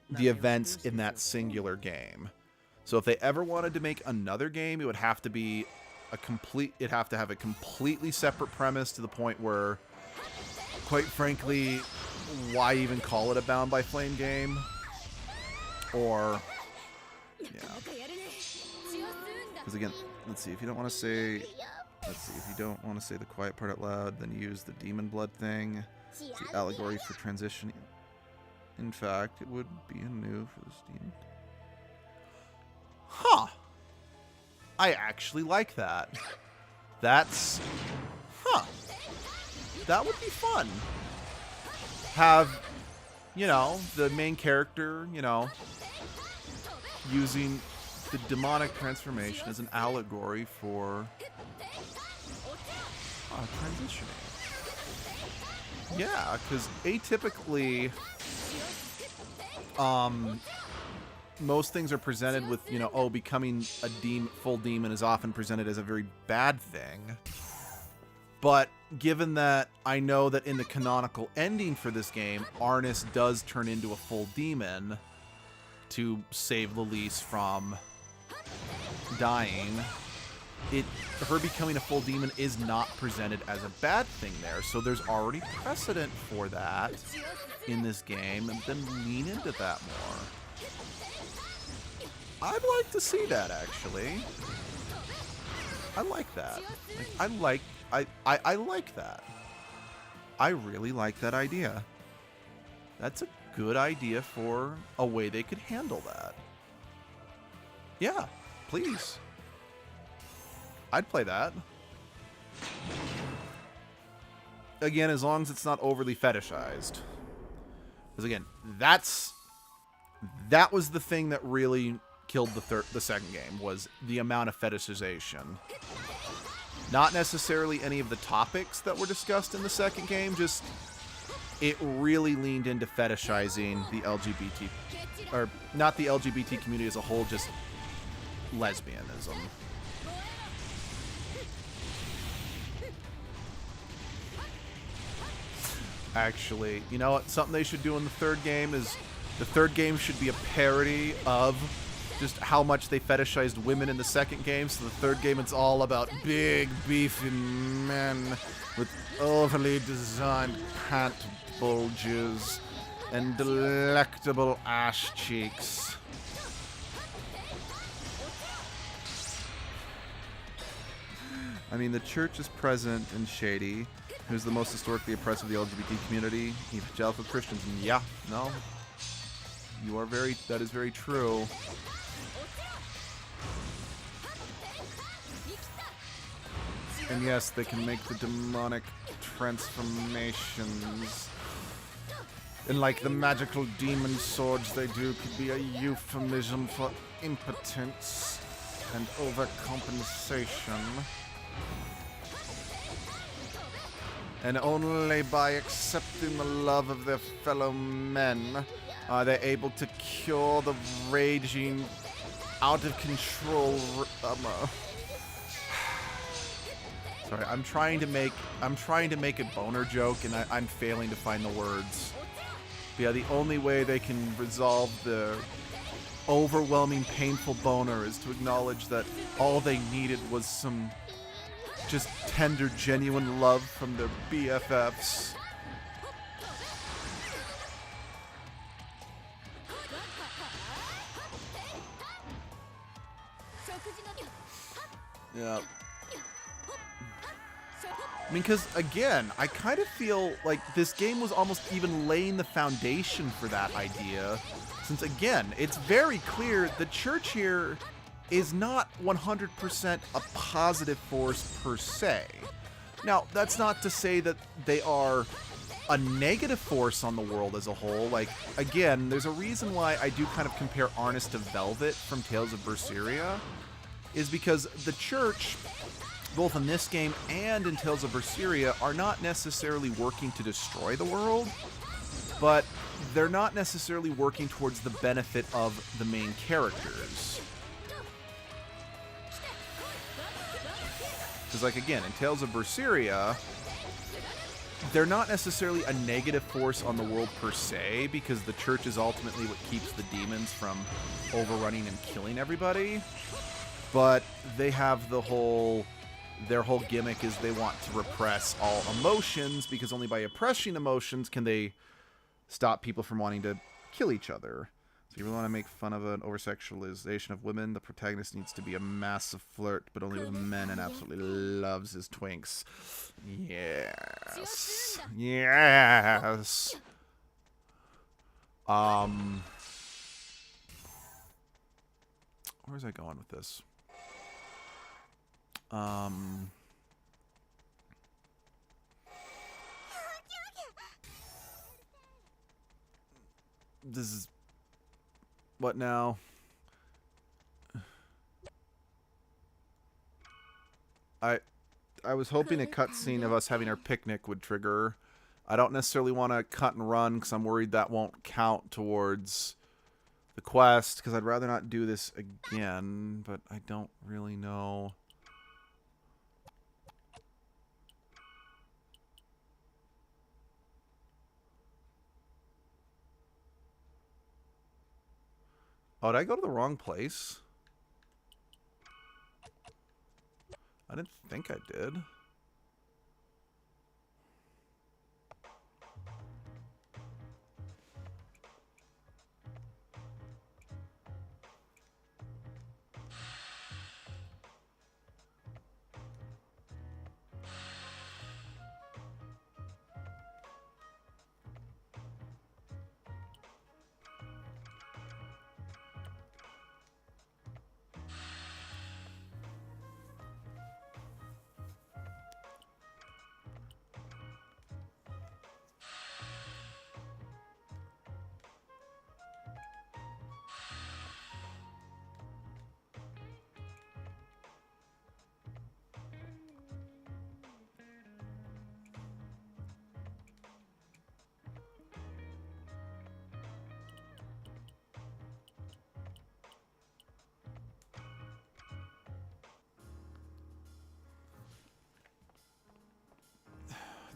the events in that singular game. So if they ever wanted to make another game, it would have to be it'd have to have a completely separate premise to the point where, quite frankly, why even call it a Bound by Flame game? Or, yeah. Because again, let's see, if you don't want to say, if you don't want to say the quiet part out loud, then use the demon blood thing. It's the allegory for transition. In fact, it would be anew for this demon. Huh. I actually like that. That's... Huh. That would be fun. Have, you know, the main character, you know, using the demonic transformation as an allegory for transitioning. Yeah, because atypically, most things are presented with, you know, oh, becoming a full demon is often presented as a very bad thing. But given that I know that in the canonical ending for this game, Arnis does turn into a full demon to save Lilise from dying, her becoming a full demon is not presented as a bad thing there. So there's already precedent for that in this game, and then lean into that more. I'd like to see that, actually. I like that. I like that. I really like that idea. That's a good idea for a way they could handle that. Yeah, please. I'd play that. Again, as long as it's not overly fetishized. Because again, that was the thing that really killed the second game, was the amount of fetishization. Not necessarily any of the topics that were discussed in the second game, just it really leaned into fetishizing the LGBT, or not the LGBT community as a whole, just lesbianism. Actually, you know what? Something they should do in the third game is the third game should be a parody of just how much they fetishized women in the second game. So the third game, it's all about big, beefy men with overly designed pant bulges and delectable ass cheeks. I mean, the church is present and shady, Who's the most historically oppressed of the LGBT community? Evangelical Christians. Yeah, no. You are that is very true. And yes, they can make the demonic transformations. And like the magical demon swords they do could be a euphemism for impotence and overcompensation. And only by accepting the love of their fellow men are they able to cure the raging, out of control. Sorry, I'm trying to make a boner joke, and I'm failing to find the words. But yeah, the only way they can resolve the overwhelming, painful boner is to acknowledge that all they needed was some just tender, genuine love from their BFFs. Yeah. I mean, because, again, I kind of feel like this game was almost even laying the foundation for that idea. Since, again, it's very clear the church here is not 100% a positive force per se. Now, that's not to say that they are a negative force on the world as a whole. Like, again, there's a reason why I do kind of compare Arnis to Velvet from Tales of Berseria, is because the church, both in this game and in Tales of Berseria, are not necessarily working to destroy the world, but they're not necessarily working towards the benefit of the main characters. Because, like, again, in Tales of Berseria, they're not necessarily a negative force on the world per se, because the church is ultimately what keeps the demons from overrunning and killing everybody. But they have their whole gimmick is they want to repress all emotions, because only by oppressing emotions can they stop people from wanting to kill each other. So you really want to make fun of an over-sexualization of women? The protagonist needs to be a massive flirt, but only with men, and absolutely loves his twinks. Yes. Yes. Where's I going with this? This is what now? I was hoping a cutscene of us having our picnic would trigger. I don't necessarily want to cut and run because I'm worried that won't count towards the quest, because I'd rather not do this again, but I don't really know. Oh, did I go to the wrong place? I didn't think I did.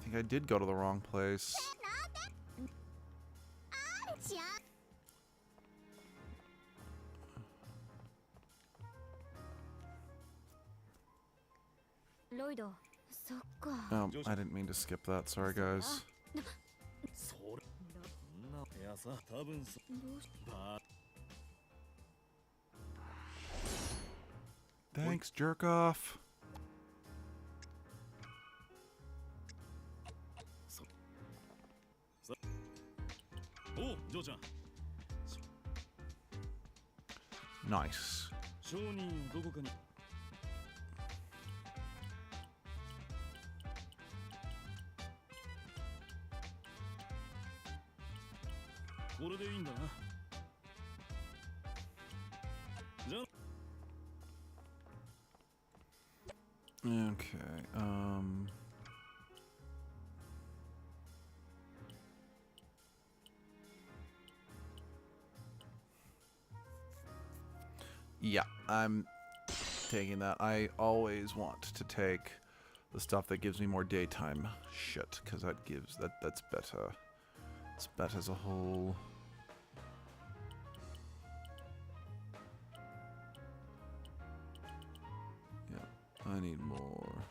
I think I did go to the wrong place. Oh, I didn't mean to skip that. Sorry, guys. Thanks, jerk off. おうジョーちゃん Nice. 商人どこかにこれでいいんだなじゃあ Okay. Yeah, I'm taking that. I always want to take the stuff that gives me more daytime shit, because that gives that's better. It's better as a whole. Yeah, I need more.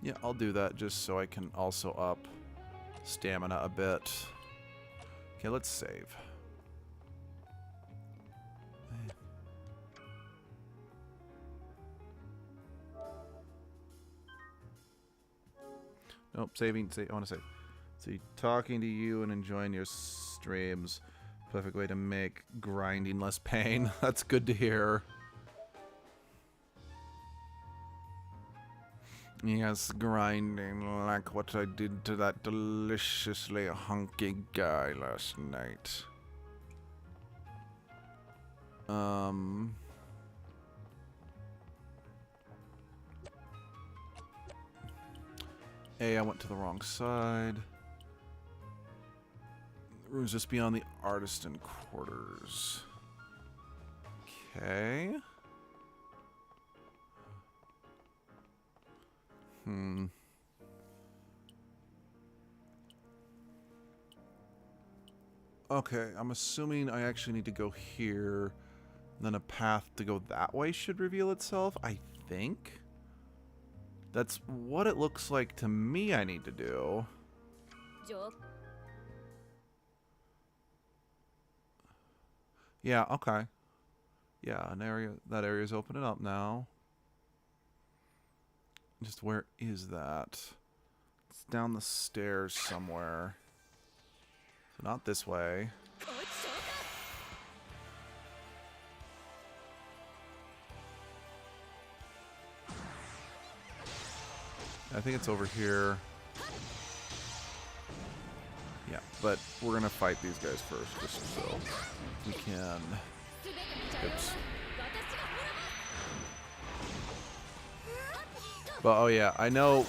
Yeah, I'll do that just so I can also up stamina a bit. Okay, let's save. Nope, saving. I want to save. See, talking to you and enjoying your streams. Perfect way to make grinding less pain. That's good to hear. Yes, grinding like what I did to that deliciously hunky guy last night. I went to the wrong side. The room's just beyond the artisan quarters. Okay. Okay, I'm assuming I actually need to go here. And then a path to go that way should reveal itself, I think. That's what it looks like to me I need to do. Yeah, okay. Yeah, that area's opening up now. Just where is that? It's down the stairs somewhere. So not this way. I think it's over here. Yeah, but we're gonna fight these guys first, just so we can. Oops. But oh yeah, I know.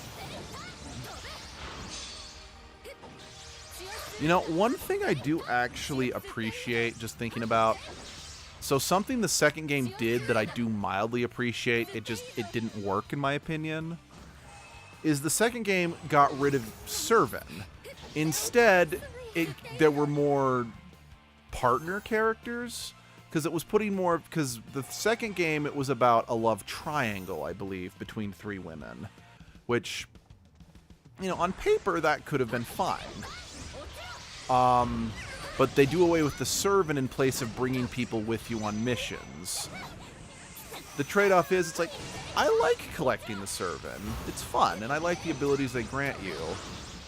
You know, one thing I do actually appreciate, just thinking about. So something the second game did that I do mildly appreciate, it didn't work in my opinion, is the second game got rid of Servant. Instead, there were more partner characters, because it was putting more, because the second game, it was about a love triangle, I believe, between 3 women, which, you know, on paper, that could have been fine. But they do away with the servant in place of bringing people with you on missions. The trade-off is, it's like, I like collecting the servant. It's fun, and I like the abilities they grant you.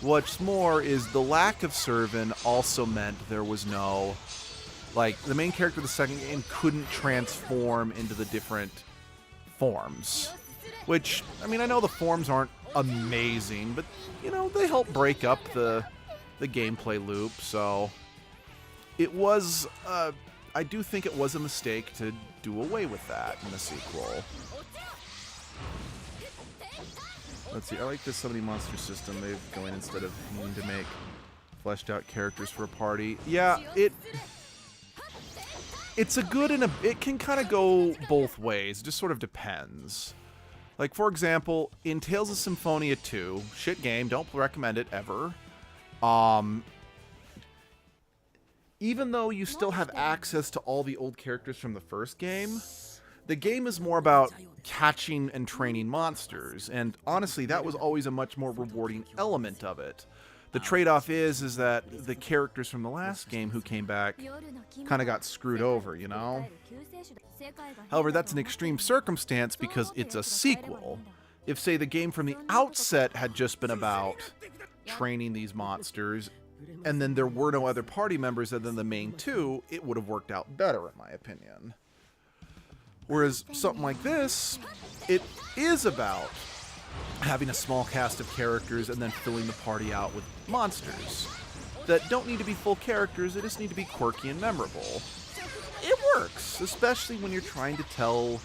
What's more is the lack of servant also meant there was no... Like, the main character of the second game couldn't transform into the different forms. Which, I mean, I know the forms aren't amazing, but, you know, they help break up the gameplay loop, so... It was, I do think it was a mistake to do away with that in the sequel. Let's see, I like this Summoning Monster system they've going instead of needing to make fleshed out characters for a party. Yeah, it's a good and it can kind of go both ways. It just sort of depends. Like, for example, in Tales of Symphonia 2, shit game, don't recommend it ever. Even though you still have access to all the old characters from the first game, The game is more about catching and training monsters, and honestly, that was always a much more rewarding element of it. The trade-off is that the characters from the last game who came back kind of got screwed over, you know? However, that's an extreme circumstance because it's a sequel. If, say, the game from the outset had just been about training these monsters, and then there were no other party members other than the main two, it would have worked out better, in my opinion. Whereas something like this, it is about having a small cast of characters and then filling the party out with monsters that don't need to be full characters, they just need to be quirky and memorable. It works, especially when you're trying to tell,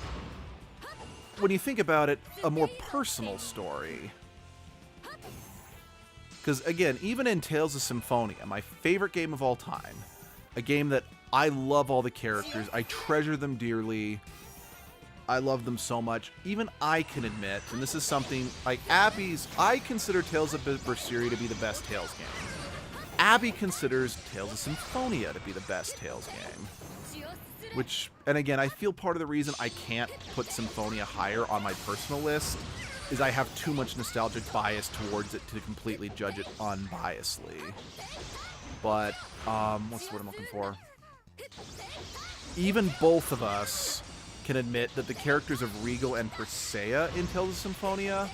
when you think about it, a more personal story. Because again, even in Tales of Symphonia, my favorite game of all time, a game that I love all the characters, I treasure them dearly, I love them so much. Even I can admit, and this is something like Abby's, I consider Tales of Berseria to be the best Tales game. Abby considers Tales of Symphonia to be the best Tales game. Which, and again, I feel part of the reason I can't put Symphonia higher on my personal list is I have too much nostalgic bias towards it to completely judge it unbiasedly. But, what's the word I'm looking for? Even both of us can admit that the characters of Regal and Persea in Tales of Symphonia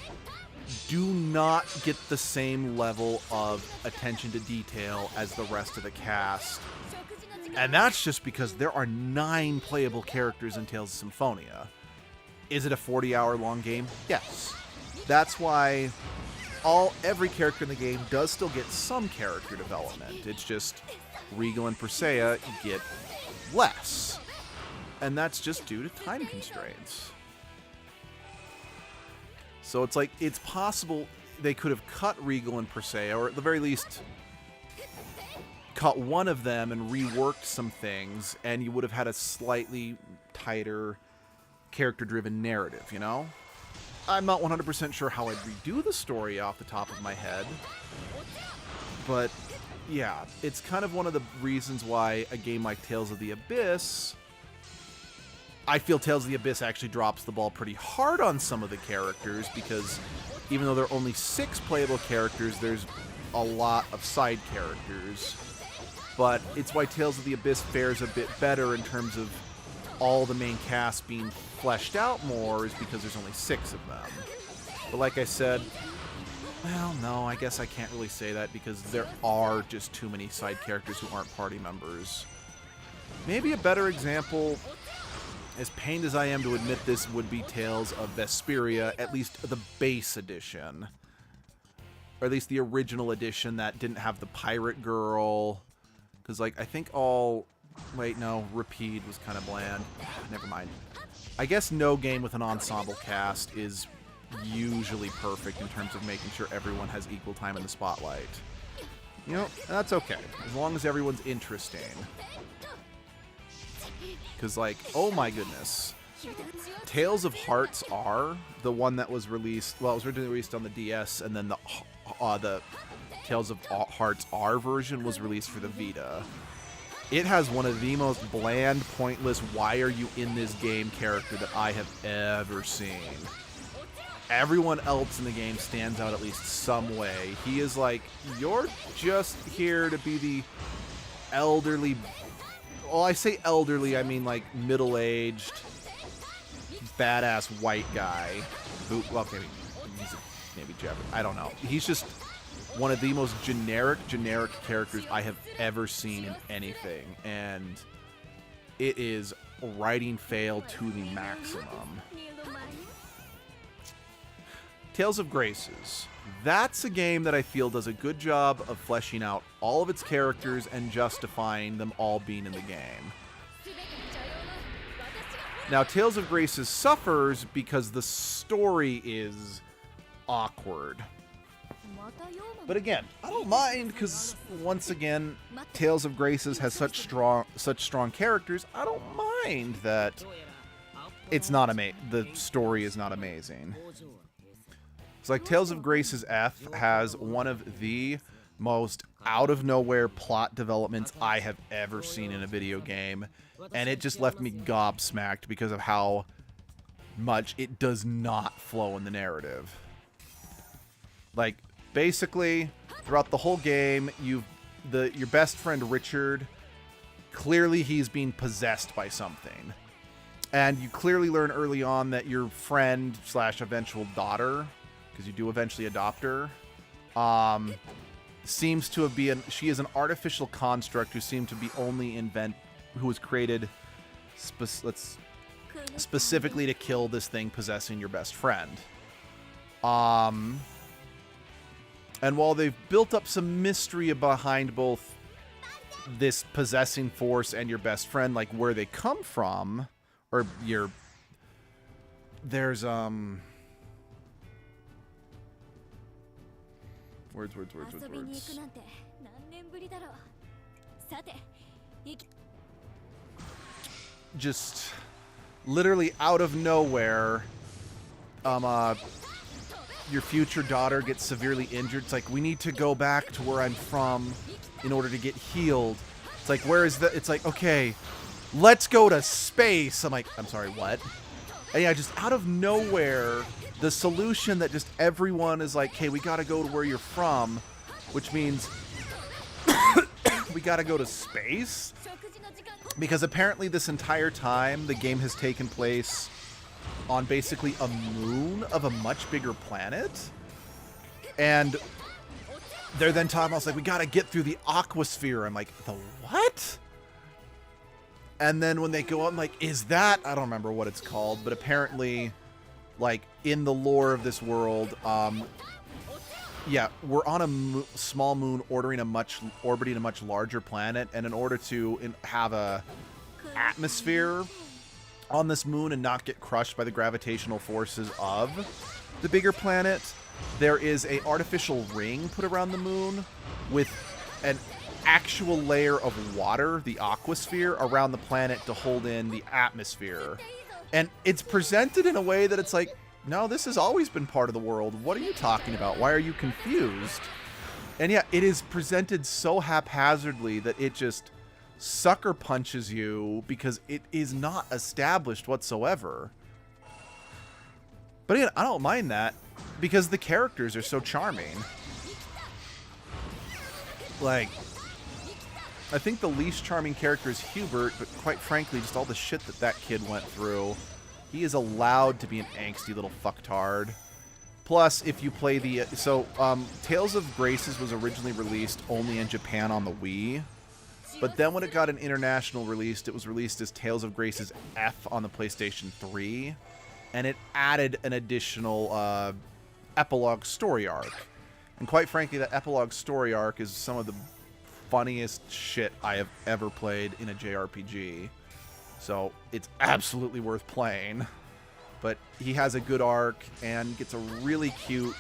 do not get the same level of attention to detail as the rest of the cast. And that's just because there are 9 playable characters in Tales of Symphonia. Is it a 40-hour long game? Yes. That's why every character in the game does still get some character development. It's just Regal and Persea get less. And that's just due to time constraints. So it's like, it's possible they could have cut Regal and Persea, or at the very least, cut one of them and reworked some things, and you would have had a slightly tighter, character-driven narrative, you know? I'm not 100% sure how I'd redo the story off the top of my head, but yeah, it's kind of one of the reasons why a game like Tales of the Abyss, I feel Tales of the Abyss actually drops the ball pretty hard on some of the characters, because even though there are only 6 playable characters, there's a lot of side characters. But it's why Tales of the Abyss fares a bit better in terms of all the main cast being fleshed out more, is because there's only 6 of them. But like I said, well, no, I guess I can't really say that because there are just too many side characters who aren't party members. Maybe a better example, as pained as I am to admit this, would be Tales of Vesperia, at least the base edition. Or at least the original edition that didn't have the pirate girl. Because, like, I think all... Wait, no, Rapide was kind of bland. Never mind. I guess no game with an ensemble cast is usually perfect in terms of making sure everyone has equal time in the spotlight. You know, that's okay, as long as everyone's interesting. Because, like, oh my goodness. Tales of Hearts R, the one that was released... Well, it was originally released on the DS, and then the Tales of Hearts R version was released for the Vita. It has one of the most bland, pointless, why are you in this game character that I have ever seen. Everyone else in the game stands out at least some way. He is like, you're just here to be the elderly... Well, I say elderly, I mean like middle-aged, badass white guy. Who, well, okay, he's maybe Japanese. I don't know. He's just one of the most generic characters I have ever seen in anything, and it is writing fail to the maximum. Tales of Graces. That's a game that I feel does a good job of fleshing out all of its characters and justifying them all being in the game. Now, Tales of Graces suffers because the story is awkward. But again, I don't mind because, once again, Tales of Graces has such strong characters. I don't mind that it's not the story is not amazing. It's like Tales of Graces F has one of the most out-of-nowhere plot developments I have ever seen in a video game, and it just left me gobsmacked because of how much, it does not flow in the narrative. Like, basically, throughout the whole game, your best friend Richard, clearly he's being possessed by something. And you clearly learn early on that your friend / eventual daughter, because you do eventually adopt her, seems to have been, she is an artificial construct who seemed to be who was created specifically to kill this thing possessing your best friend. And while they've built up some mystery behind both this possessing force and your best friend, like where they come from, or there's words. Just literally out of nowhere, your future daughter gets severely injured. It's like, we need to go back to where I'm from in order to get healed. It's like, where is the... It's like, okay, let's go to space. I'm like, I'm sorry, what? And yeah, just out of nowhere, the solution that just everyone is like, hey, we gotta go to where you're from, which means we gotta go to space? Because apparently this entire time, the game has taken place on basically a moon of a much bigger planet. And they're then talking about, like, we gotta get through the aquasphere. I'm like, the what? And then when they go up, I'm like, is that... I don't remember what it's called, but apparently, like, in the lore of this world, yeah, we're on a small moon orbiting a much larger planet, and in order to have a atmosphere on this moon and not get crushed by the gravitational forces of the bigger planet, there is a artificial ring put around the moon with an actual layer of water, the aquasphere, around the planet to hold in the atmosphere. And it's presented in a way that it's like, no, this has always been part of the world. What are you talking about? Why are you confused? And yeah, it is presented so haphazardly that it just sucker punches you because it is not established whatsoever. But again, I don't mind that because the characters are so charming. Like, I think the least charming character is Hubert, but quite frankly, just all the shit that kid went through. He is allowed to be an angsty little fucktard. Plus, if you play the... Tales of Graces was originally released only in Japan on the Wii. But then when it got an international release, it was released as Tales of Graces F on the PlayStation 3. And it added an additional epilogue story arc. And quite frankly, that epilogue story arc is some of the funniest shit I have ever played in a JRPG. So it's absolutely worth playing. But he has a good arc and gets a really cute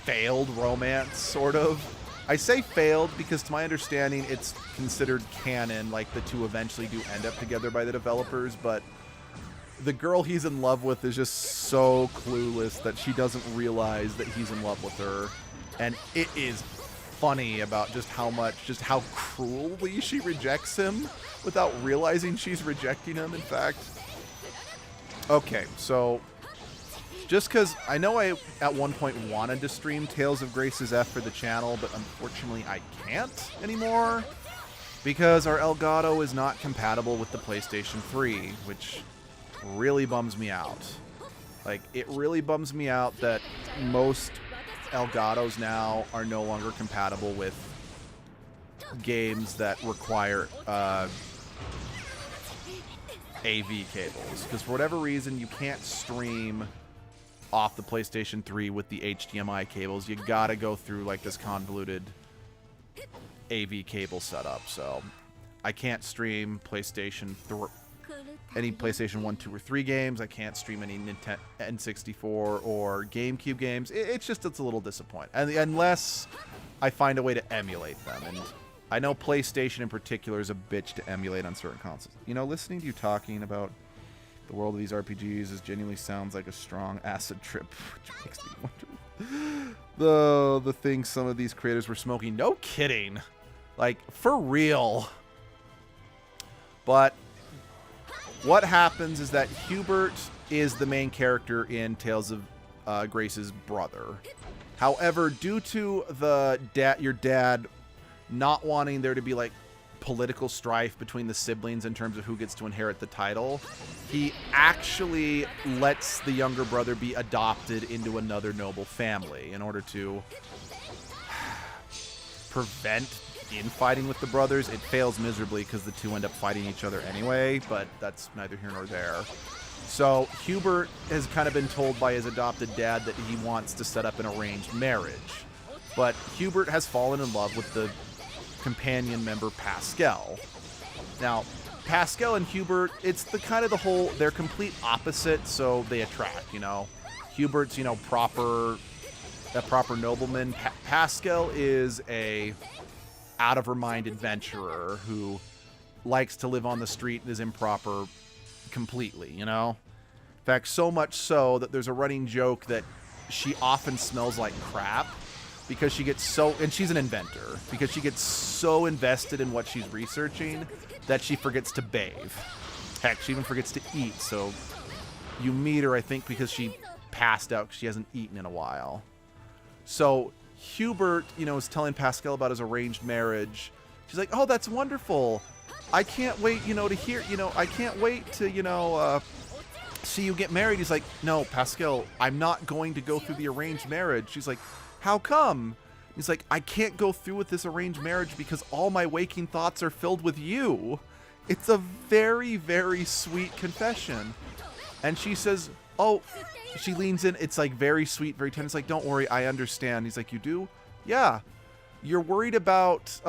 failed romance, sort of. I say failed because to my understanding it's considered canon, like the two eventually do end up together by the developers, but the girl he's in love with is just so clueless that she doesn't realize that he's in love with her. And it is funny about just how cruelly she rejects him without realizing she's rejecting him, in fact. Okay, so just because I know I at one point wanted to stream Tales of Graces F for the channel, but unfortunately I can't anymore because our Elgato is not compatible with the PlayStation 3, which really bums me out. Like, it really bums me out that most Elgatos now are no longer compatible with games that require AV cables, because for whatever reason you can't stream off the PlayStation 3 with the HDMI cables. You gotta go through like this convoluted AV cable setup. So I can't stream any PlayStation 1, 2, or 3 games. I can't stream any Nintendo N64 or GameCube games. It's a little disappointing, unless I find a way to emulate them. And I know PlayStation in particular is a bitch to emulate on certain consoles. You know, listening to you talking about the world of these RPGs genuinely sounds like a strong acid trip, which makes me wonder the things some of these creators were smoking. No kidding. Like, for real. But what happens is that Hubert is the main character in Tales of Grace's brother. However, due to your dad not wanting there to be like political strife between the siblings in terms of who gets to inherit the title, he actually lets the younger brother be adopted into another noble family in order to prevent infighting with the brothers. It fails miserably because the two end up fighting each other anyway, but that's neither here nor there. So Hubert has kind of been told by his adopted dad that he wants to set up an arranged marriage. But Hubert has fallen in love with the companion member Pascal. Now, Pascal and Hubert, it's the kind of the whole, they're complete opposite, so they attract, you know. Hubert's, you know, a proper nobleman. Pascal is a out of her mind adventurer who likes to live on the street and is improper completely, you know. In fact, so much so that there's a running joke that she often smells like crap because she gets so, and she's an inventor, because she gets so invested in what she's researching that she forgets to bathe. Heck, she even forgets to eat. So you meet her, I think, because she passed out because she hasn't eaten in a while. So Hubert, you know, is telling Pascal about his arranged marriage. She's like, oh, that's wonderful. I can't wait, you know, to hear, you know, I can't wait to, you know, see you get married. He's like, no, Pascal, I'm not going to go through the arranged marriage. She's like, how come? He's like, I can't go through with this arranged marriage because all my waking thoughts are filled with you. It's a very, very sweet confession. And she says, oh, she leans in. It's like very sweet, very tender. It's like, don't worry, I understand. He's like, you do? Yeah. You're worried about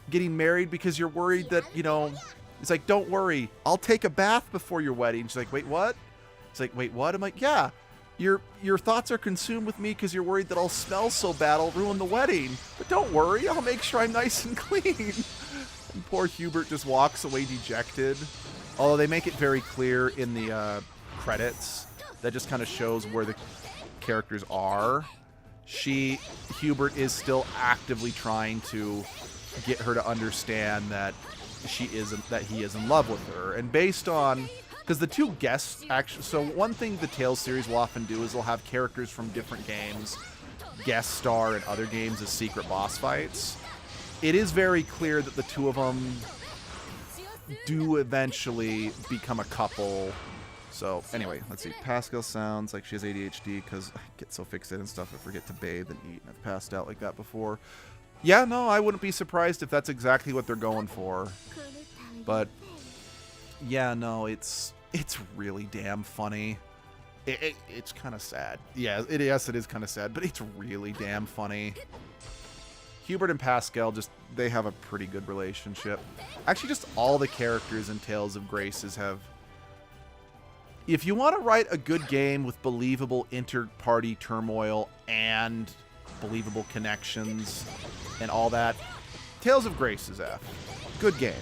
getting married because you're worried that, you know, he's like, don't worry, I'll take a bath before your wedding. She's like, wait, what? He's like, wait, what? I'm like, yeah. Your thoughts are consumed with me because you're worried that I'll smell so bad I'll ruin the wedding. But don't worry, I'll make sure I'm nice and clean. And poor Hubert just walks away dejected. Although they make it very clear in the credits that just kind of shows where the characters are. Hubert is still actively trying to get her to understand that he is in love with her. And based on, because the two guests actually, so one thing the Tales series will often do is they'll have characters from different games guest star in other games as secret boss fights. It is very clear that the two of them do eventually become a couple. So anyway, let's see. Pascal sounds like she has ADHD because I get so fixated and stuff I forget to bathe and eat, and I've passed out like that before. Yeah, no, I wouldn't be surprised if that's exactly what they're going for. But yeah, no, it's really damn funny. It's kind of sad. Yeah, yes, it is kind of sad, but it's really damn funny. Hubert and Pascal, they have a pretty good relationship. Actually, just all the characters in Tales of Graces have... If you want to write a good game with believable inter-party turmoil and believable connections and all that, Tales of Graces F. Good game.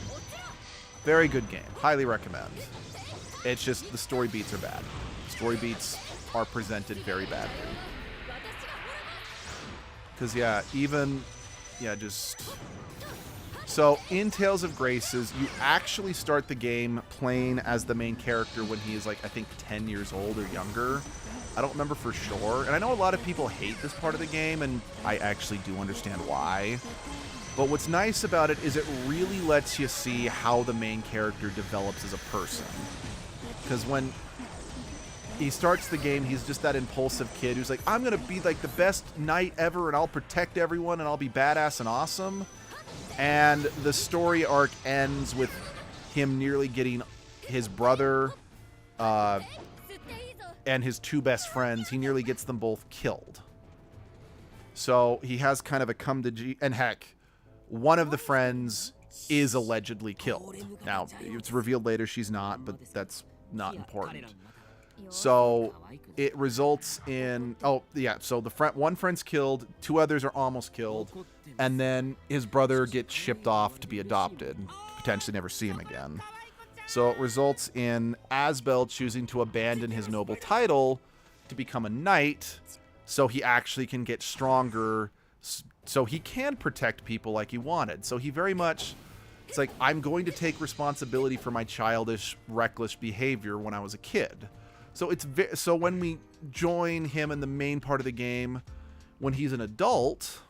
Very good game. Highly recommend. It's just the story beats are bad. Story beats are presented very badly. Because, yeah, So, in Tales of Graces, you actually start the game playing as the main character when he is, like, I think 10 years old or younger. I don't remember for sure. And I know a lot of people hate this part of the game, and I actually do understand why. But what's nice about it is it really lets you see how the main character develops as a person. Because when he starts the game, he's just that impulsive kid who's like, I'm going to be like the best knight ever, and I'll protect everyone, and I'll be badass and awesome. And the story arc ends with him nearly getting his brother and his two best friends. He nearly gets them both killed. So he has kind of a come to G. And heck, one of the friends is allegedly killed. Now, it's revealed later she's not, but that's not important. So it results in, so one friend's killed, two others are almost killed, and then his brother gets shipped off to be adopted, potentially never see him again. So it results in Asbel choosing to abandon his noble title to become a knight, so he actually can get stronger, so he can protect people like he wanted. So he very much It's like, I'm going to take responsibility for my childish, reckless behavior when I was a kid. So so when we join him in the main part of the game, when he's an adult,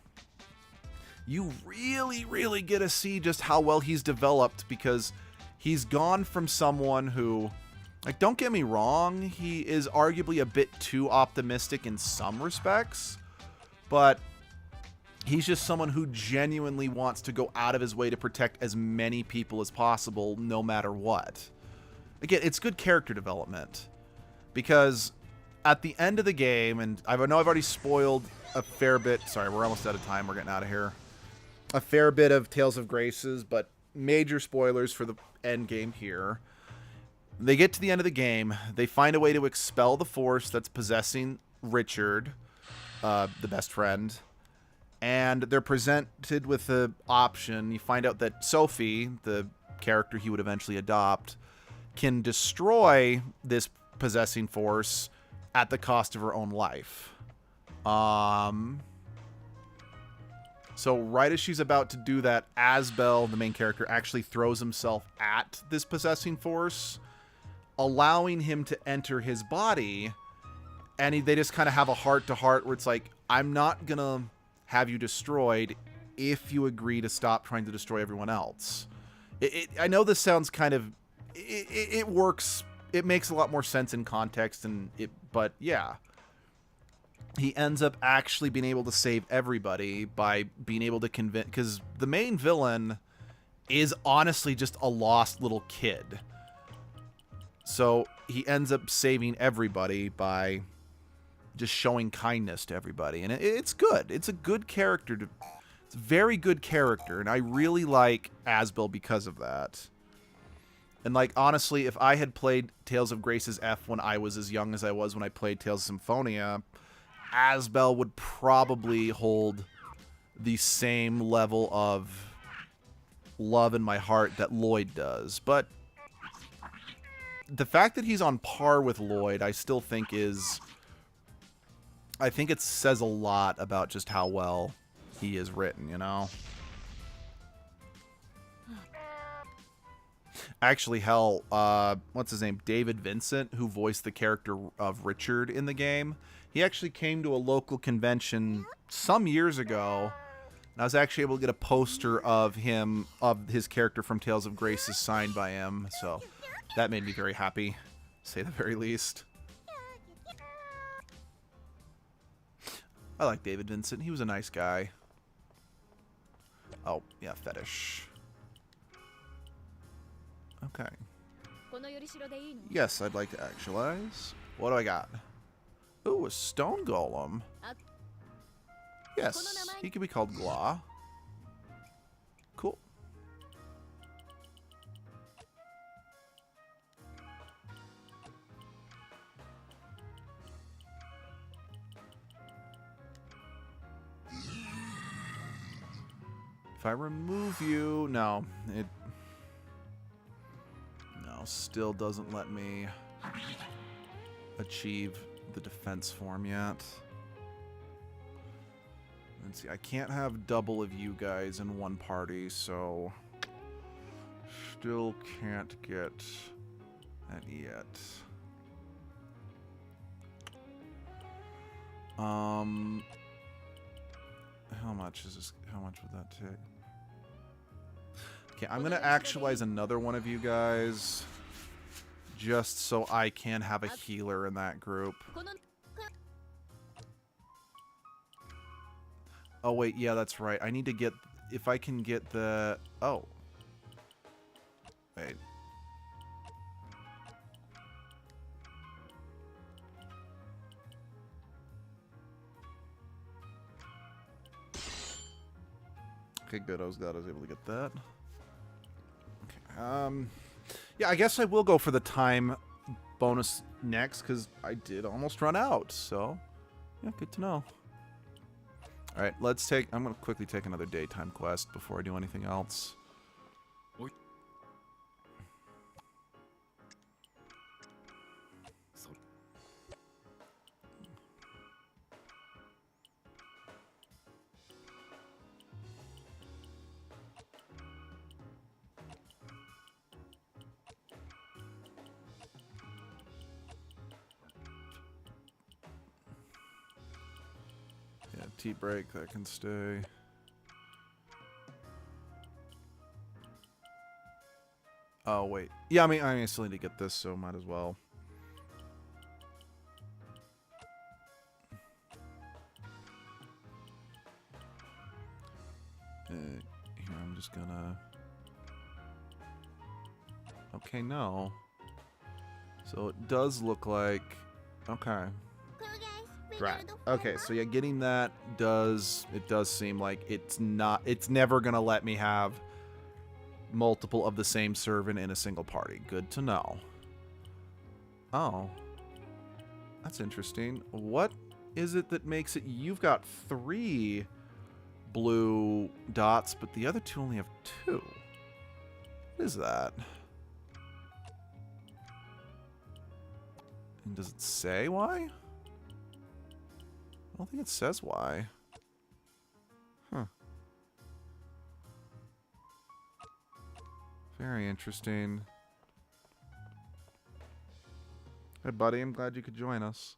you really, really get to see just how well he's developed, because he's gone from someone who, like, don't get me wrong, he is arguably a bit too optimistic in some respects, but he's just someone who genuinely wants to go out of his way to protect as many people as possible, no matter what. Again, it's good character development, because at the end of the game, and I know I've already spoiled a fair bit. Sorry, we're almost out of time. We're getting out of here. A fair bit of Tales of Graces, but major spoilers for the end game here. They get to the end of the game. They find a way to expel the force that's possessing Richard, the best friend. And they're presented with the option. You find out that Sophie, the character he would eventually adopt, can destroy this possessing force at the cost of her own life. So right as she's about to do that, Asbel, the main character, actually throws himself at this possessing force, allowing him to enter his body. And they just kind of have a heart-to-heart where it's like, I'm not going to have you destroyed if you agree to stop trying to destroy everyone else. I know this sounds kind of... It works. It makes a lot more sense in context, but yeah. He ends up actually being able to save everybody by being able to convince... Because the main villain is honestly just a lost little kid. So he ends up saving everybody by just showing kindness to everybody. And it's good. It's a good character. It's a very good character. And I really like Asbel because of that. And, like, honestly, if I had played Tales of Graces F when I was as young as I was when I played Tales of Symphonia, Asbel would probably hold the same level of love in my heart that Lloyd does. But the fact that he's on par with Lloyd, I still think is... I think it says a lot about just how well he is written, you know? Actually, hell, what's his name? David Vincent, who voiced the character of Richard in the game. He actually came to a local convention some years ago, and I was actually able to get a poster of him, of his character from Tales of Graces signed by him, so that made me very happy, to say the very least. I like David Vincent. He was a nice guy. Oh, yeah, fetish. Okay. Yes, I'd like to actualize. What do I got? Ooh, a stone golem. Yes, he can be called Gla. Cool. If I remove you... No, it... No, still doesn't let me achieve the defense form yet. Let's see, I can't have double of you guys in one party, so... Still can't get that yet. How much is this? How much would that take? Okay, I'm gonna actualize another one of you guys, just so I can have a healer in that group. Oh wait, yeah, that's right. I need to get, if I can get the, oh. Wait. Okay, good. I was glad I was able to get that. Okay. Yeah, I guess I will go for the time bonus next, because I did almost run out. So, yeah, good to know. All right, let's take... I'm going to quickly take another daytime quest before I do anything else. tea break, that can stay. Oh, wait. Yeah, I mean, I still need to get this, so might as well. Here, I'm just gonna... Okay, no. So it does look like... Okay. Right. Okay, so yeah, getting that does... It does seem like it's not... It's never gonna let me have multiple of the same servant in a single party. Good to know. Oh. That's interesting. What is it that makes it... You've got 3 blue dots, but the other 2 only have 2. What is that? And does it say why? I don't think it says why. Huh. Very interesting. Hey, buddy, I'm glad you could join us.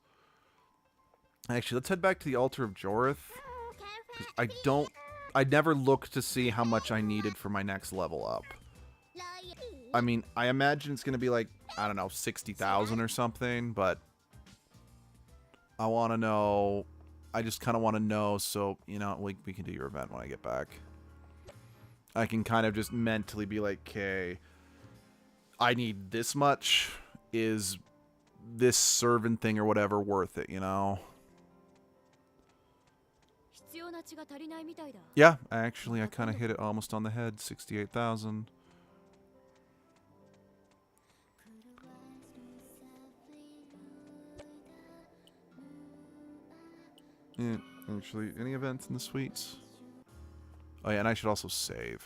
Actually, let's head back to the Altar of Jorith. 'Cause I never looked to see how much I needed for my next level up. I mean, I imagine it's going to be like, I don't know, 60,000 or something, but I want to know. I just kind of want to know so, you know, we can do your event when I get back. I can kind of just mentally be like, okay, I need this much. Is this servant thing or whatever worth it, you know? Yeah, actually, I kind of hit it almost on the head. 68,000. Yeah, actually, any events in the suites? Oh yeah, and I should also save.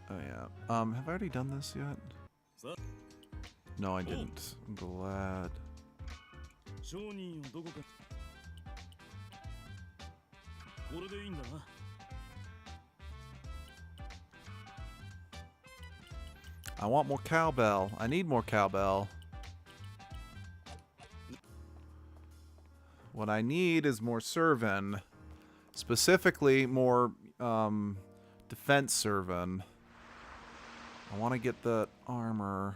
Oh yeah. Have I already done this yet? No, I didn't. I'm glad. I want more cowbell. I need more cowbell. What I need is more servant. Specifically, more defense servant. I want to get the armor.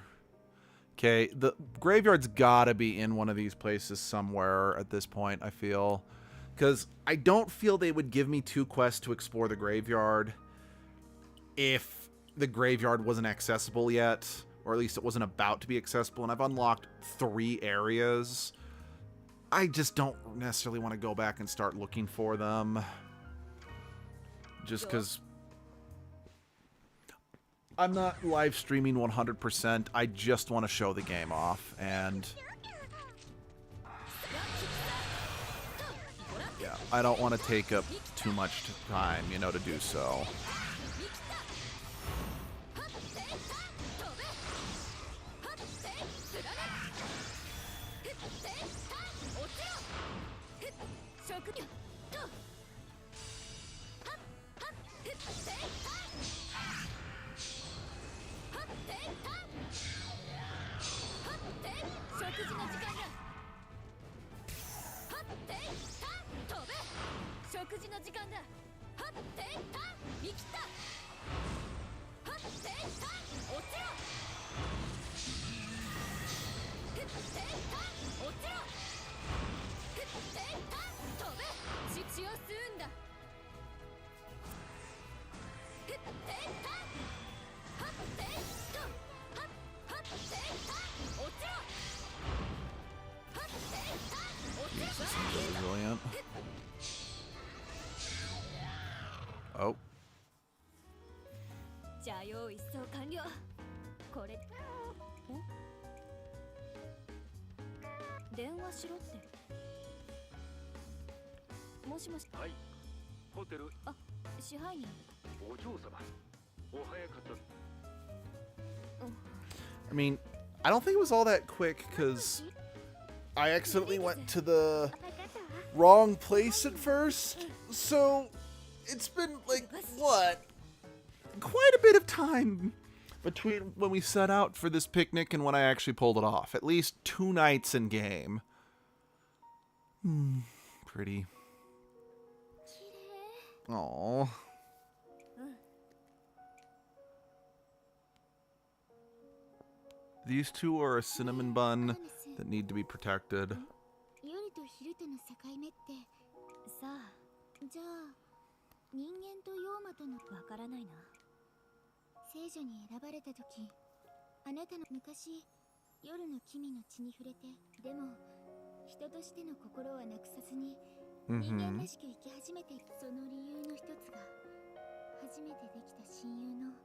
Okay, the graveyard's gotta be in one of these places somewhere at this point, I feel. Because I don't feel they would give me 2 quests to explore the graveyard if the graveyard wasn't accessible yet. Or at least it wasn't about to be accessible. And I've unlocked 3 areas. I just don't necessarily want to go back and start looking for them. Just because... I'm not live streaming 100%. I just want to show the game off, and yeah, I don't want to take up too much time, you know, to do so. Brilliant. Oh. もしもし。はい。ホテル。あ、支配人。お嬢様。お早かった。I mean, I don't think it was all that quick because I accidentally went to the wrong place at first. So it's been like, what? Quite a bit of time between when we set out for this picnic and when I actually pulled it off. At least 2 nights in game. Pretty. 綺麗。 Aww. These two are a cinnamon bun that need to be protected. 夜と昼との境目ってさあ、じゃあ人間と妖魔とのわからないな。聖女に選ばれた時、あなたの昔夜の君の血に触れて、でも人としての心はなくさずに人間らしく生き始めて、その理由の一つが初めてできた親友の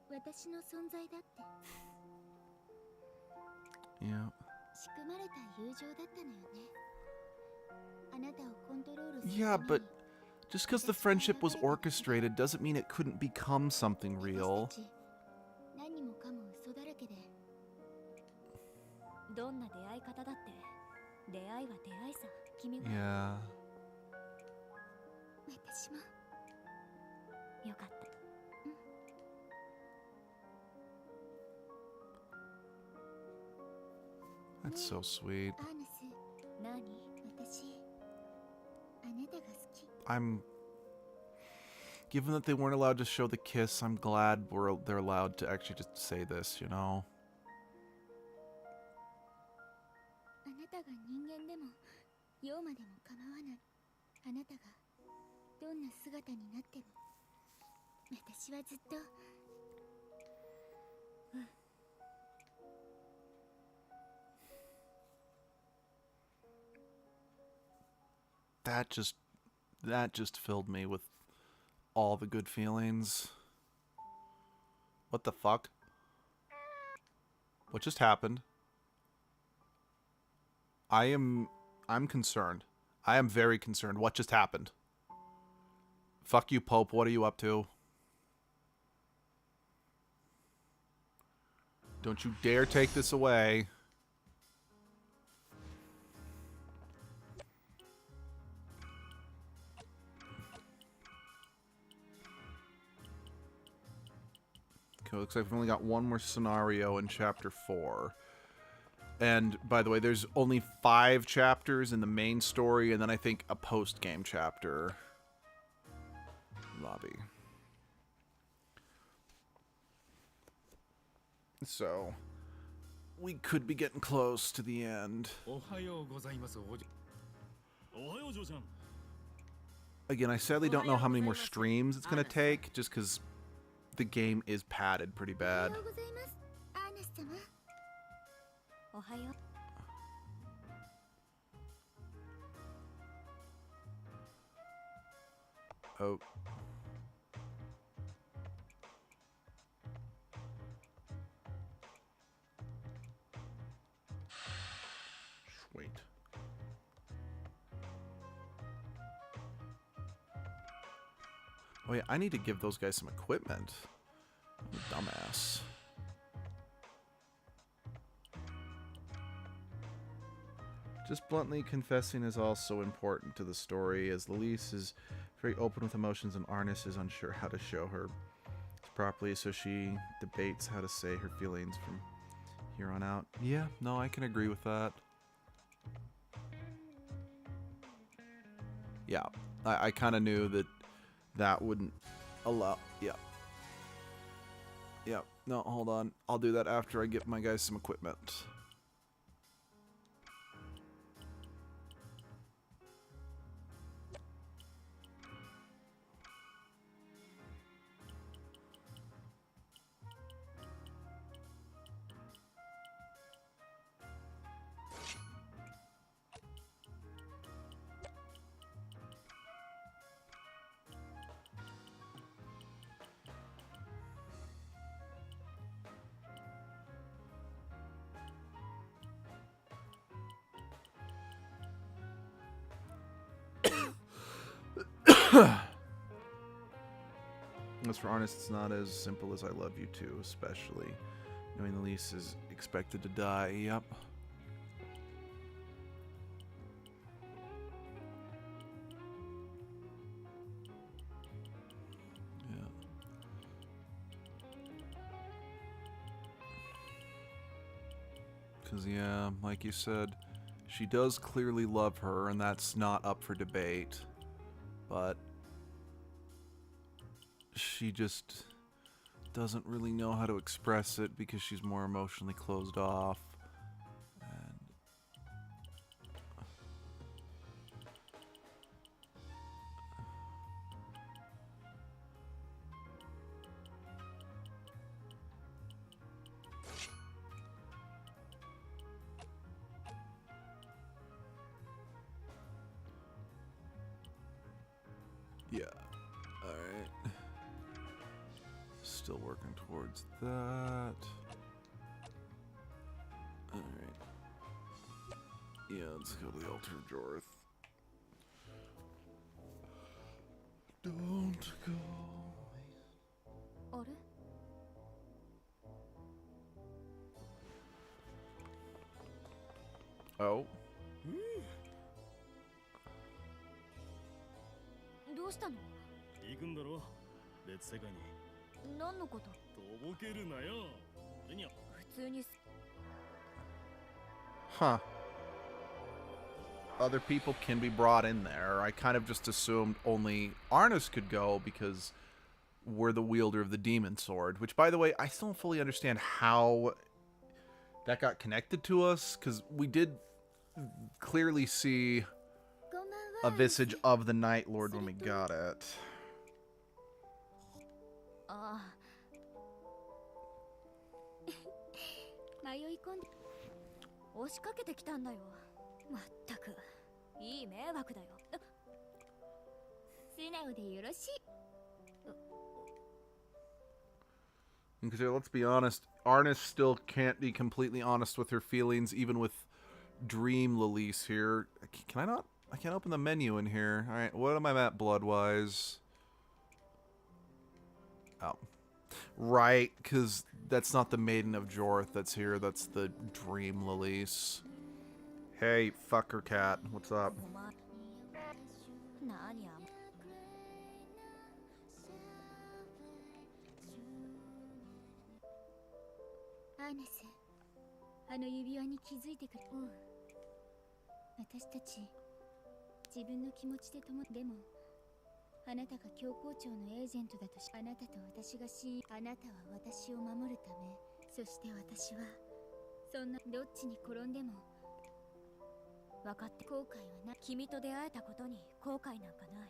私の存在だって。 Yeah. 仕組まれた友情だったのよね。あなたをコントロールするために。 Yeah, but just because the friendship was orchestrated doesn't mean it couldn't become something real. 何もかも嘘だらけで。どんな出会い方だって出会いは出会いさ。君は。 Yeah. 私もよかった。 That's so sweet. アーナス、何？私、あなたが好き。 I'm... Given that they weren't allowed to show the kiss, I'm glad they're allowed to actually just say this, you know? あなたが人間でも妖魔でも構わない。あなたがどんな姿になっても私はずっと。 That just filled me with all the good feelings. What the fuck? What just happened? I'm concerned. I am very concerned. What just happened? Fuck you, Pope. What are you up to? Don't you dare take this away. Okay, looks like we've only got one more scenario in chapter 4. And, by the way, there's only 5 chapters in the main story, and then I think a post-game chapter. Lobby. So, we could be getting close to the end. Again, I sadly don't know how many more streams it's going to take, just because the game is padded pretty bad. おはよう。 Oh. Sweet. Oh yeah, I need to give those guys some equipment. I'm a dumbass. Just bluntly confessing is also important to the story, as Lelise is very open with emotions and Arnis is unsure how to show her properly, so she debates how to say her feelings from here on out. Yeah, no, I can agree with that. Yeah, I kind of knew that that wouldn't allow... Yeah. Yeah, no, hold on. I'll do that after I get my guys some equipment. As for Arnis, it's not as simple as I love you too, especially knowing the lease is expected to die. Yep. Because, yeah, like you said, she does clearly love her, and that's not up for debate. But she just doesn't really know how to express it because she's more emotionally closed off. And yeah, alright. Still working towards that. Alright. Yeah, let's go to the altar of Jorth. Don't go. あれ Oh. どうしたの？行くんだろ別世界に。何のこと？とぼけるなよ。俺には普通に Huh. Other people can be brought in there. I kind of just assumed only Arnis could go because we're the wielder of the demon sword. Which, by the way, I still don't fully understand how that got connected to us. Because we did clearly see こんばん a は。 visage of the Night Lord when we got it. ああ。迷い込んで押しかけてきたんだよ。まったくいい迷惑だよ。素直でよろしい。 Because let's be honest, Arnis still can't be completely honest with her feelings, even with Dream Lilise here. Can I not? I can't open the menu in here. Alright, what am I at blood-wise? Oh. Right, because that's not the Maiden of Jorth that's here. That's the Dream Lilise. Hey, fucker cat. What's up? 何や。アーネス、あの指輪に気づいてくれ。おう。私たち、自分の気持ちでとも、でも、あなたが教皇庁のエージェントだとし、あなたと私があなたは私を守るため、そして私は、そんな、どっちに転んでも、分かって後悔はな。君と出会えたことに後悔なんかない。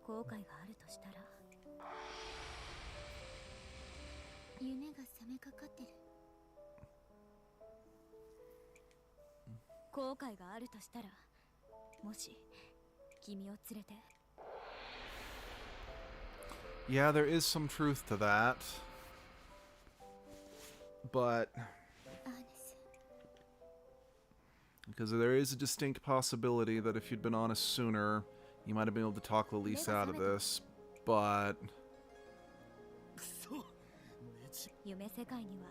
後悔があるとしたら、夢が覚めかかってる。後悔があるとしたら、もし君を連れて。 Yeah, there is some truth to that. But because there is a distinct possibility that if you'd been honest sooner, you might have been able to talk Lilise out of this. But くそ。夢世界には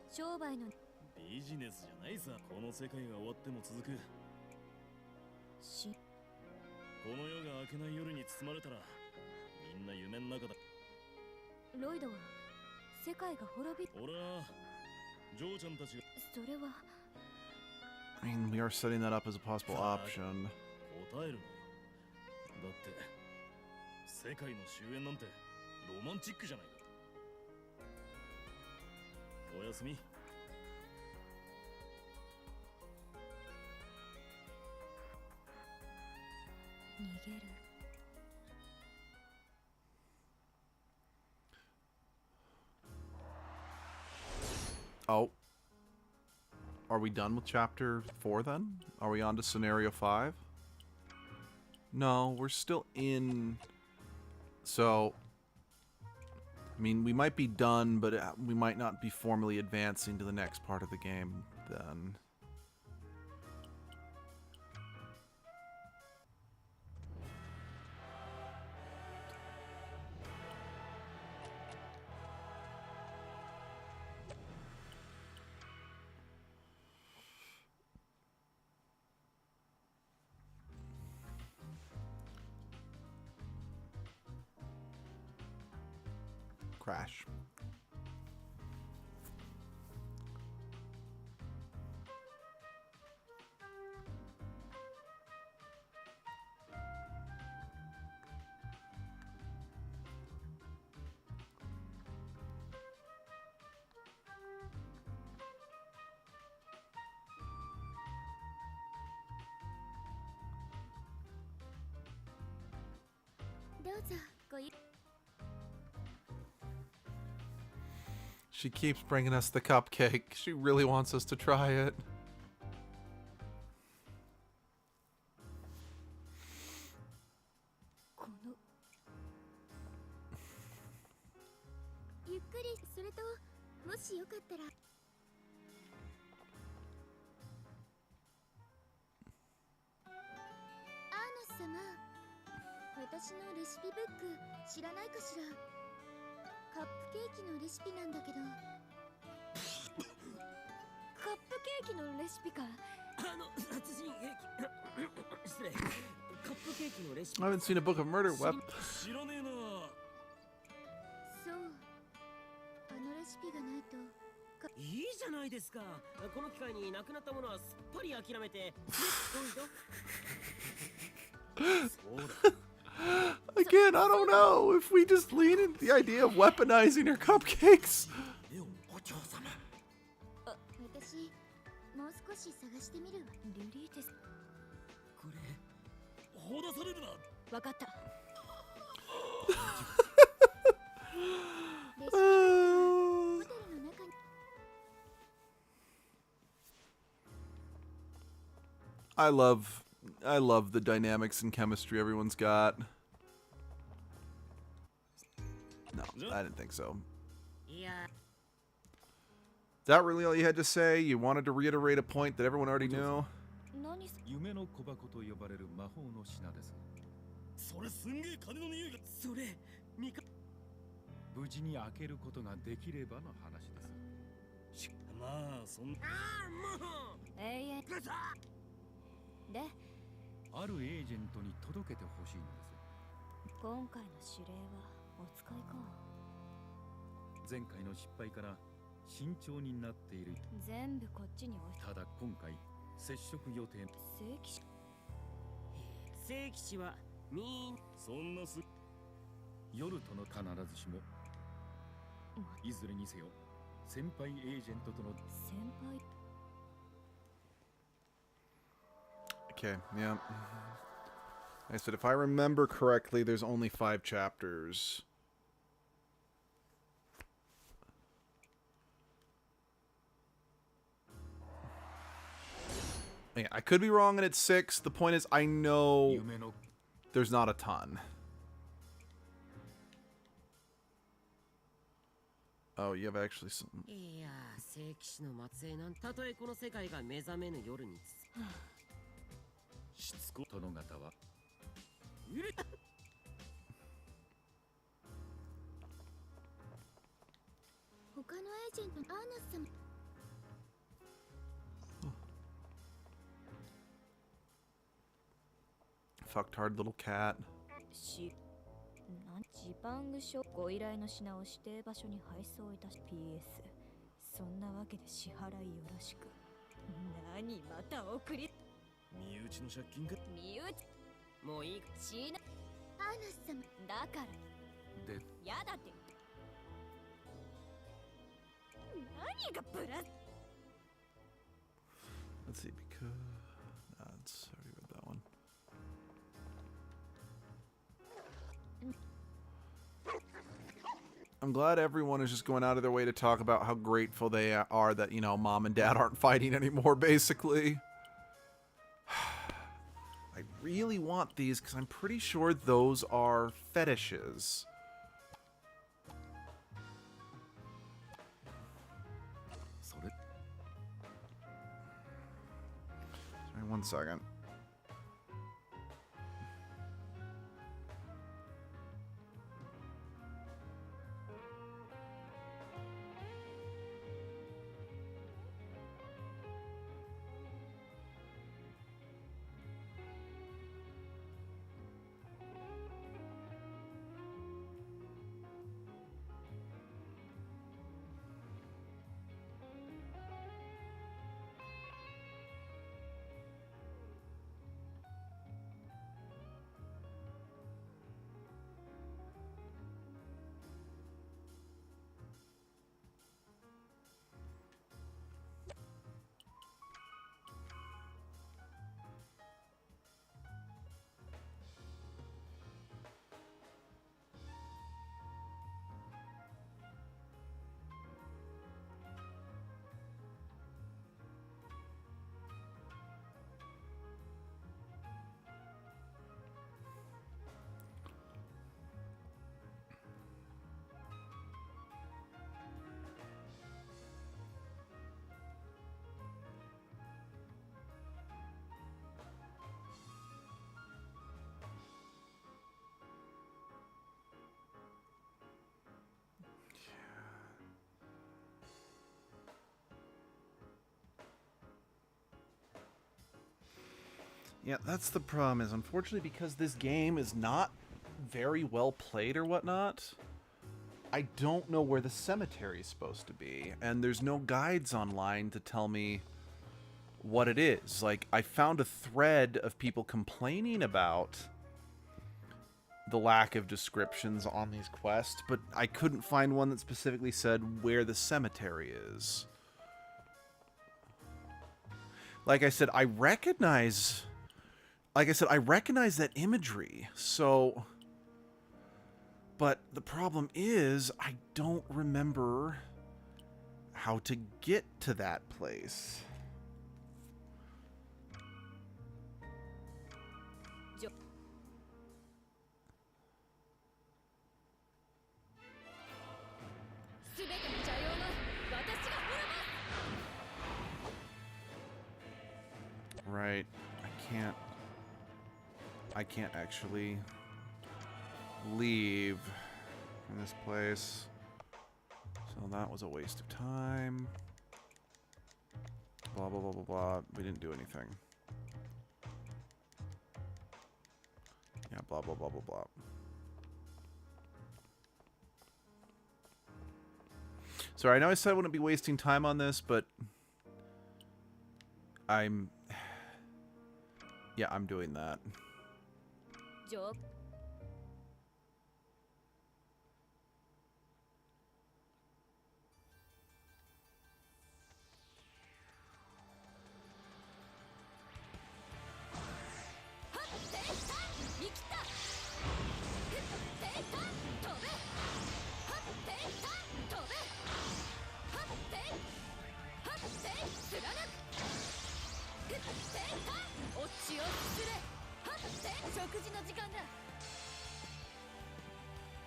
商売のビジネスじゃないさ。この世界が終わっても続く。しこの世が明けない夜に包まれたら、みんな夢の中だ。ロイドは世界が滅び。俺はジョーちゃんたちがそれは I mean, we are setting that up as a possible option. 答えるのよ。だって世界の終焉なんてロマンチックじゃないか。おやすみ。逃げる。 Oh. Are we done with chapter 4 then? Are we on to scenario 5? No, we're still in... So... I mean, we might be done, but we might not be formally advancing to the next part of the game then. Trash. She keeps bringing us the cupcake. She really wants us to try it. I haven't seen a book of murder weapons. 知らねえな。そうあのレシピがないといいじゃないですか。この機会になくなったものはすっぱり諦めて。Again, I don't know if we just lean into the idea of weaponizing her cupcakes. 私もう少し探してみるわ。リリーです。これ放出されるな。わかった。I love the dynamics and chemistry everyone's got. No, I didn't think so. Yeah. Is that really all you had to say? You wanted to reiterate a point that everyone already knew? 夢の小箱と呼ばれる魔法の品です。それすんげえ金の匂いが。それ無事に開けることができればの話です。まあそんな。ああもう。永遠であるエージェントに届けてほしいんです。今回の指令はお使いか。前回の失敗から慎重になっている。全部こっちに置いて。ただ今回接触予定。聖騎士はみんそんなす夜との必ずしもいずれにせよ先輩エージェントとの先輩 Okay, yeah. I said, if I remember correctly, there's only 5 chapters. Yeah, I could be wrong and it's 6. The point is, I know there's not a ton. Oh, you have actually some... いや聖騎士の末裔なんたとえこの世界が目覚めぬ夜にしつこ殿方は他のエージェントアーナス様 Fucktard little cat. ジパング書ご依頼の品を指定場所に配送いたし PS そんなわけで支払いよろしく。何また送り身内の借金か。身内もういいしなアーナス様だからでやだって何がプラス Let's see, because... That's... I already read that one. I'm glad everyone is just going out of their way to talk about how grateful they are that, you know, mom and dad aren't fighting anymore, basically. I really want these because I'm pretty sure those are fetishes. Sorry, 1 second. Yeah, that's the problem is, unfortunately, because this game is not very well played or whatnot, I don't know where the cemetery is supposed to be, and there's no guides online to tell me what it is. Like, I found a thread of people complaining about the lack of descriptions on these quests, but I couldn't find one that specifically said where the cemetery is. Like I said, I recognize that imagery, so... But the problem is, I don't remember how to get to that place. Right. I can't actually leave from this place. So that was a waste of time. Blah, blah, blah, blah, blah. We didn't do anything. Yeah, blah, blah, blah, blah, blah. Sorry, I know I said I wouldn't be wasting time on this, but I'm doing that.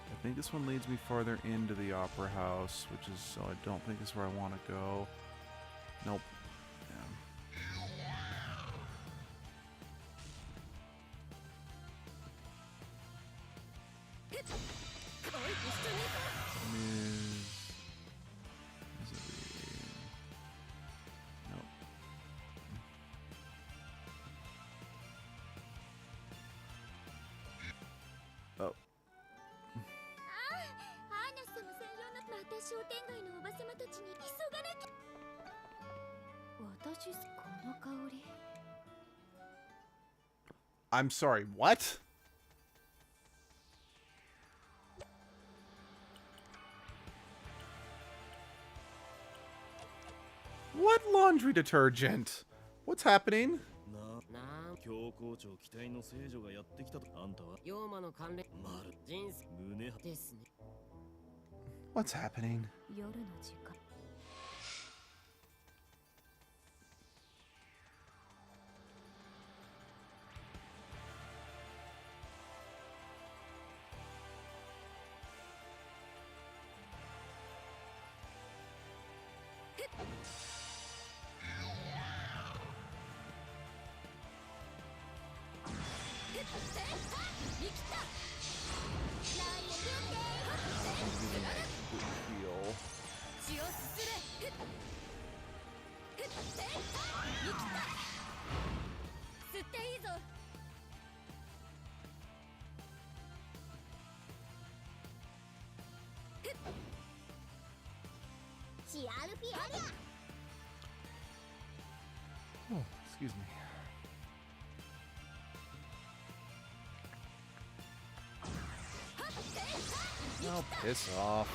I think this one leads me farther into the opera house, which is, so I don't think this is where I want to go. Nope. I'm sorry, what? What laundry detergent? What's happening? 教皇庁期待の聖女がやってきたとあんたは妖魔の関連人生胸ですね What's happening? 夜の時間 Oh, excuse me. Oh, piss off.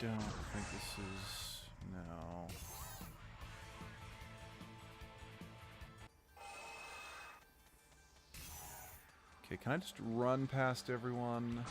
Don't think this is... no. Okay, can I just run past everyone?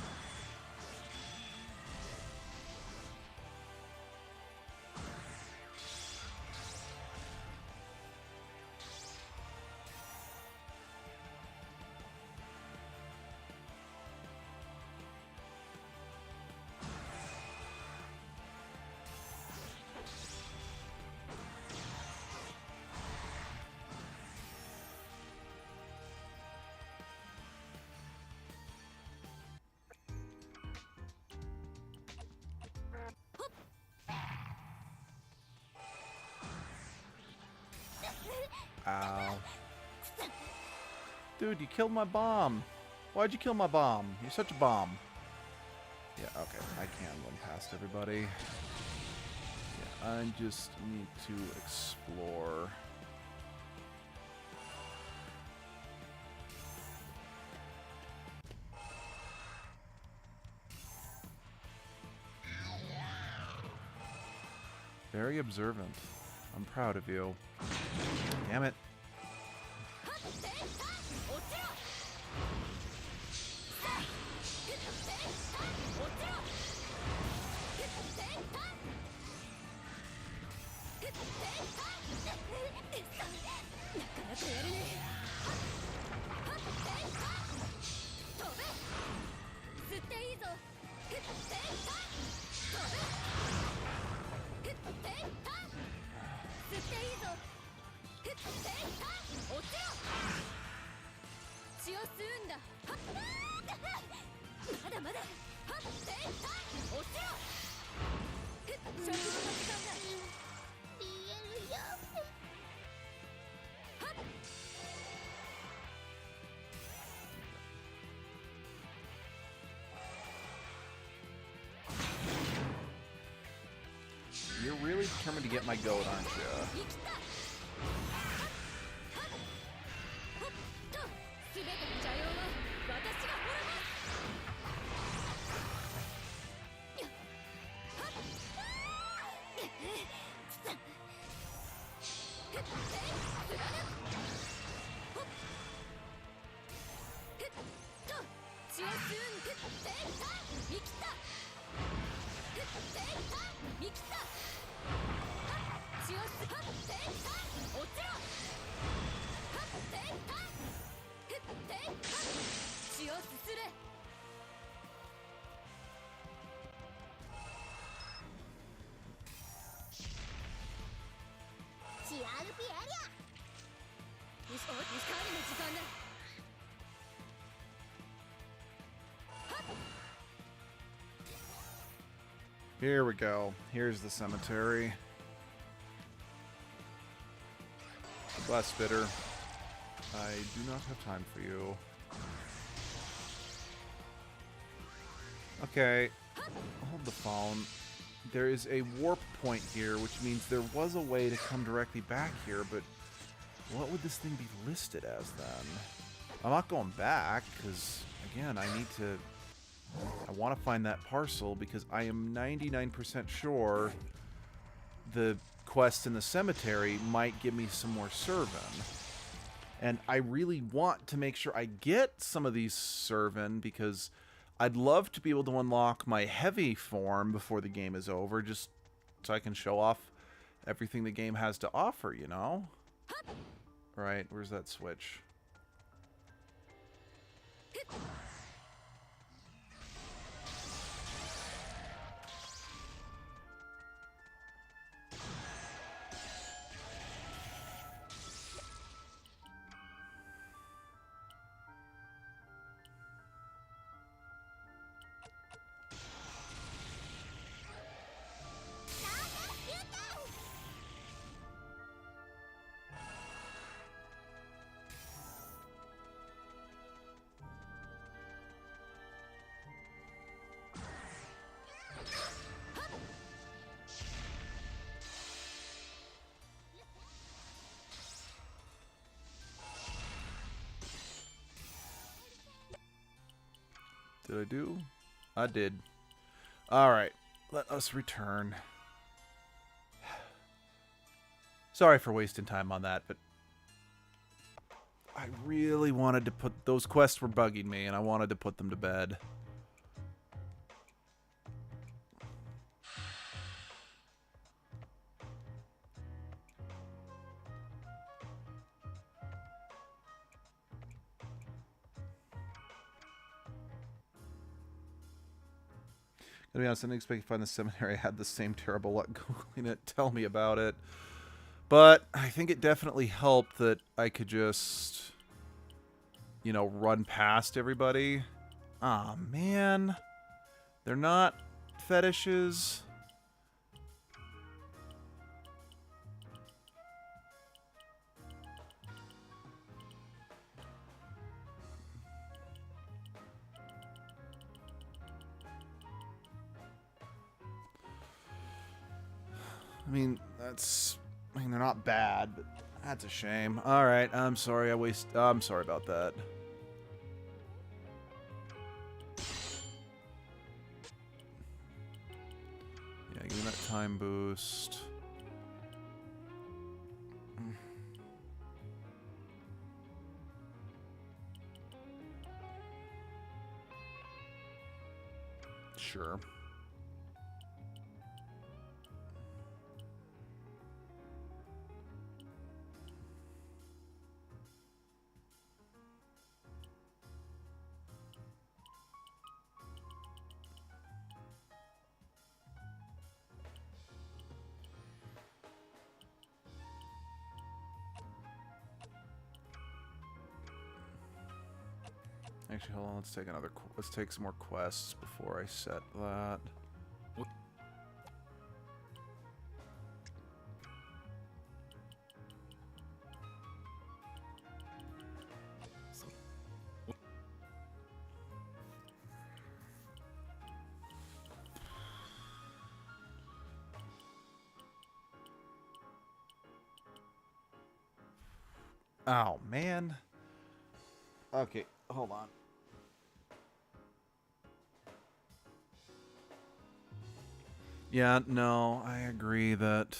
Ow. Dude, you killed my bomb. Why'd you kill my bomb? You're such a bomb. Yeah, okay. I can run past everybody. Yeah, I just need to explore. Very observant. I'm proud of you. Damn it. You're really determined to get my goat, aren't you? Here we go. Here's the cemetery. Glass spitter. I do not have time for you. Okay. Hold the phone. There is a warp point here, which means there was a way to come directly back here, but what would this thing be listed as then? I'm not going back, because, again, I want to find that parcel, because I am 99% sure the quest in the cemetery might give me some more Servant. And I really want to make sure I get some of these Servant, because I'd love to be able to unlock my heavy form before the game is over, just so I can show off everything the game has to offer, you know? Right, where's that switch? Did I do? I did. Alright. Let us return. Sorry for wasting time on that, but I really wanted to put... Those quests were bugging me, and I wanted to put them to bed. To be honest, I didn't expect to find the seminary had the same terrible luck googling it. Tell me about it. But I think it definitely helped that I could just, you know, run past everybody. Aw, man. They're not fetishes. I mean, they're not bad, but that's a shame. Alright, I'm sorry I'm sorry about that. Yeah, give me that time boost. Sure. Actually, hold on. Let's take some more quests before I set that. Oh, man. Okay, hold on. Yeah, no, I agree that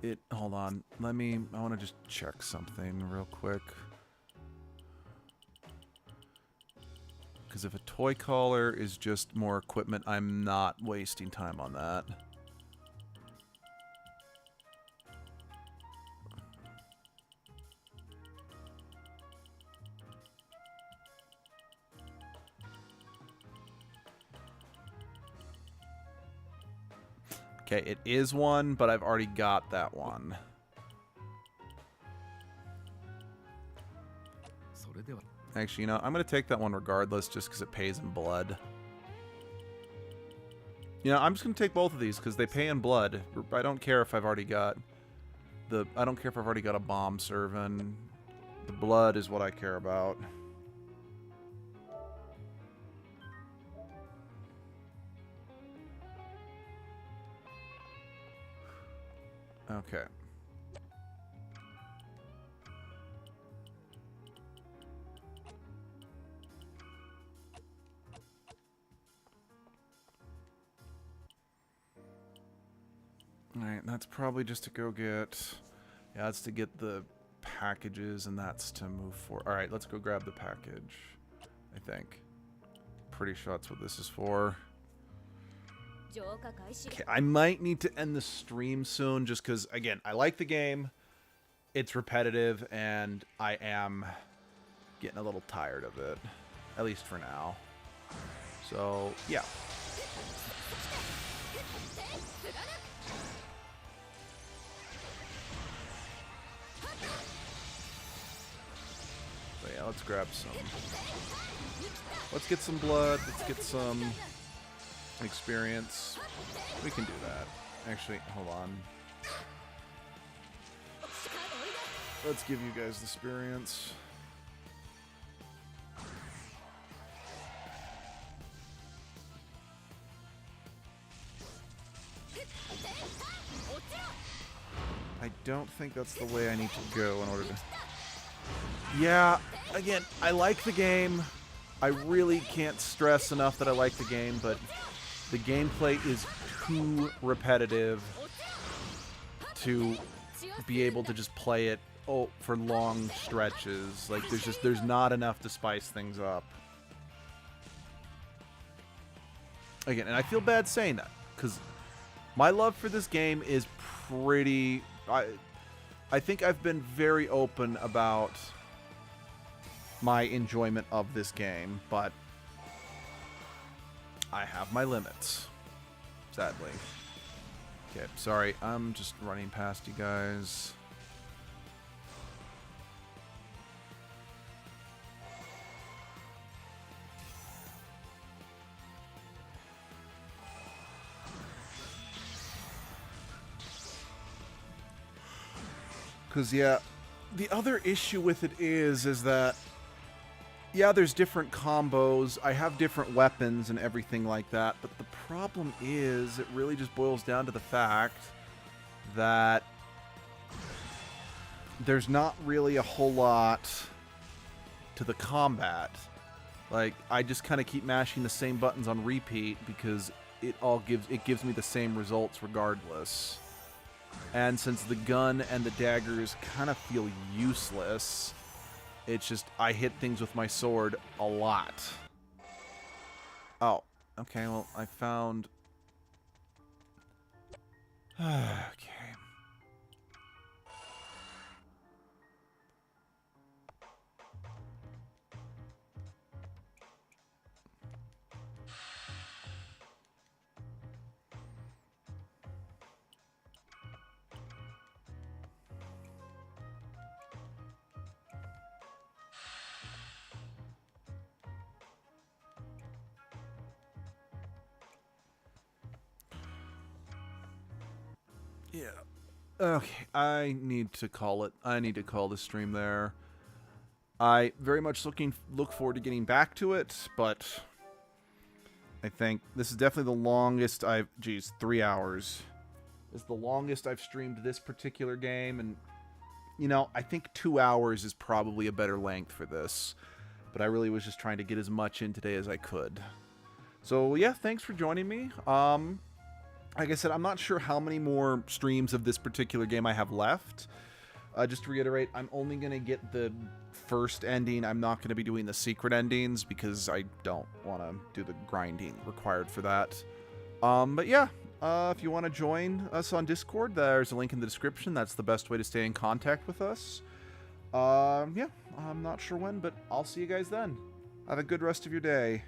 it... Hold on. I want to just check something real quick. Because if a toy collar is just more equipment, I'm not wasting time on that. Okay, it is one, but I've already got that one. Actually, you know, I'm going to take that one regardless just because it pays in blood. You know, I'm just going to take both of these because they pay in blood. I don't care if I've already got a bomb serving. The blood is what I care about. Okay. Alright, that's probably just to go get... Yeah, that's to get the packages, and that's to move forward. Alright, let's go grab the package, I think. Pretty sure that's what this is for. Okay, I might need to end the stream soon, just because, again, I like the game. It's repetitive, and I am getting a little tired of it. At least for now. So, yeah. So yeah, let's grab some. Let's get some blood. Let's get some experience. We can do that. Actually, hold on. Let's give you guys the experience. I don't think that's the way I need to go in order to... Yeah, again, I like the game. I really can't stress enough that I like the game, but the gameplay is too repetitive to be able to just play it for long stretches. Like, there's not enough to spice things up. Again, and I feel bad saying that, because my love for this game is pretty... I think I've been very open about my enjoyment of this game, but I have my limits, sadly. Okay, sorry, I'm just running past you guys. Because, yeah, the other issue with it is that, yeah, there's different combos, I have different weapons and everything like that, but the problem is, it really just boils down to the fact that there's not really a whole lot to the combat. Like, I just kind of keep mashing the same buttons on repeat because it gives me the same results regardless. And since the gun and the daggers kind of feel useless, it's just, I hit things with my sword a lot. Oh, okay, well, I found... okay. Yeah. Okay, I need to call it. I need to call the stream there. I very much look forward to getting back to it, but I think this is definitely the longest I've... Geez, 3 hours is the longest I've streamed this particular game, and, you know, I think 2 hours is probably a better length for this, but I really was just trying to get as much in today as I could. So, yeah, thanks for joining me. Like I said, I'm not sure how many more streams of this particular game I have left. Just to reiterate, I'm only going to get the first ending. I'm not going to be doing the secret endings because I don't want to do the grinding required for that. But yeah, if you want to join us on Discord, there's a link in the description. That's the best way to stay in contact with us. Yeah, I'm not sure when, but I'll see you guys then. Have a good rest of your day.